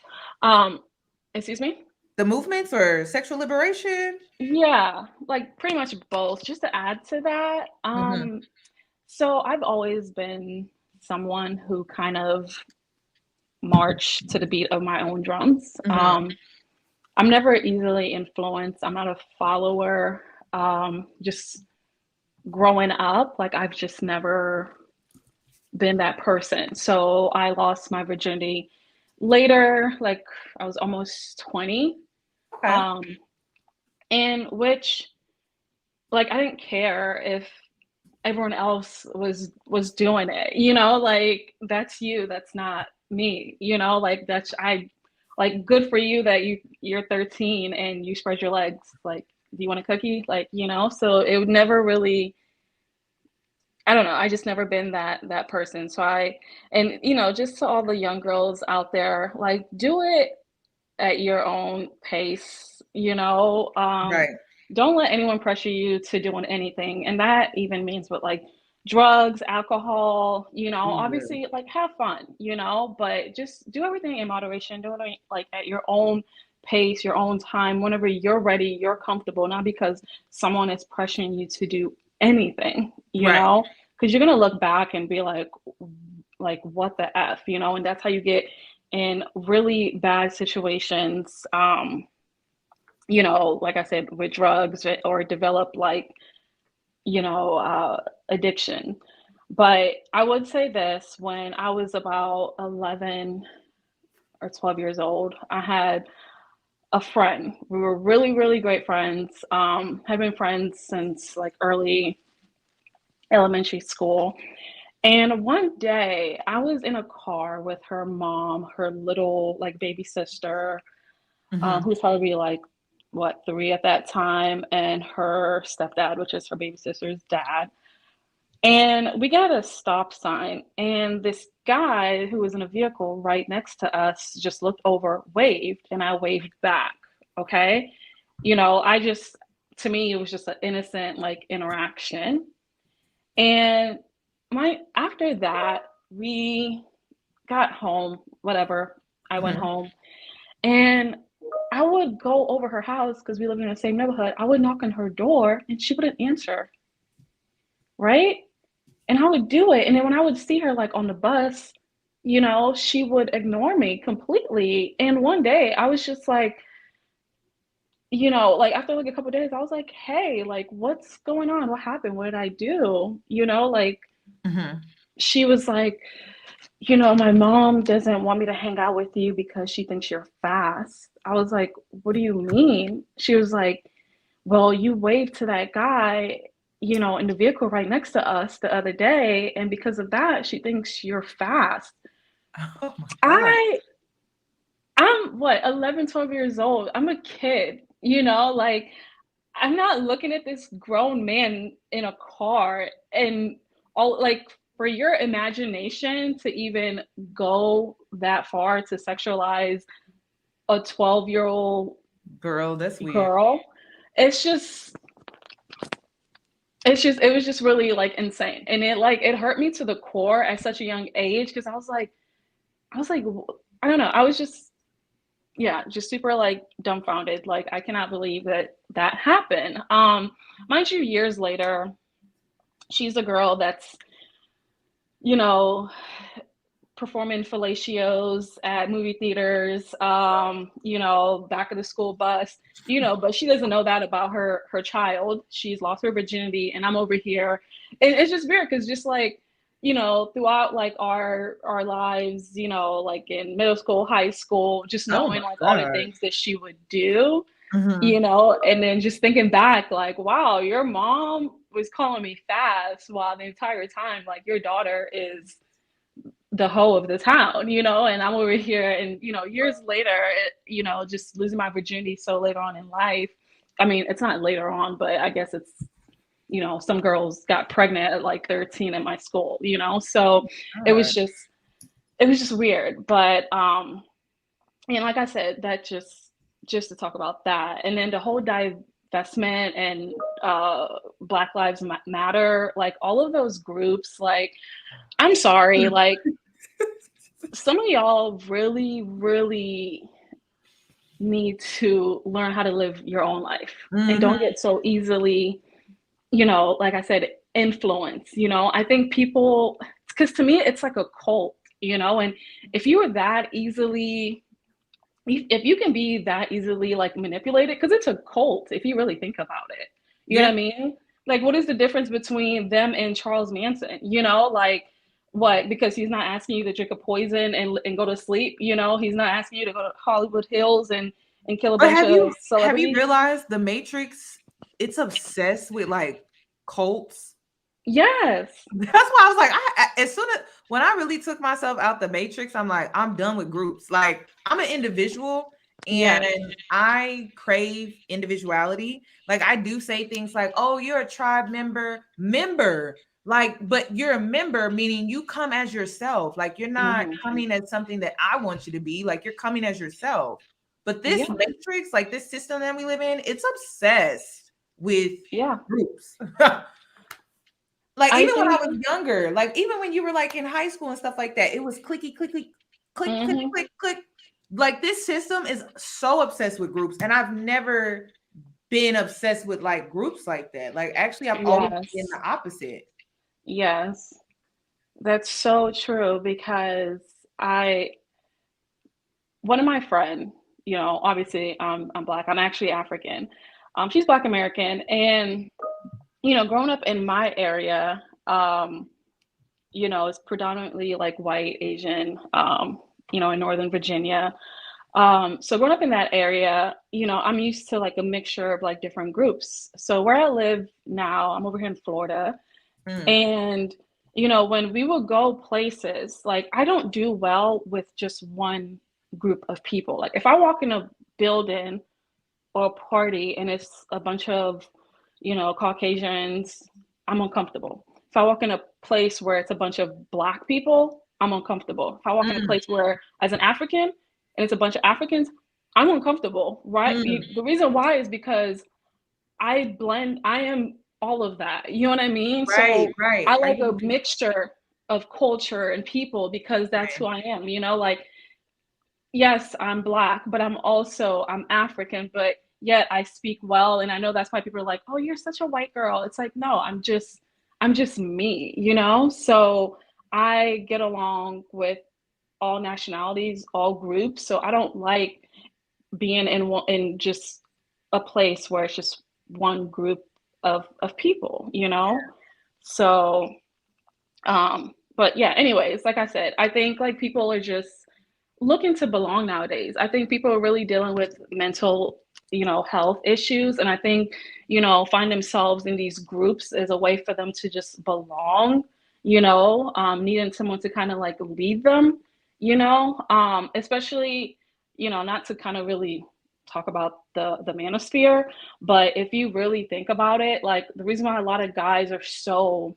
excuse me? The movements or sexual liberation? Yeah, like pretty much both. Just to add to that, so I've always been someone who kind of march to the beat of my own drums. I'm never easily influenced. I'm not a follower. Just growing up, like I've just never been that person. So I lost my virginity later, like I was almost 20. Okay. And which, like, I didn't care if everyone else was doing it, you know, like that's you, that's not me, you know, like like good for you that you're 13 and you spread your legs, like, do you want a cookie? Like, you know, so it would never really, I don't know, I just never been that person. So and you know, just to all the young girls out there, like do it at your own pace, you know, right. Don't let anyone pressure you to doing anything. And that even means with like drugs, alcohol, you know, obviously like have fun, you know, but just do everything in moderation, do it like at your own pace, your own time, whenever you're ready, you're comfortable, not because someone is pressuring you to do anything, you know, because you're going to look back and be like what the F, you know, and that's how you get in really bad situations, you know, like I said, with drugs or develop like, you know, addiction. But I would say this, when I was about 11 or 12 years old, I had a friend. We were really, really great friends, have been friends since like early elementary school. And one day I was in a car with her mom, her little like baby sister, who's probably like, 3 at that time, and her stepdad, which is her baby sister's dad. And we got a stop sign, and this guy who was in a vehicle right next to us just looked over, waved, and I waved back. Okay. You know, to me, it was just an innocent like interaction. And after that, we got home, whatever. I went home, and I would go over her house because we live in the same neighborhood. I would knock on her door and she wouldn't answer. Right? And I would do it. And then when I would see her like on the bus, you know, she would ignore me completely. And one day I was just like, you know, like after like a couple of days, I was like, hey, like, what's going on? What happened? What did I do? You know, like, she was like, you know, my mom doesn't want me to hang out with you because she thinks you're fast. I was like, what do you mean? She was like, well, you waved to that guy, you know, in the vehicle right next to us the other day. And because of that, she thinks you're fast. Oh my God. I'm what, 11, 12 years old. I'm a kid, you know, like I'm not looking at this grown man in a car and all like for your imagination to even go that far to sexualize a 12-year-old Girl, that's weird. girl. It's just it was just really like insane. And it hurt me to the core at such a young age because I was like, I don't know. I was just just super like dumbfounded. Like I cannot believe that happened. Mind you, years later, she's a girl that's, you know, performing fellatios at movie theaters, you know, back of the school bus, you know, but she doesn't know that about her child. She's lost her virginity, and I'm over here. And it's just weird because just like, you know, throughout like our lives, you know, like in middle school, high school, just knowing like all the things that she would do, you know, and then just thinking back like, wow, your mom was calling me fast while the entire time like your daughter is the hoe of the town, you know, and I'm over here and, you know, years later, you know, just losing my virginity so later on in life. I mean, it's not later on, but I guess it's, you know, some girls got pregnant at like 13 at my school, you know, so it was just weird. But, and like I said, that just to talk about that. And then the whole divestment and Black Lives Matter, like all of those groups, like, I'm sorry, like some of y'all really, really need to learn how to live your own life and don't get so easily, you know, like I said, influence, you know. I think people, because to me, it's like a cult, you know, and if you are that easily, if you can be that easily like manipulated, because it's a cult, if you really think about it, you know what I mean? Like, what is the difference between them and Charles Manson, you know, like, what? Because he's not asking you to drink a poison and go to sleep. You know, he's not asking you to go to Hollywood Hills and kill a bunch of celebrities. Have you realized the Matrix? It's obsessed with like cults. Yes, that's why I was like, as soon as when I really took myself out the Matrix, I'm like, I'm done with groups. Like, I'm an individual and I crave individuality. Like, I do say things like, "Oh, you're a tribe member." Like, but you're a member, meaning you come as yourself. Like, you're not coming as something that I want you to be. Like, you're coming as yourself. But this Matrix, like this system that we live in, it's obsessed with groups. Like, even when I was younger, like even when you were like in high school and stuff like that, it was clicky, clicky, click, click, click, click. Like, this system is so obsessed with groups, and I've never been obsessed with like groups like that. Like, actually, I've always been the opposite. Yes, that's so true, because one of my friend, you know, obviously I'm Black, I'm actually African. She's Black American, and, you know, growing up in my area, you know, it's predominantly like white, Asian, you know, in Northern Virginia. So growing up in that area, you know, I'm used to like a mixture of like different groups. So where I live now, I'm over here in Florida. And, you know, when we will go places, like I don't do well with just one group of people. Like if I walk in a building or a party and it's a bunch of, you know, Caucasians, I'm uncomfortable. If I walk in a place where it's a bunch of Black people, I'm uncomfortable. If I walk in a place where, as an African, and it's a bunch of Africans, I'm uncomfortable, right? The reason why is because I am all of that. You know what I mean? Right, So right. I like a mixture of culture and people because that's Right. who I am, you know, like yes, I'm black, but I'm African, but yet I speak well. And I know that's why people are like, oh, you're such a white girl. It's like, no, I'm just me, you know? So I get along with all nationalities, all groups. So I don't like being in just a place where it's just one group of people, you know? So but yeah, anyways, like I said, I think like people are just looking to belong nowadays. I think people are really dealing with mental, health issues. And I think, find themselves in these groups as a way for them to just belong, needing someone to kind of like lead them, especially, not to kind of really talk about the manosphere, but if you really think about it, like the reason why a lot of guys are so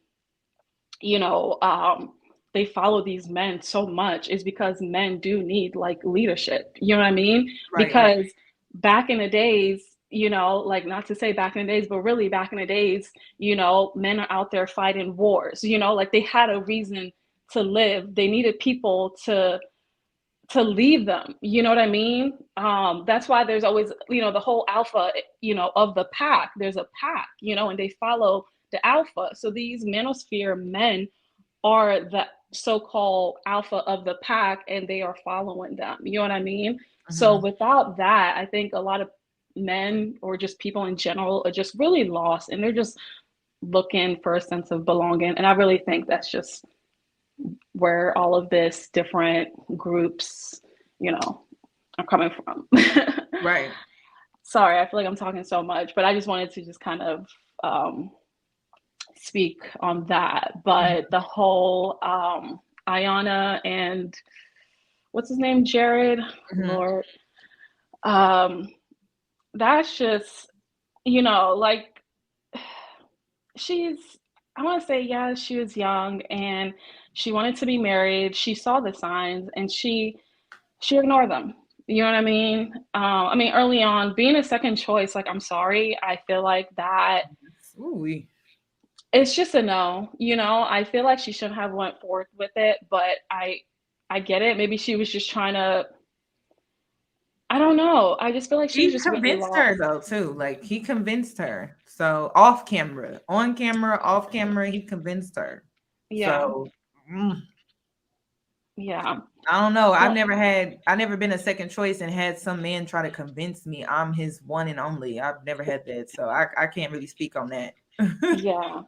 they follow these men so much is because men do need like leadership. You know what I mean? Right, right. Because back in the days, like not to say back in the days, but really back in the days, men are out there fighting wars, like they had a reason to live. They needed people to lead them. You know what I mean? That's why there's always, the whole alpha, of the pack. There's a pack, and they follow the alpha. So these manosphere men are the so-called alpha of the pack and they are following them. You know what I mean? Mm-hmm. So without that, I think a lot of men or just people in general are just really lost and they're just looking for a sense of belonging. And I really think that's just where all of this different groups, are coming from. Right. Sorry, I feel like I'm talking so much, but I just wanted to just kind of speak on that. But the whole Iyanna and what's his name, Jarrette, Lord, that's just, like I want to say, yeah, she was young and she wanted to be married. She saw the signs and she ignored them. You know what I mean? Early on, being a second choice, like, I'm sorry, I feel like that. Ooh. It's just a no. I feel like she shouldn't have went forth with it, but I get it. Maybe she was just trying to. I don't know. I just feel like she was He just really convinced her lost. though too. Like he convinced her. So off camera, on camera, off camera, he convinced her. Yeah. So Yeah. I don't know. Well, I've never been a second choice and had some man try to convince me I'm his one and only. I've never had that. So I can't really speak on that. yeah.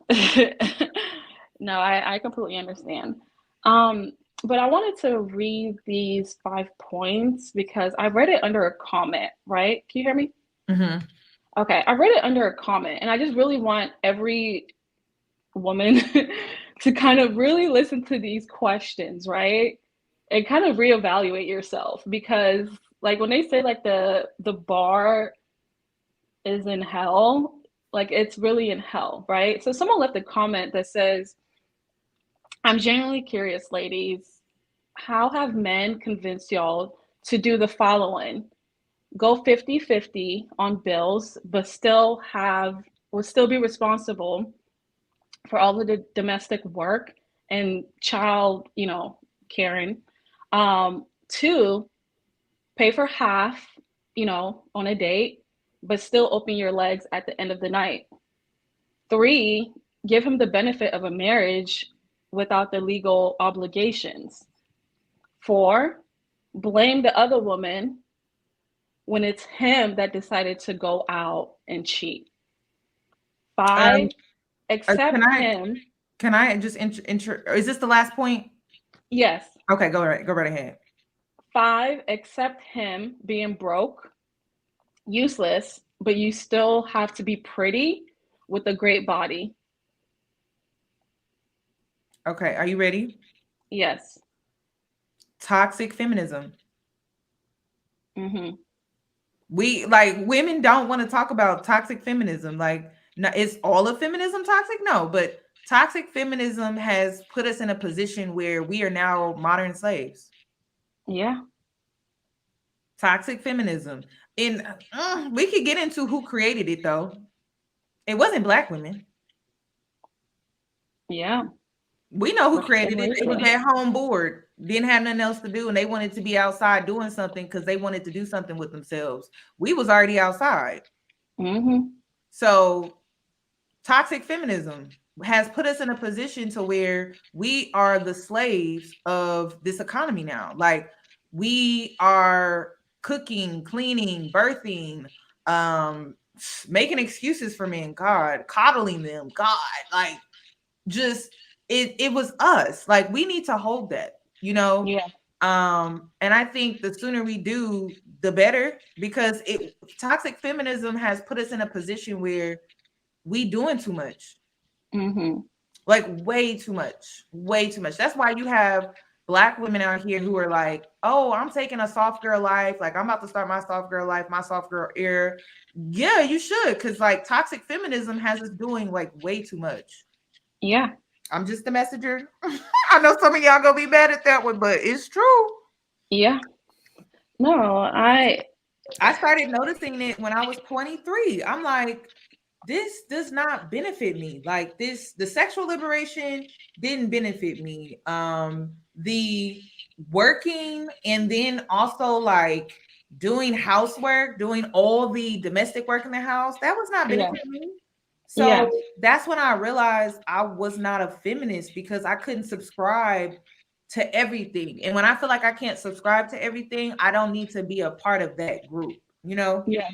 No, I completely understand. But I wanted to read these 5 points because I read it under a comment, right? Can you hear me? Mm-hmm. Okay, I read it under a comment, and I just really want every woman to kind of really listen to these questions, right? And kind of reevaluate yourself because like when they say like the bar is in hell, like it's really in hell, right? So someone left a comment that says, I'm genuinely curious, ladies, how have men convinced y'all to do the following? Go 50-50 on bills, but will still be responsible for all of the domestic work and child, caring. 2, pay for half, on a date, but still open your legs at the end of the night. 3, give him the benefit of a marriage without the legal obligations. 4, blame the other woman when it's him that decided to go out and cheat. 5, accept him. Can I just is this the last point? Yes. Okay, go right ahead. 5, accept him being broke, useless, but you still have to be pretty with a great body. Okay, are you ready? Yes. Toxic feminism. Mm-hmm. Women don't want to talk about toxic feminism. Like, is all of feminism toxic? No, but toxic feminism has put us in a position where we are now modern slaves. Yeah. Toxic feminism. And we could get into who created it though. It wasn't black women. Yeah. We know who For some created it. It was reason. at home bored, didn't have nothing else to do, and they wanted to be outside doing something because they wanted to do something with themselves. We was already outside. So toxic feminism has put us in a position to where we are the slaves of this economy now. Like we are cooking, cleaning, birthing, making excuses for men, God, coddling them, God, like just it was us. Like we need to hold that, you know. Yeah. And I think the sooner we do, the better, because toxic feminism has put us in a position where we doing too much. Like way too much. That's why you have Black women out here who are like, oh, I'm taking a soft girl life, like I'm about to start my soft girl life, my soft girl era. Yeah, you should, because like toxic feminism has us doing like way too much. Yeah. I'm just the messenger. I know some of y'all gonna be mad at that one, but it's true. Yeah. No, I started noticing it when I was 23. I'm like, this does not benefit me. Like this, the sexual liberation didn't benefit me. The working and then also like doing housework, doing all the domestic work in the house, that was not benefiting me. So that's when I realized I was not a feminist, because I couldn't subscribe to everything. And when I feel like I can't subscribe to everything, I don't need to be a part of that group, you know? Yeah.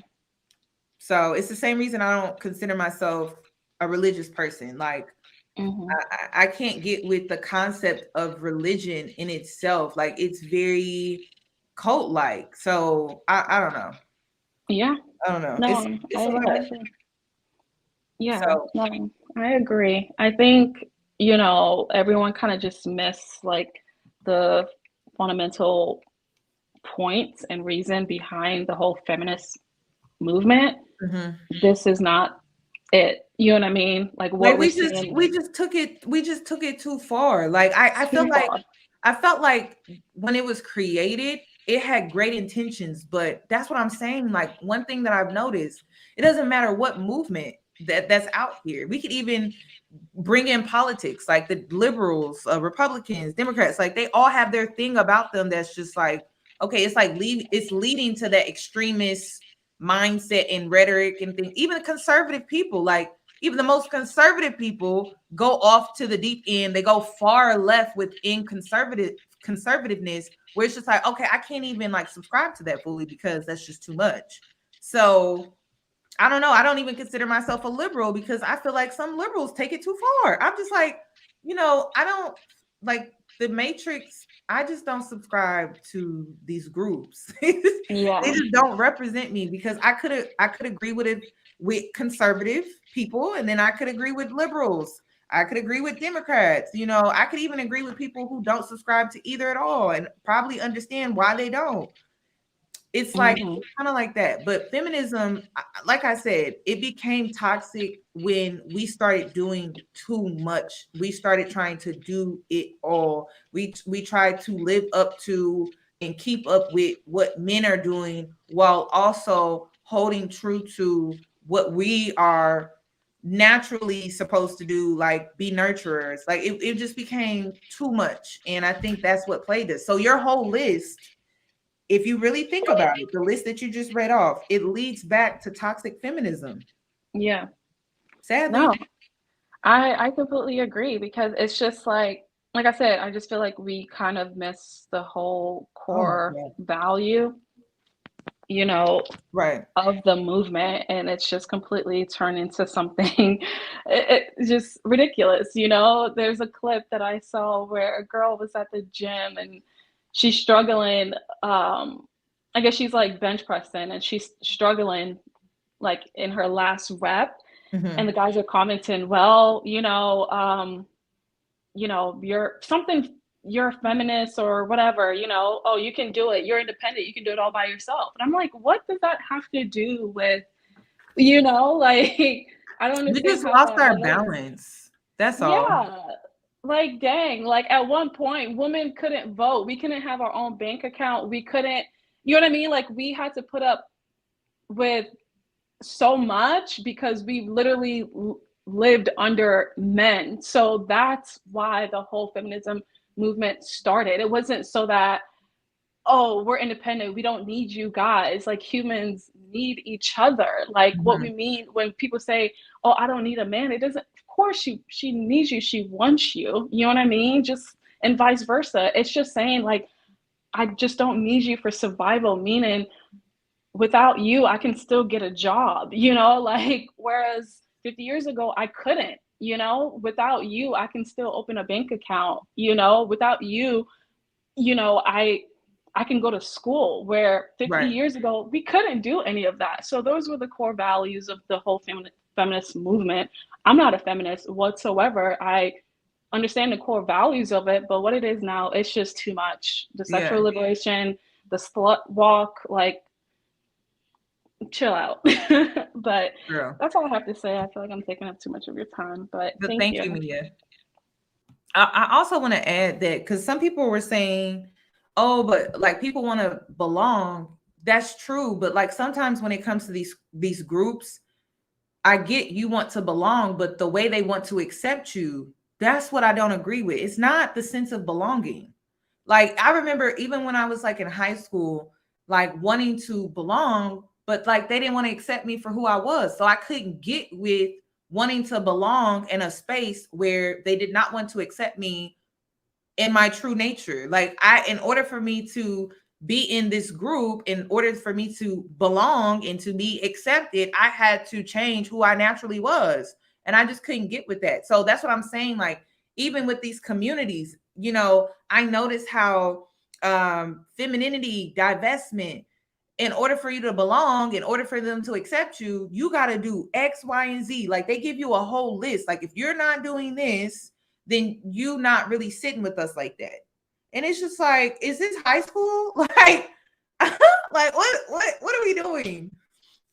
So it's the same reason I don't consider myself a religious person. Like I can't get with the concept of religion in itself. Like it's very cult-like. So I don't know. Yeah. I don't know. No, It's a lot. Yeah, So no, I agree. I think, you know, everyone kind of just miss like the fundamental points and reason behind the whole feminist movement. This is not it. You know what I mean? Like what we're seeing. we just took it too far. Like I felt like when it was created, it had great intentions, but that's what I'm saying. Like one thing that I've noticed, it doesn't matter what movement that's out here. We could even bring in politics, like the liberals, Republicans, Democrats, like they all have their thing about them that's just like, okay, it's like it's leading to that extremist mindset and rhetoric and things. Even conservative people, like even the most conservative people go off to the deep end. They go far left within conservativeness, where it's just like, okay, I can't even like subscribe to that fully because that's just too much. So I don't know. I don't even consider myself a liberal because I feel like some liberals take it too far. I'm just like, you know, I don't like the Matrix. I just don't subscribe to these groups. Yeah. They just don't represent me, because I could agree with it with conservative people, and then I could agree with liberals. I could agree with Democrats. You know, I could even agree with people who don't subscribe to either at all, and probably understand why they don't. It's like kind of like that. But feminism, like I said, it became toxic when we started doing too much. We started trying to do it all. We tried to live up to and keep up with what men are doing, while also holding true to what we are naturally supposed to do, like be nurturers. Like it just became too much. And I think that's what played us. So your whole list, if you really think about it, the list that you just read off, it leads back to toxic feminism. Yeah. Sadly. No, I completely agree, because it's just like I said, I just feel like we kind of miss the whole core value, you know, of the movement, and it's just completely turned into something it's just ridiculous, you know. There's a clip that I saw where a girl was at the gym and she's struggling, I guess she's like bench pressing and she's struggling like in her last rep, and the guys are commenting, well, you know, you're a feminist or whatever, you know, oh, you can do it, you're independent, you can do it all by yourself. And I'm like, what does that have to do with, you know, like I don't understand. We just lost our balance. That's all. Yeah. Like, dang, like at one point, women couldn't vote. We couldn't have our own bank account. We couldn't, you know what I mean? Like, we had to put up with so much because we literally lived under men. So that's why the whole feminism movement started. It wasn't so that, oh, we're independent, we don't need you guys. Like, humans need each other. Like, what we mean when people say, oh, I don't need a man, it doesn't, of course she needs you, she wants you, you know what I mean? Just, and vice versa. It's just saying, like, I just don't need you for survival, meaning without you I can still get a job, you know, like, whereas 50 years ago I couldn't, you know, without you I can still open a bank account, you know, without you, you know, I can go to school, where 50 years ago we couldn't do any of that. So those were the core values of the whole feminist movement. I'm not a feminist whatsoever. I understand the core values of it, but what it is now, it's just too much. The sexual liberation, the slut walk, like, chill out. But that's all I have to say. I feel like I'm taking up too much of your time, but thank you, Mia. I also want to add that, because some people were saying, oh, but like people want to belong. That's true, but like sometimes when it comes to these groups, I get you want to belong, but the way they want to accept you, that's what I don't agree with. It's not the sense of belonging. Like, I remember even when I was like in high school, like wanting to belong, but like they didn't want to accept me for who I was. So I couldn't get with wanting to belong in a space where they did not want to accept me in my true nature. Like, in order for me to be in this group, in order for me to belong and to be accepted, I had to change who I naturally was. And I just couldn't get with that. So that's what I'm saying. Like, even with these communities, you know, I noticed how femininity, divestment, in order for you to belong, in order for them to accept you, you got to do X, Y, and Z. Like, they give you a whole list. Like, if you're not doing this, then you not really sitting with us like that. And it's just like, is this high school? Like, like what are we doing?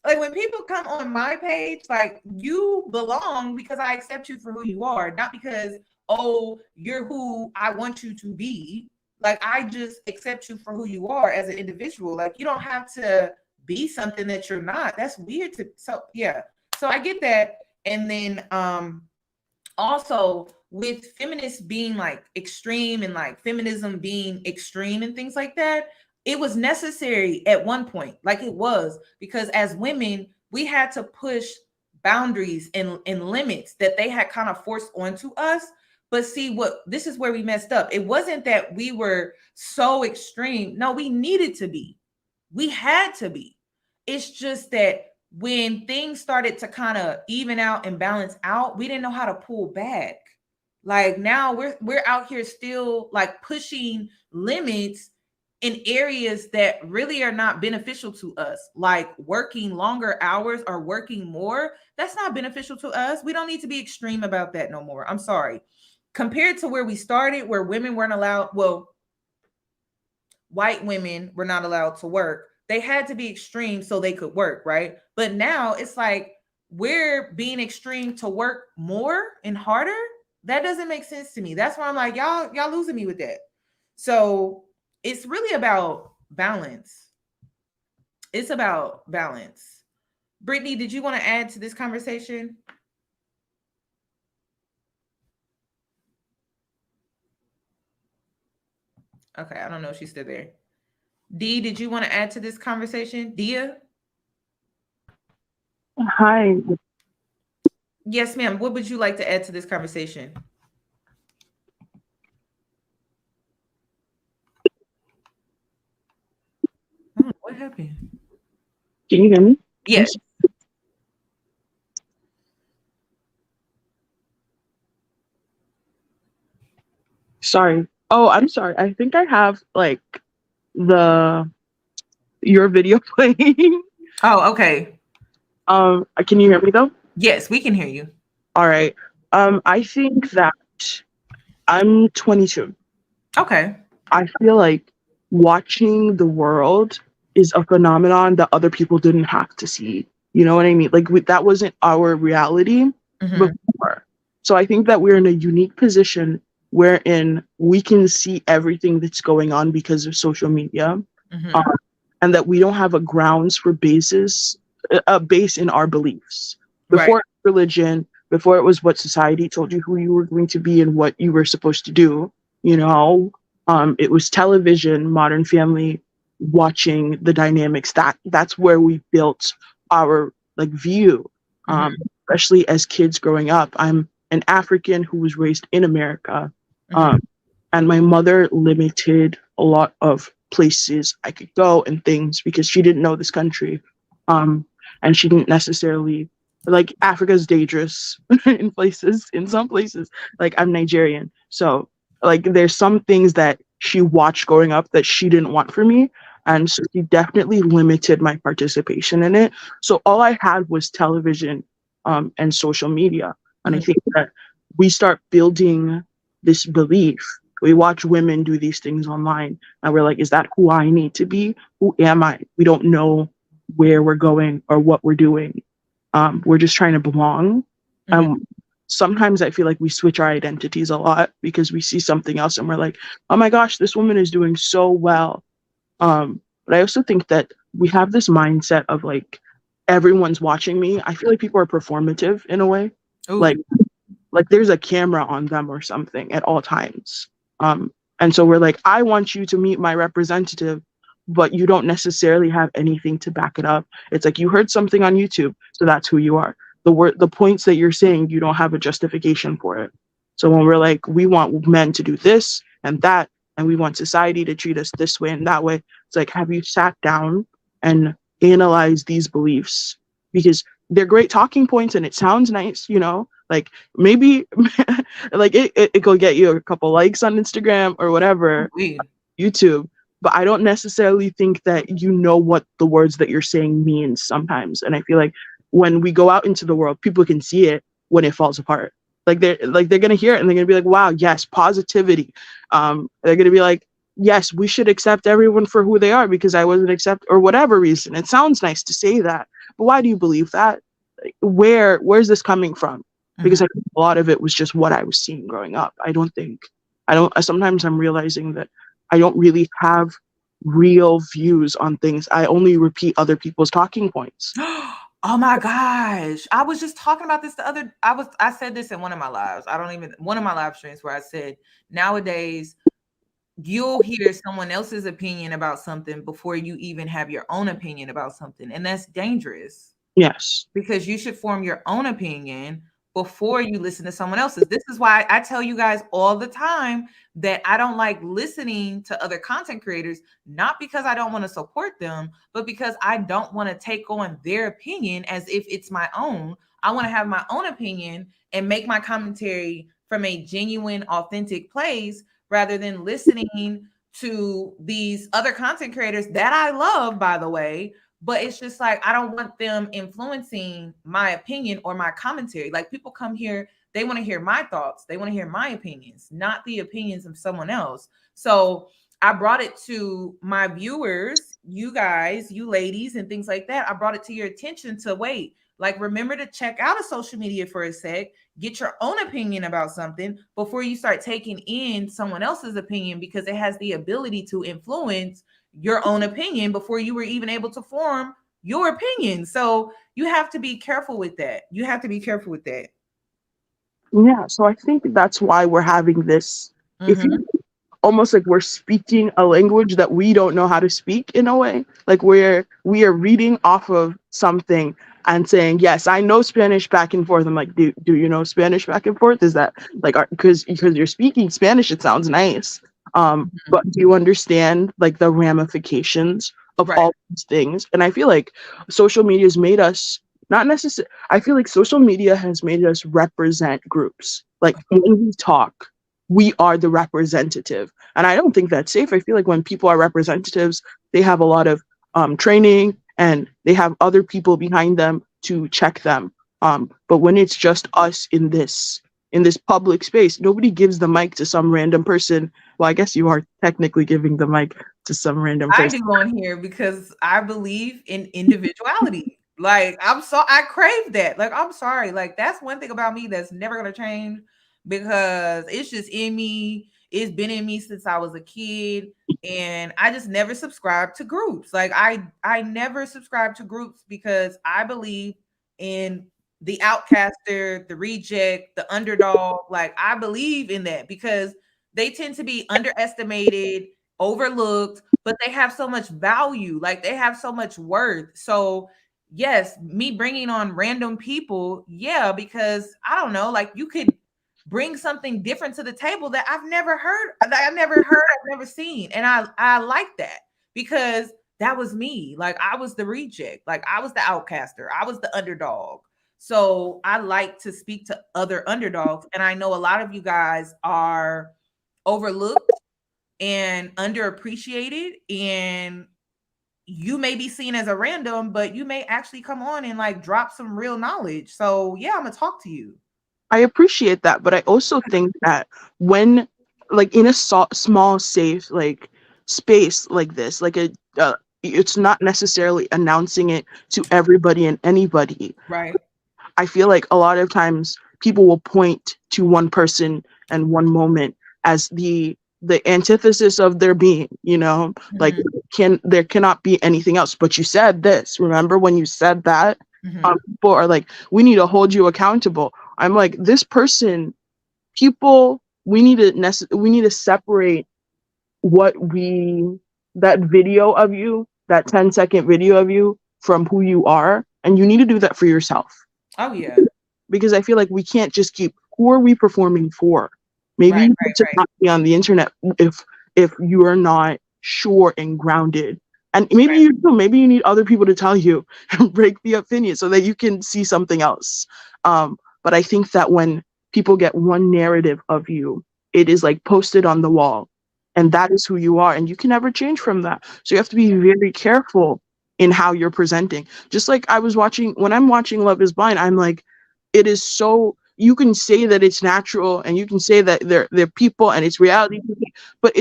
Like, when people come on my page, like, you belong because I accept you for who you are, not because, oh, you're who I want you to be. Like, I just accept you for who you are as an individual. Like, you don't have to be something that you're not. That's weird to, so yeah. So I get that. And then also with feminists being like extreme and like feminism being extreme and things like that, it was necessary at one point. Like, it was, because as women, we had to push boundaries and limits that they had kind of forced onto us. But see, this is where we messed up. It wasn't that we were so extreme. No, we needed to be. We had to be. It's just that when things started to kind of even out and balance out, we didn't know how to pull back. Like, now we're out here still like pushing limits in areas that really are not beneficial to us, like working longer hours or working more. That's not beneficial to us. We don't need to be extreme about that no more. I'm sorry. Compared to where we started, where women weren't allowed, well, white women were not allowed to work. They had to be extreme so they could work, right? But now it's like we're being extreme to work more and harder. That doesn't make sense to me. That's why I'm like, y'all losing me with that. So it's really about balance. It's about balance. Brittany, did you want to add to this conversation? Okay, I don't know if she's still there. Dee, did you want to add to this conversation? Dia? Hi. Yes, ma'am. What would you like to add to this conversation? Oh, what happened? Can you hear me? Yes. Sorry. Oh, I'm sorry. I think I have like your video playing. Oh, okay. Can you hear me though? Yes, we can hear you. All right. I think that I'm 22. Okay. I feel like watching the world is a phenomenon that other people didn't have to see. You know what I mean? Like, that wasn't our reality before. So I think that we're in a unique position wherein we can see everything that's going on because of social media, and that we don't have a grounds for a base in our beliefs. Before religion, Before it was what society told you who you were going to be and what you were supposed to do. You know, it was television, Modern Family, watching the dynamics. That's where we built our like view. Especially as kids growing up. I'm an African who was raised in America. And my mother limited a lot of places I could go and things because she didn't know this country. And she didn't necessarily like Africa's dangerous in places, in some places. Like I'm Nigerian. So like there's some things that she watched growing up that she didn't want for me. And so she definitely limited my participation in it. So all I had was television and social media. And I think that we start building this belief. We watch women do these things online and we're like, is that who I need to be? Who am I? We don't know where we're going or what we're doing. We're just trying to belong. Sometimes I feel like we switch our identities a lot because we see something else and we're like, oh my gosh, this woman is doing so well. But I also think that we have this mindset of like, everyone's watching me. I feel like people are performative in a way. Like there's a camera on them or something at all times. And so we're like, I want you to meet my representative, but you don't necessarily have anything to back it up. It's like you heard something on YouTube, so that's who you are. The points that you're saying, you don't have a justification for it. So when we're like, we want men to do this and that, and we want society to treat us this way and that way, it's like, have you sat down and analyzed these beliefs? Because they're great talking points and it sounds nice, you know, like maybe like it could get you a couple likes on Instagram or whatever, YouTube. But I don't necessarily think that you know what the words that you're saying means sometimes. And I feel like when we go out into the world, people can see it when it falls apart. Like they're gonna hear it and they're gonna be like, wow, yes, positivity. They're gonna be like, yes, we should accept everyone for who they are because I wasn't accept or whatever reason. It sounds nice to say that, but why do you believe that? Like, where's this coming from? Because I think a lot of it was just what I was seeing growing up. Sometimes I'm realizing that I don't really have real views on things. I only repeat other people's talking points. Oh my gosh. I was just talking about this I said this in one of my lives. One of my live streams where I said, nowadays, you'll hear someone else's opinion about something before you even have your own opinion about something. And that's dangerous. Yes. Because you should form your own opinion before you listen to someone else's. This is why I tell you guys all the time that I don't like listening to other content creators, not because I don't want to support them, but because I don't want to take on their opinion as if it's my own. I want to have my own opinion and make my commentary from a genuine, authentic place rather than listening to these other content creators that I love, by the way. But it's just like, I don't want them influencing my opinion or my commentary. Like people come here, they want to hear my thoughts. They want to hear my opinions, not the opinions of someone else. So I brought it to my viewers, you guys, you ladies and things like that. I brought it to your attention to wait, like remember to check out a social media for a sec, get your own opinion about something before you start taking in someone else's opinion, because it has the ability to influence your own opinion before you were even able to form your opinion. So you have to be careful with that. Yeah, so I think that's why we're having this. If you almost like we're speaking a language that we don't know how to speak in a way, like we are reading off of something and saying, yes, I know Spanish back and forth. I'm like, do you know Spanish back and forth? Is that like, because you're speaking Spanish, it sounds nice. But do you understand like the ramifications of all these things? And I feel like social media has made us not necessarily, I feel like social media has made us represent groups. Like when we talk, we are the representative. And I don't think that's safe. I feel like when people are representatives, they have a lot of training and they have other people behind them to check them. But when it's just us in this public space, nobody gives the mic to some random person. Well, I guess you are technically giving the mic to some random person. I do on here because I believe in individuality. Like I crave that. Like, I'm sorry. Like, that's one thing about me that's never going to change because it's just in me. It's been in me since I was a kid. And I just never subscribed to groups. Like I never subscribed to groups because I believe in the outcaster, the reject, the underdog. Like, I believe in that because they tend to be underestimated, overlooked, but they have so much value. Like, they have so much worth. So, yes, me bringing on random people, yeah, because I don't know, like, you could bring something different to the table that I've never heard, I've never seen. And I like that because that was me. Like, I was the reject, like I was the outcaster, I was the underdog. So I like to speak to other underdogs. And I know a lot of you guys are overlooked and underappreciated. And you may be seen as a random, but you may actually come on and like drop some real knowledge. So yeah, I'm gonna talk to you. I appreciate that, but I also think that when, like, in a small, safe, like, space like this, like it's not necessarily announcing it to everybody and anybody. Right. I feel like a lot of times people will point to one person and one moment as the antithesis of their being, you know, like there cannot be anything else. But you said this. Remember when you said that? People are like, we need to hold you accountable. I'm like, this person, people, we need to separate that video of you, that 10-second video of you, from who you are, and you need to do that for yourself. Oh yeah. Because I feel like we can't just keep, who are we performing for? Maybe you need to not be on the internet if you are not sure and grounded. And maybe you do. Maybe you need other people to tell you and break the opinion so that you can see something else. But I think that when people get one narrative of you, it is like posted on the wall, and that is who you are, and you can never change from that. So you have to be very careful in how you're presenting. Just like when I'm watching Love is Blind, I'm like, it is so, you can say that it's natural and you can say that they're people and it's reality, but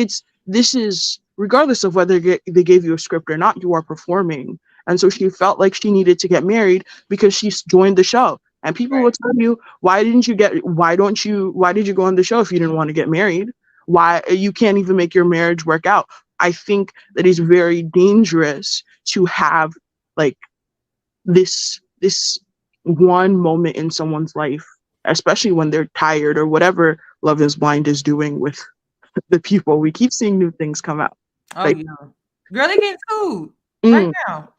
this is, regardless of whether they gave you a script or not, you are performing. And so she felt like she needed to get married because she joined the show. And people will tell you, why did you go on the show if you didn't want to get married? Why you can't even make your marriage work out? I think that it's very dangerous to have like this one moment in someone's life, especially when they're tired or whatever Love is Blind is doing with the people. We keep seeing new things come out. Oh yeah. Girl, they getting sued right now.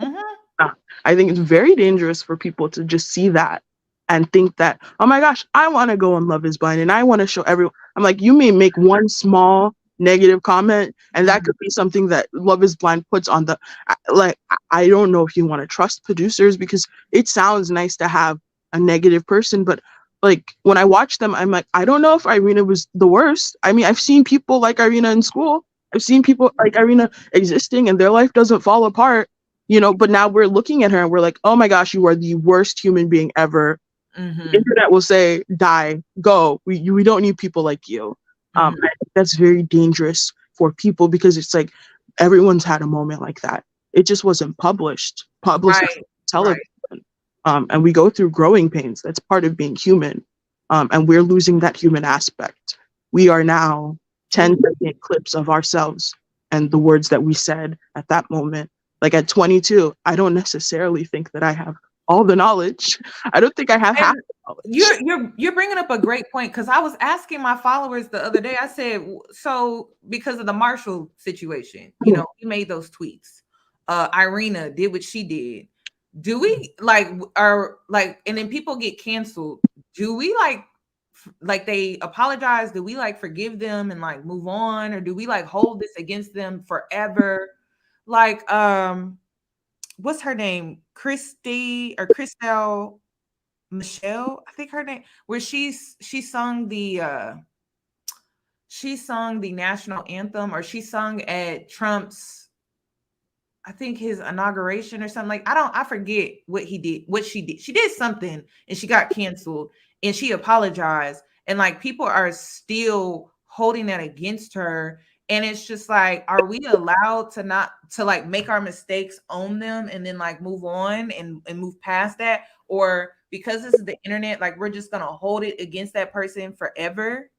I think it's very dangerous for people to just see that and think that, oh my gosh, I want to go on Love is Blind and I want to show everyone. I'm like, you may make one small negative comment and that could be something that Love is Blind puts on the, like, I don't know if you want to trust producers because it sounds nice to have a negative person, but like when I watch them, I'm like, I don't know if Irina was the worst. I mean, I've seen people like Irina in school. I've seen people like Irina existing and their life doesn't fall apart, you know, but now we're looking at her and we're like, oh my gosh, you are the worst human being ever. The internet will say, die, go. We don't need people like you. I think that's very dangerous for people because it's like everyone's had a moment like that. It just wasn't published on television. And we go through growing pains. That's part of being human. And we're losing that human aspect. We are now 10-second clips of ourselves and the words that we said at that moment. Like at 22, I don't necessarily think that I have all the knowledge. I don't think I have half the knowledge. You're bringing up a great point because I was asking my followers the other day. I said, so because of the Marshall situation, you know, he made those tweets. Irina did what she did. Do we and then people get canceled? Do we like they apologize? Do we like forgive them and like move on, or do we like hold this against them forever? Like what's her name? Christelle Michelle, I think her name, where she sung the national anthem, or she sung at Trump's, I think his inauguration or something. Like I forget what she did. She did something and she got canceled and she apologized, and like people are still holding that against her. And it's just like, are we allowed to not to like make our mistakes, own them, and then like move on and move past that? Or because this is the internet, like we're just gonna hold it against that person forever?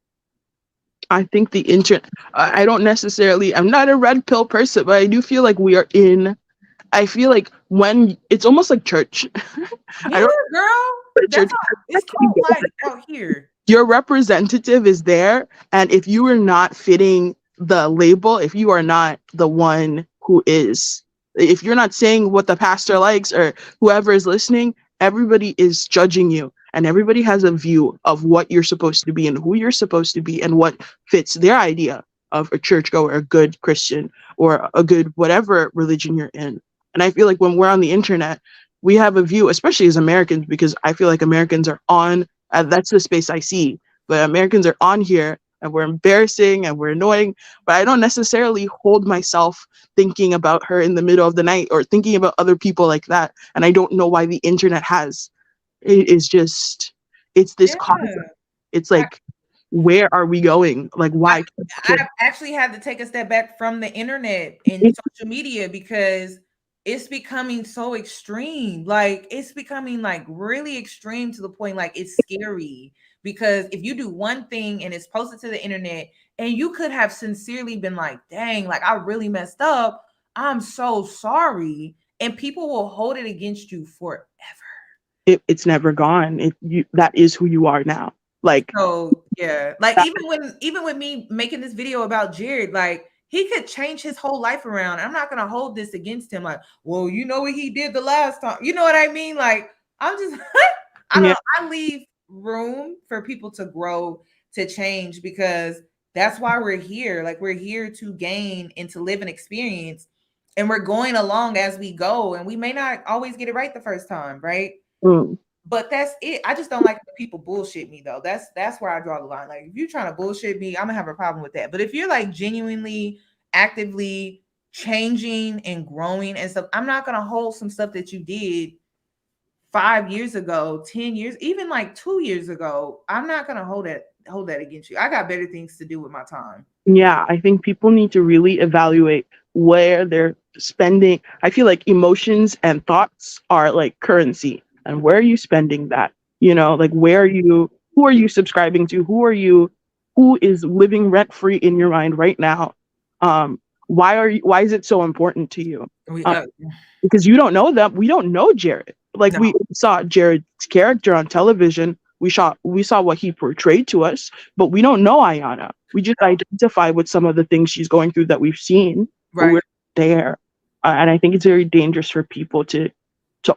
I think the internet, I'm not a red pill person, but I do feel like we are in I feel like when it's almost like church. Yeah, I don't girl. church. That's how it's called life out here. Your representative is there, and if you are not fitting the label, if you are not the one who is, if you're not saying what the pastor likes or whoever is listening, everybody is judging you, and everybody has a view of what you're supposed to be and who you're supposed to be and what fits their idea of a churchgoer, a good Christian, or a good whatever religion you're in. And I feel like when we're on the internet, we have a view, especially as Americans, because I feel like Americans are on, that's the space I see. But Americans are on here and we're embarrassing and we're annoying. But I don't necessarily hold myself thinking about her in the middle of the night or thinking about other people like that. And I don't know why the internet has. It is just, it's this concept. It's like, where are we going? Like, why? I actually had to take a step back from the internet and social media because it's becoming so extreme. Like it's becoming like really extreme to the point like it's scary because if you do one thing and it's posted to the internet and you could have sincerely been like, dang, like I really messed up. I'm so sorry. And people will hold it against you forever. It's never gone. That is who you are now. Like, so yeah, like even with me making this video about Jarrette, like he could change his whole life around. I'm not gonna hold this against him. Like, well, you know what he did the last time. You know what I mean? Like, I'm just I leave room for people to grow, to change, because that's why we're here. Like, we're here to gain and to live an experience, and we're going along as we go. And we may not always get it right the first time, right? But that's it. I just don't like when people bullshit me though. That's where I draw the line. Like if you're trying to bullshit me, I'm gonna have a problem with that. But if you're like genuinely, actively changing and growing and stuff, I'm not gonna hold some stuff that you did 5 years ago, 10 years, even like 2 years ago. I'm not gonna hold that against you. I got better things to do with my time. Yeah, I think people need to really evaluate where they're spending. I feel like emotions and thoughts are like currency. And where are you spending that? You know, like who are you subscribing to? Who is living rent free in your mind right now? Why is it so important to you? Because you don't know them. We don't know Jarrette. Like we saw Jarrette's character on television. We saw what he portrayed to us, but we don't know Ayanna. We just identify with some of the things she's going through that we've seen. Right. We're there. And I think it's very dangerous for people to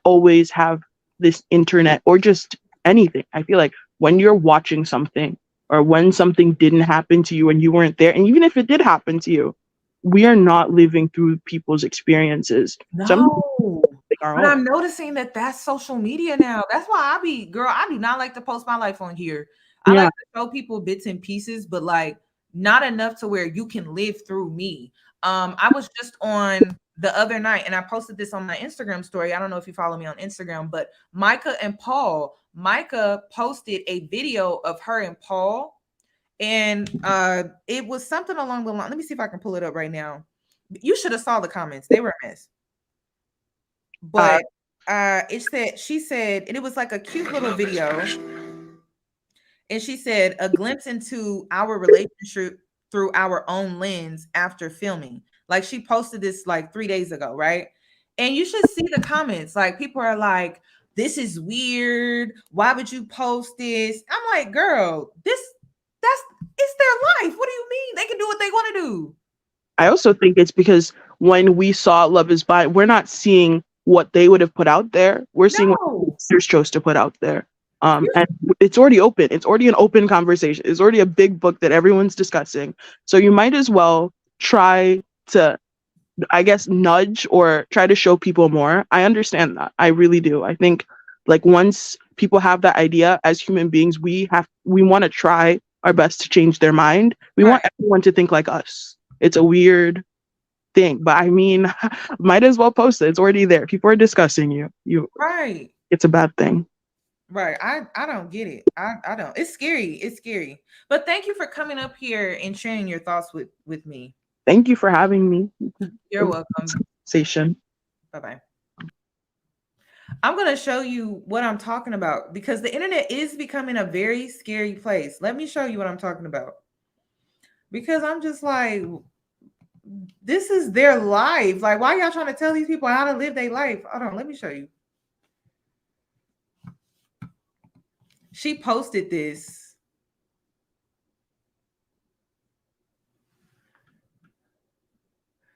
always have this internet or just anything. I feel like when you're watching something or when something didn't happen to you and you weren't there, and even if it did happen to you, we are not living through people's experiences. No. But I'm noticing that that's social media now. That's why I do not like to post my life on here. I like to show people bits and pieces, but like not enough to where you can live through me. I was just on the other night and I posted this on my Instagram story. I don't know if you follow me on Instagram, but Micah posted a video of her and Paul, and it was something along the line. Let me see if I can pull it up right now. You should have saw the comments. They were a mess. But she said, and it was like a cute little video. And she said, a glimpse into our relationship through our own lens after filming. Like she posted this like 3 days ago, right? And you should see the comments. Like people are like, this is weird. Why would you post this? I'm like, girl, it's their life. What do you mean? They can do what they want to do. I also think it's because when we saw Love is Blind, we're not seeing what they would have put out there. We're seeing what the sisters chose to put out there. And it's already open. It's already an open conversation. It's already a big book that everyone's discussing. So you might as well try to, I guess, nudge or try to show people more. I understand that. I really do. I think like once people have that idea, as human beings, we want to try our best to change their mind. We want everyone to think like us. It's a weird thing, but I mean, might as well post it. It's already there. People are discussing you. Right. It's a bad thing. Right. I don't get it. I don't. It's scary. It's scary. But thank you for coming up here and sharing your thoughts with me. Thank you for having me. You're welcome. Conversation. Bye-bye. I'm going to show you what I'm talking about because the internet is becoming a very scary place. Let me show you what I'm talking about. Because I'm just like, this is their life. Like, why y'all trying to tell these people how to live their life? Hold on, let me show you. She posted this.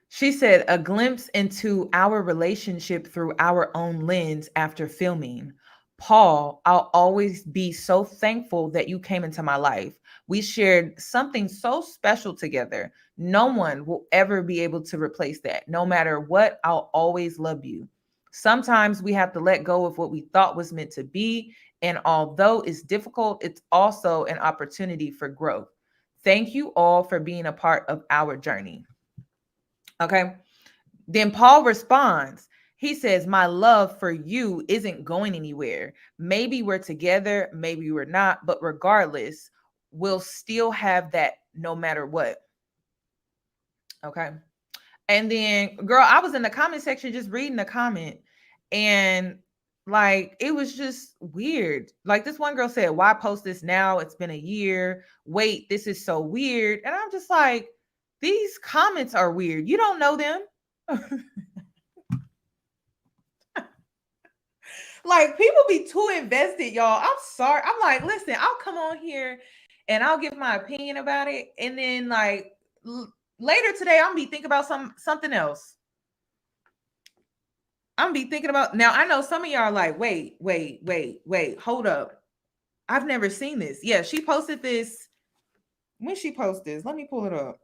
She said, a glimpse into our relationship through our own lens after filming. Paul, I'll always be so thankful that you came into my life. We shared something so special together. No one will ever be able to replace that. No matter what, I'll always love you. Sometimes we have to let go of what we thought was meant to be. And although it's difficult, it's also an opportunity for growth. Thank you all for being a part of our journey. Okay. Then Paul responds. He says, my love for you isn't going anywhere. Maybe we're together, maybe we're not, but regardless, we'll still have that no matter what. Okay. And then, girl, I was in the comment section just reading the comment, and like it was just weird. Like this one girl said, why post this now? It's been a year. Wait, this is so weird. And I'm just like, these comments are weird. You don't know them. Like people be too invested, y'all. I'm sorry. I'm like, listen, I'll come on here and I'll give my opinion about it. And then like later today, I'm gonna be thinking about something else. I'm gonna be thinking about now. I know some of y'all are like, wait, hold up. I've never seen this. Yeah, she posted this. When she posted this, let me pull it up.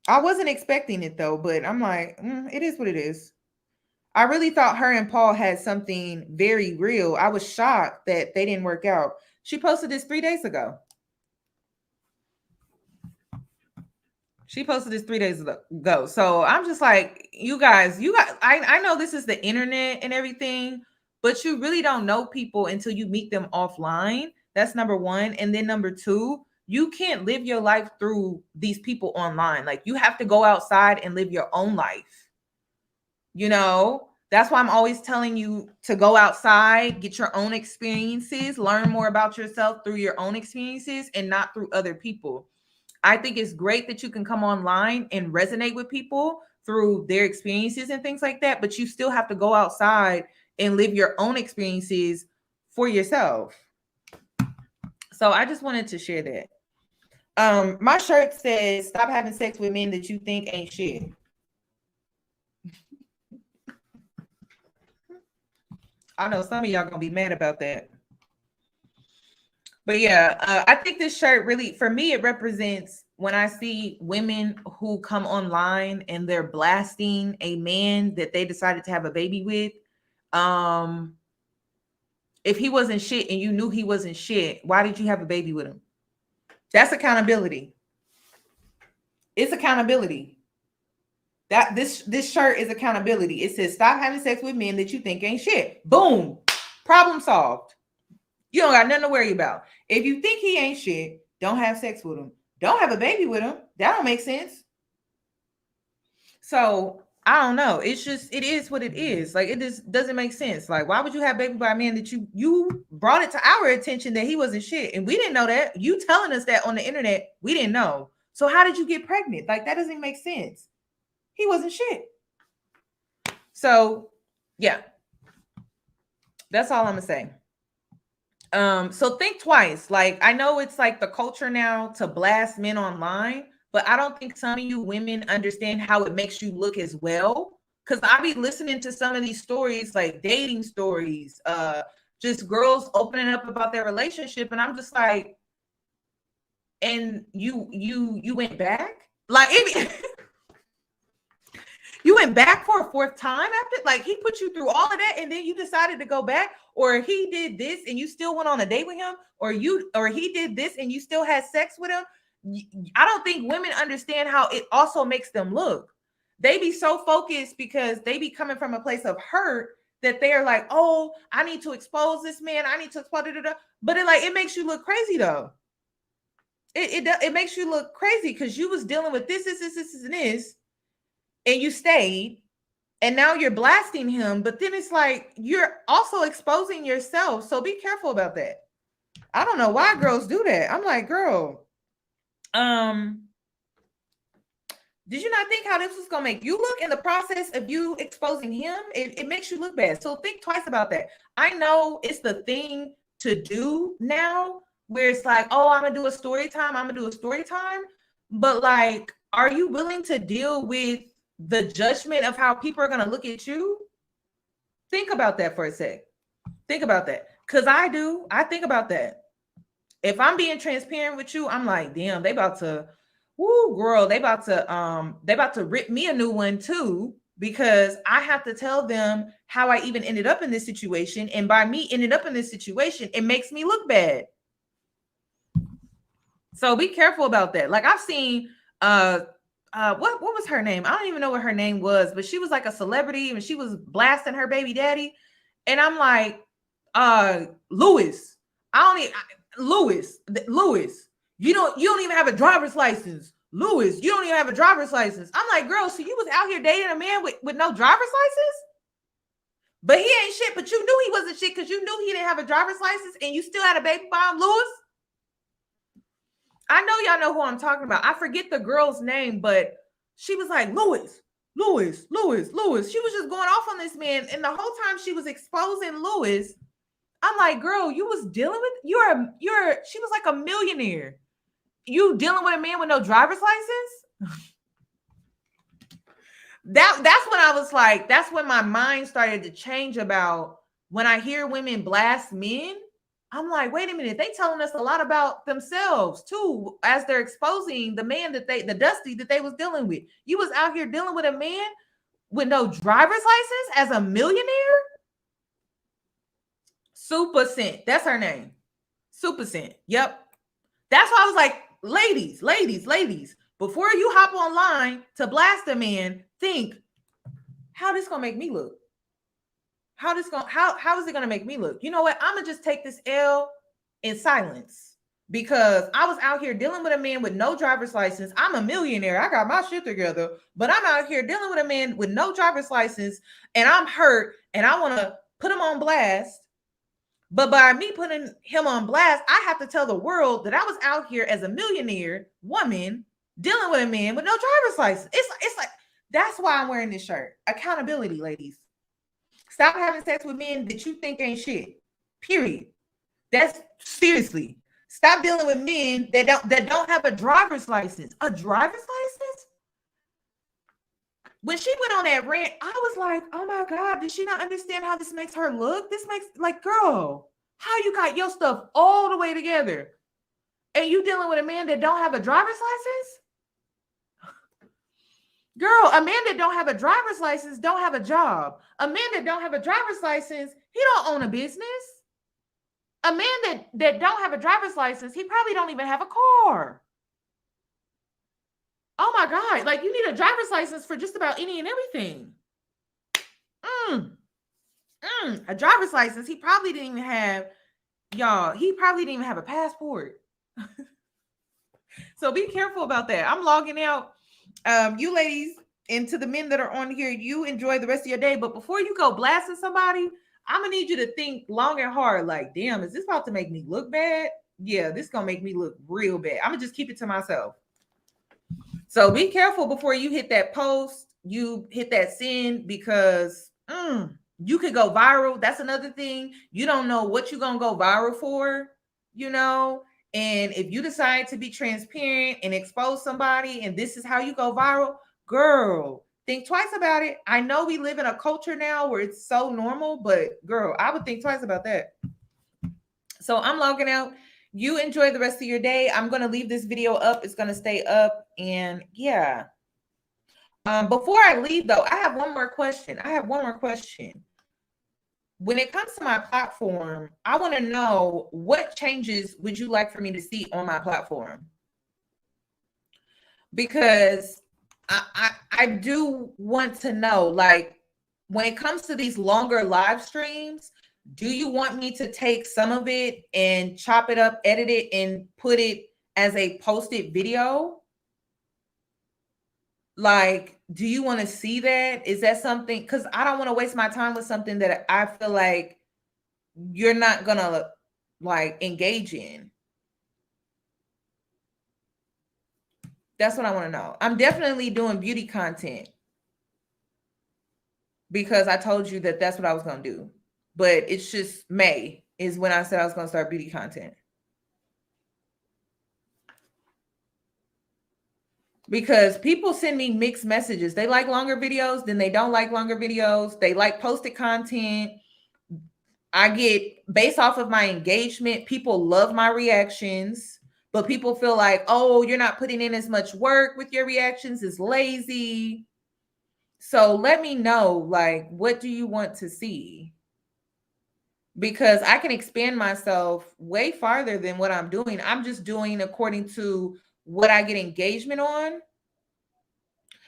I wasn't expecting it though, but I'm like, it is what it is. I really thought her and Paul had something very real. I was shocked that they didn't work out. She posted this 3 days ago. She posted this 3 days ago. So I'm just like, you guys, I know this is the internet and everything, but you really don't know people until you meet them offline. That's number one. And then number two, you can't live your life through these people online. Like you have to go outside and live your own life. You know, that's why I'm always telling you to go outside, get your own experiences, learn more about yourself through your own experiences and not through other people. I think it's great that you can come online and resonate with people through their experiences and things like that, but you still have to go outside and live your own experiences for yourself. So I just wanted to share that. My shirt says, stop having sex with men that you think ain't shit. I know some of y'all gonna be mad about that. But yeah, I think this shirt really, for me, it represents when I see women who come online and they're blasting a man that they decided to have a baby with. If he wasn't shit and you knew he wasn't shit, why did you have a baby with him? That's accountability. It's accountability. That this shirt is accountability. It says, stop having sex with men that you think ain't shit. Boom. Problem solved. You don't got nothing to worry about. If you think he ain't shit, don't have sex with him. Don't have a baby with him. That don't make sense. So I don't know. It's just, it is what it is. Like, it just doesn't make sense. Like, why would you have baby by a man that you brought it to our attention that he wasn't shit? And we didn't know that. You telling us that on the internet, we didn't know. So how did you get pregnant? Like, that doesn't make sense. He wasn't shit. So yeah, that's all I'm gonna say. So think twice. Like, I know it's like the culture now to blast men online, but I don't think some of you women understand how it makes you look as well. Because I be listening to some of these stories, like dating stories, just girls opening up about their relationship, and I'm just like, and you went back? Like, you went back for a fourth time after, like, he put you through all of that and then you decided to go back? Or he did this and you still went on a date with him? Or he did this and you still had sex with him? I don't think women understand how it also makes them look. They be so focused because they be coming from a place of hurt that they're like, oh, I need to expose this man. I need to expose it. But it makes you look crazy though. It makes you look crazy because you was dealing with this, and this. And you stayed, and now you're blasting him, but then it's like you're also exposing yourself. So be careful about that. I don't know why girls do that. I'm like, girl, Did you not think how this was gonna make you look in the process of you exposing him? It makes you look bad. So think twice about that. I know it's the thing to do now where it's like, oh, I'm gonna do a story time, but like, are you willing to deal with the judgment of how people are gonna look at you? Think about that for a sec. Think about that. Because I do. I think about that. If I'm being transparent with you, I'm like, damn, they about to, woo, girl, they about to rip me a new one too, because I have to tell them how I even ended up in this situation. And by me ended up in this situation, it makes me look bad. So be careful about that. Like I've seen what was her name? I don't even know what her name was, but she was like a celebrity and she was blasting her baby daddy. And I'm like, Louis, Louis, you don't even have a driver's license. Louis, you don't even have a driver's license. I'm like, girl, so you was out here dating a man with no driver's license? But he ain't shit, but you knew he wasn't shit because you knew he didn't have a driver's license and you still had a baby by him, Louis? I know y'all know who I'm talking about. I forget the girl's name, but she was like, Louis. She was just going off on this man. And the whole time she was exposing Louis, I'm like, girl, you was dealing with, she was like a millionaire. You dealing with a man with no driver's license? That's when I was like, that's when my mind started to change about when I hear women blast men. I'm like, wait a minute, they telling us a lot about themselves too, as they're exposing the man the Dusty that they was dealing with. You was out here dealing with a man with no driver's license as a millionaire? Super Scent, that's her name. Super Scent, yep. That's why I was like, ladies, before you hop online to blast a man, think, how this gonna make me look? How is it gonna make me look? You know what? I'm gonna just take this L in silence because I was out here dealing with a man with no driver's license. I'm a millionaire. I got my shit together, but I'm out here dealing with a man with no driver's license and I'm hurt and I want to put him on blast. But by me putting him on blast, I have to tell the world that I was out here as a millionaire woman dealing with a man with no driver's license. It's like, that's why I'm wearing this shirt. Accountability, ladies. Stop having sex with men that you think ain't shit. Period. That's seriously. Stop dealing with men that don't have a driver's license. A driver's license? When she went on that rant, I was like, oh my God, did she not understand how this makes her look? This makes, like, girl, how you got your stuff all the way together and you dealing with a man that don't have a driver's license? Girl, a man that don't have a driver's license don't have a job. A man that don't have a driver's license, he don't own a business. A man that don't have a driver's license, he probably don't even have a car. Oh my God, like you need a driver's license for just about any and everything. A driver's license, he probably didn't even have, y'all, he probably didn't even have a passport. So be careful about that. I'm logging out. You ladies, and to the men that are on here, you enjoy the rest of your day. But before you go blasting somebody, I'm gonna need you to think long and hard. Like, damn, is this about to make me look bad? Yeah, this is gonna make me look real bad. I'm gonna just keep it to myself. So be careful before you hit that post, you hit that send, because you could go viral. That's another thing. You don't know what you're gonna go viral for, you know. And if you decide to be transparent and expose somebody, and this is how you go viral, girl, think twice about it. I know we live in a culture now where it's so normal, but girl, I would think twice about that. So I'm logging out. You enjoy the rest of your day. I'm going to leave this video up. It's going to stay up. And yeah. Before I leave, though, I have one more question. When it comes to my platform, I want to know, what changes would you like for me to see on my platform? Because I do want to know, like, when it comes to these longer live streams, do you want me to take some of it and chop it up, edit it, and put it as a posted video? Like, do you want to see that? Is that something? Because I don't want to waste my time with something that I feel like you're not going to, like, engage in. That's what I want to know. I'm definitely doing beauty content because I told you that that's what I was going to do. But it's just May is when I said I was going to start beauty content. Because people send me mixed messages. They like longer videos, then they don't like longer videos. They like posted content. I get, based off of my engagement, people love my reactions, but people feel like, oh, you're not putting in as much work with your reactions, it's lazy. So let me know, like, what do you want to see? Because I can expand myself way farther than what I'm doing. I'm just doing according to what I get engagement on.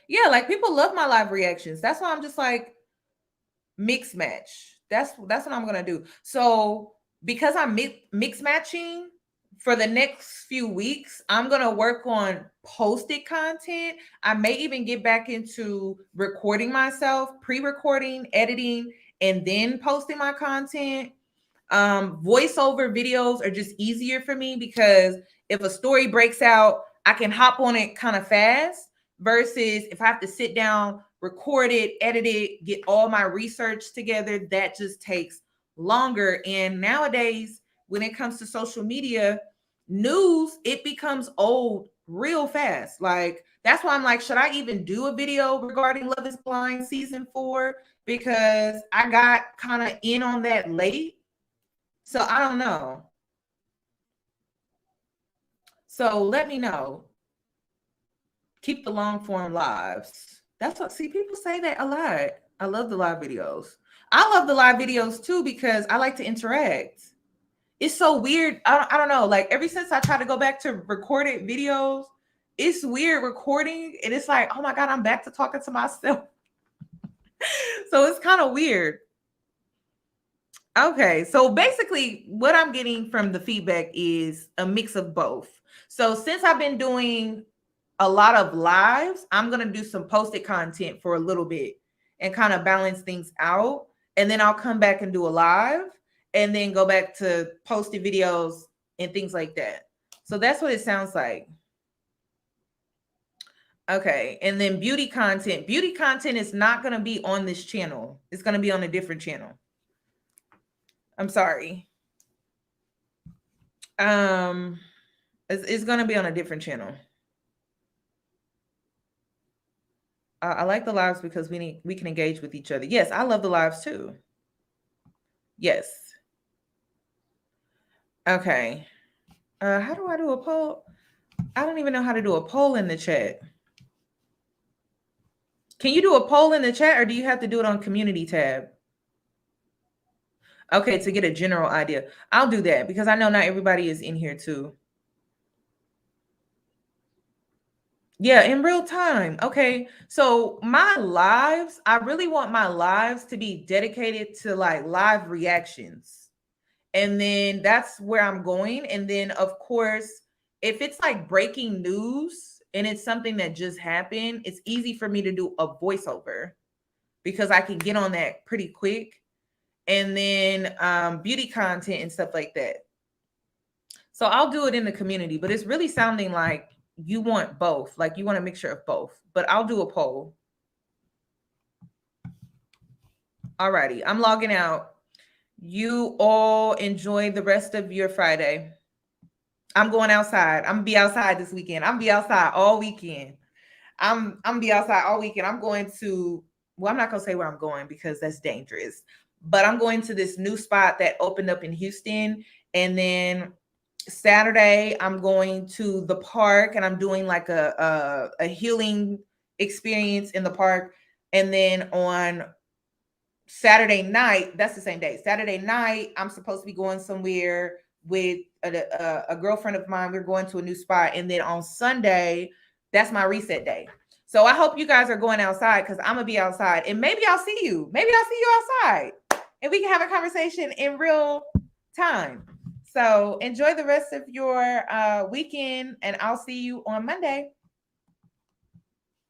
Yeah, like people love my live reactions. That's why I'm just like, mix match. That's what I'm gonna do. So because I'm mix matching for the next few weeks, I'm gonna work on posted content. I may even get back into recording myself, pre-recording, editing, and then posting my content. Voiceover videos are just easier for me because if a story breaks out, I can hop on it kind of fast versus if I have to sit down, record it, edit it, get all my research together, that just takes longer. And nowadays, when it comes to social media, news, it becomes old real fast. Like, that's why I'm like, should I even do a video regarding Love is Blind season 4? Because I got kind of in on that late. So I don't know. So let me know. Keep the long form lives. That's what, see, people say that a lot. I love the live videos. I love the live videos too because I like to interact. It's so weird. I don't know. Like ever since I tried to go back to recorded videos, it's weird recording. And it's like, oh my God, I'm back to talking to myself. So it's kind of weird. Okay, so basically what I'm getting from the feedback is a mix of both. So since I've been doing a lot of lives, I'm going to do some posted content for a little bit and kind of balance things out. And then I'll come back and do a live and then go back to posted videos and things like that. So that's what it sounds like. Okay, and then beauty content. Beauty content is not going to be on this channel. It's going to be on a different channel. I'm sorry. It's going to be on a different channel. I like the lives because we can engage with each other. Yes, I love the lives too. Yes. Okay. How do I do a poll? I don't even know how to do a poll in the chat. Can you do a poll in the chat or do you have to do it on community tab? Okay, to get a general idea. I'll do that because I know not everybody is in here too. Yeah, in real time. Okay. So my lives, I really want my lives to be dedicated to like live reactions. And then that's where I'm going. And then of course, if it's like breaking news and it's something that just happened, it's easy for me to do a voiceover because I can get on that pretty quick. And then beauty content and stuff like that. So I'll do it in the community, but it's really sounding like you want both, like you want a mixture of both, but I'll do a poll. Alrighty, I'm logging out. You all enjoy the rest of your Friday. I'm going outside. I'm gonna be outside this weekend. I'm gonna be outside all weekend. I'm gonna be outside all weekend. I'm going to, well, I'm not gonna say where I'm going because that's dangerous, but I'm going to this new spot that opened up in Houston. And then Saturday, I'm going to the park and I'm doing like a healing experience in the park. And then on Saturday night, that's the same day. Saturday night, I'm supposed to be going somewhere with a girlfriend of mine. We're going to a new spot. And then on Sunday, that's my reset day. So I hope you guys are going outside because I'm going to be outside. And maybe I'll see you. Maybe I'll see you outside. And we can have a conversation in real time. So enjoy the rest of your weekend. And I'll see you on Monday.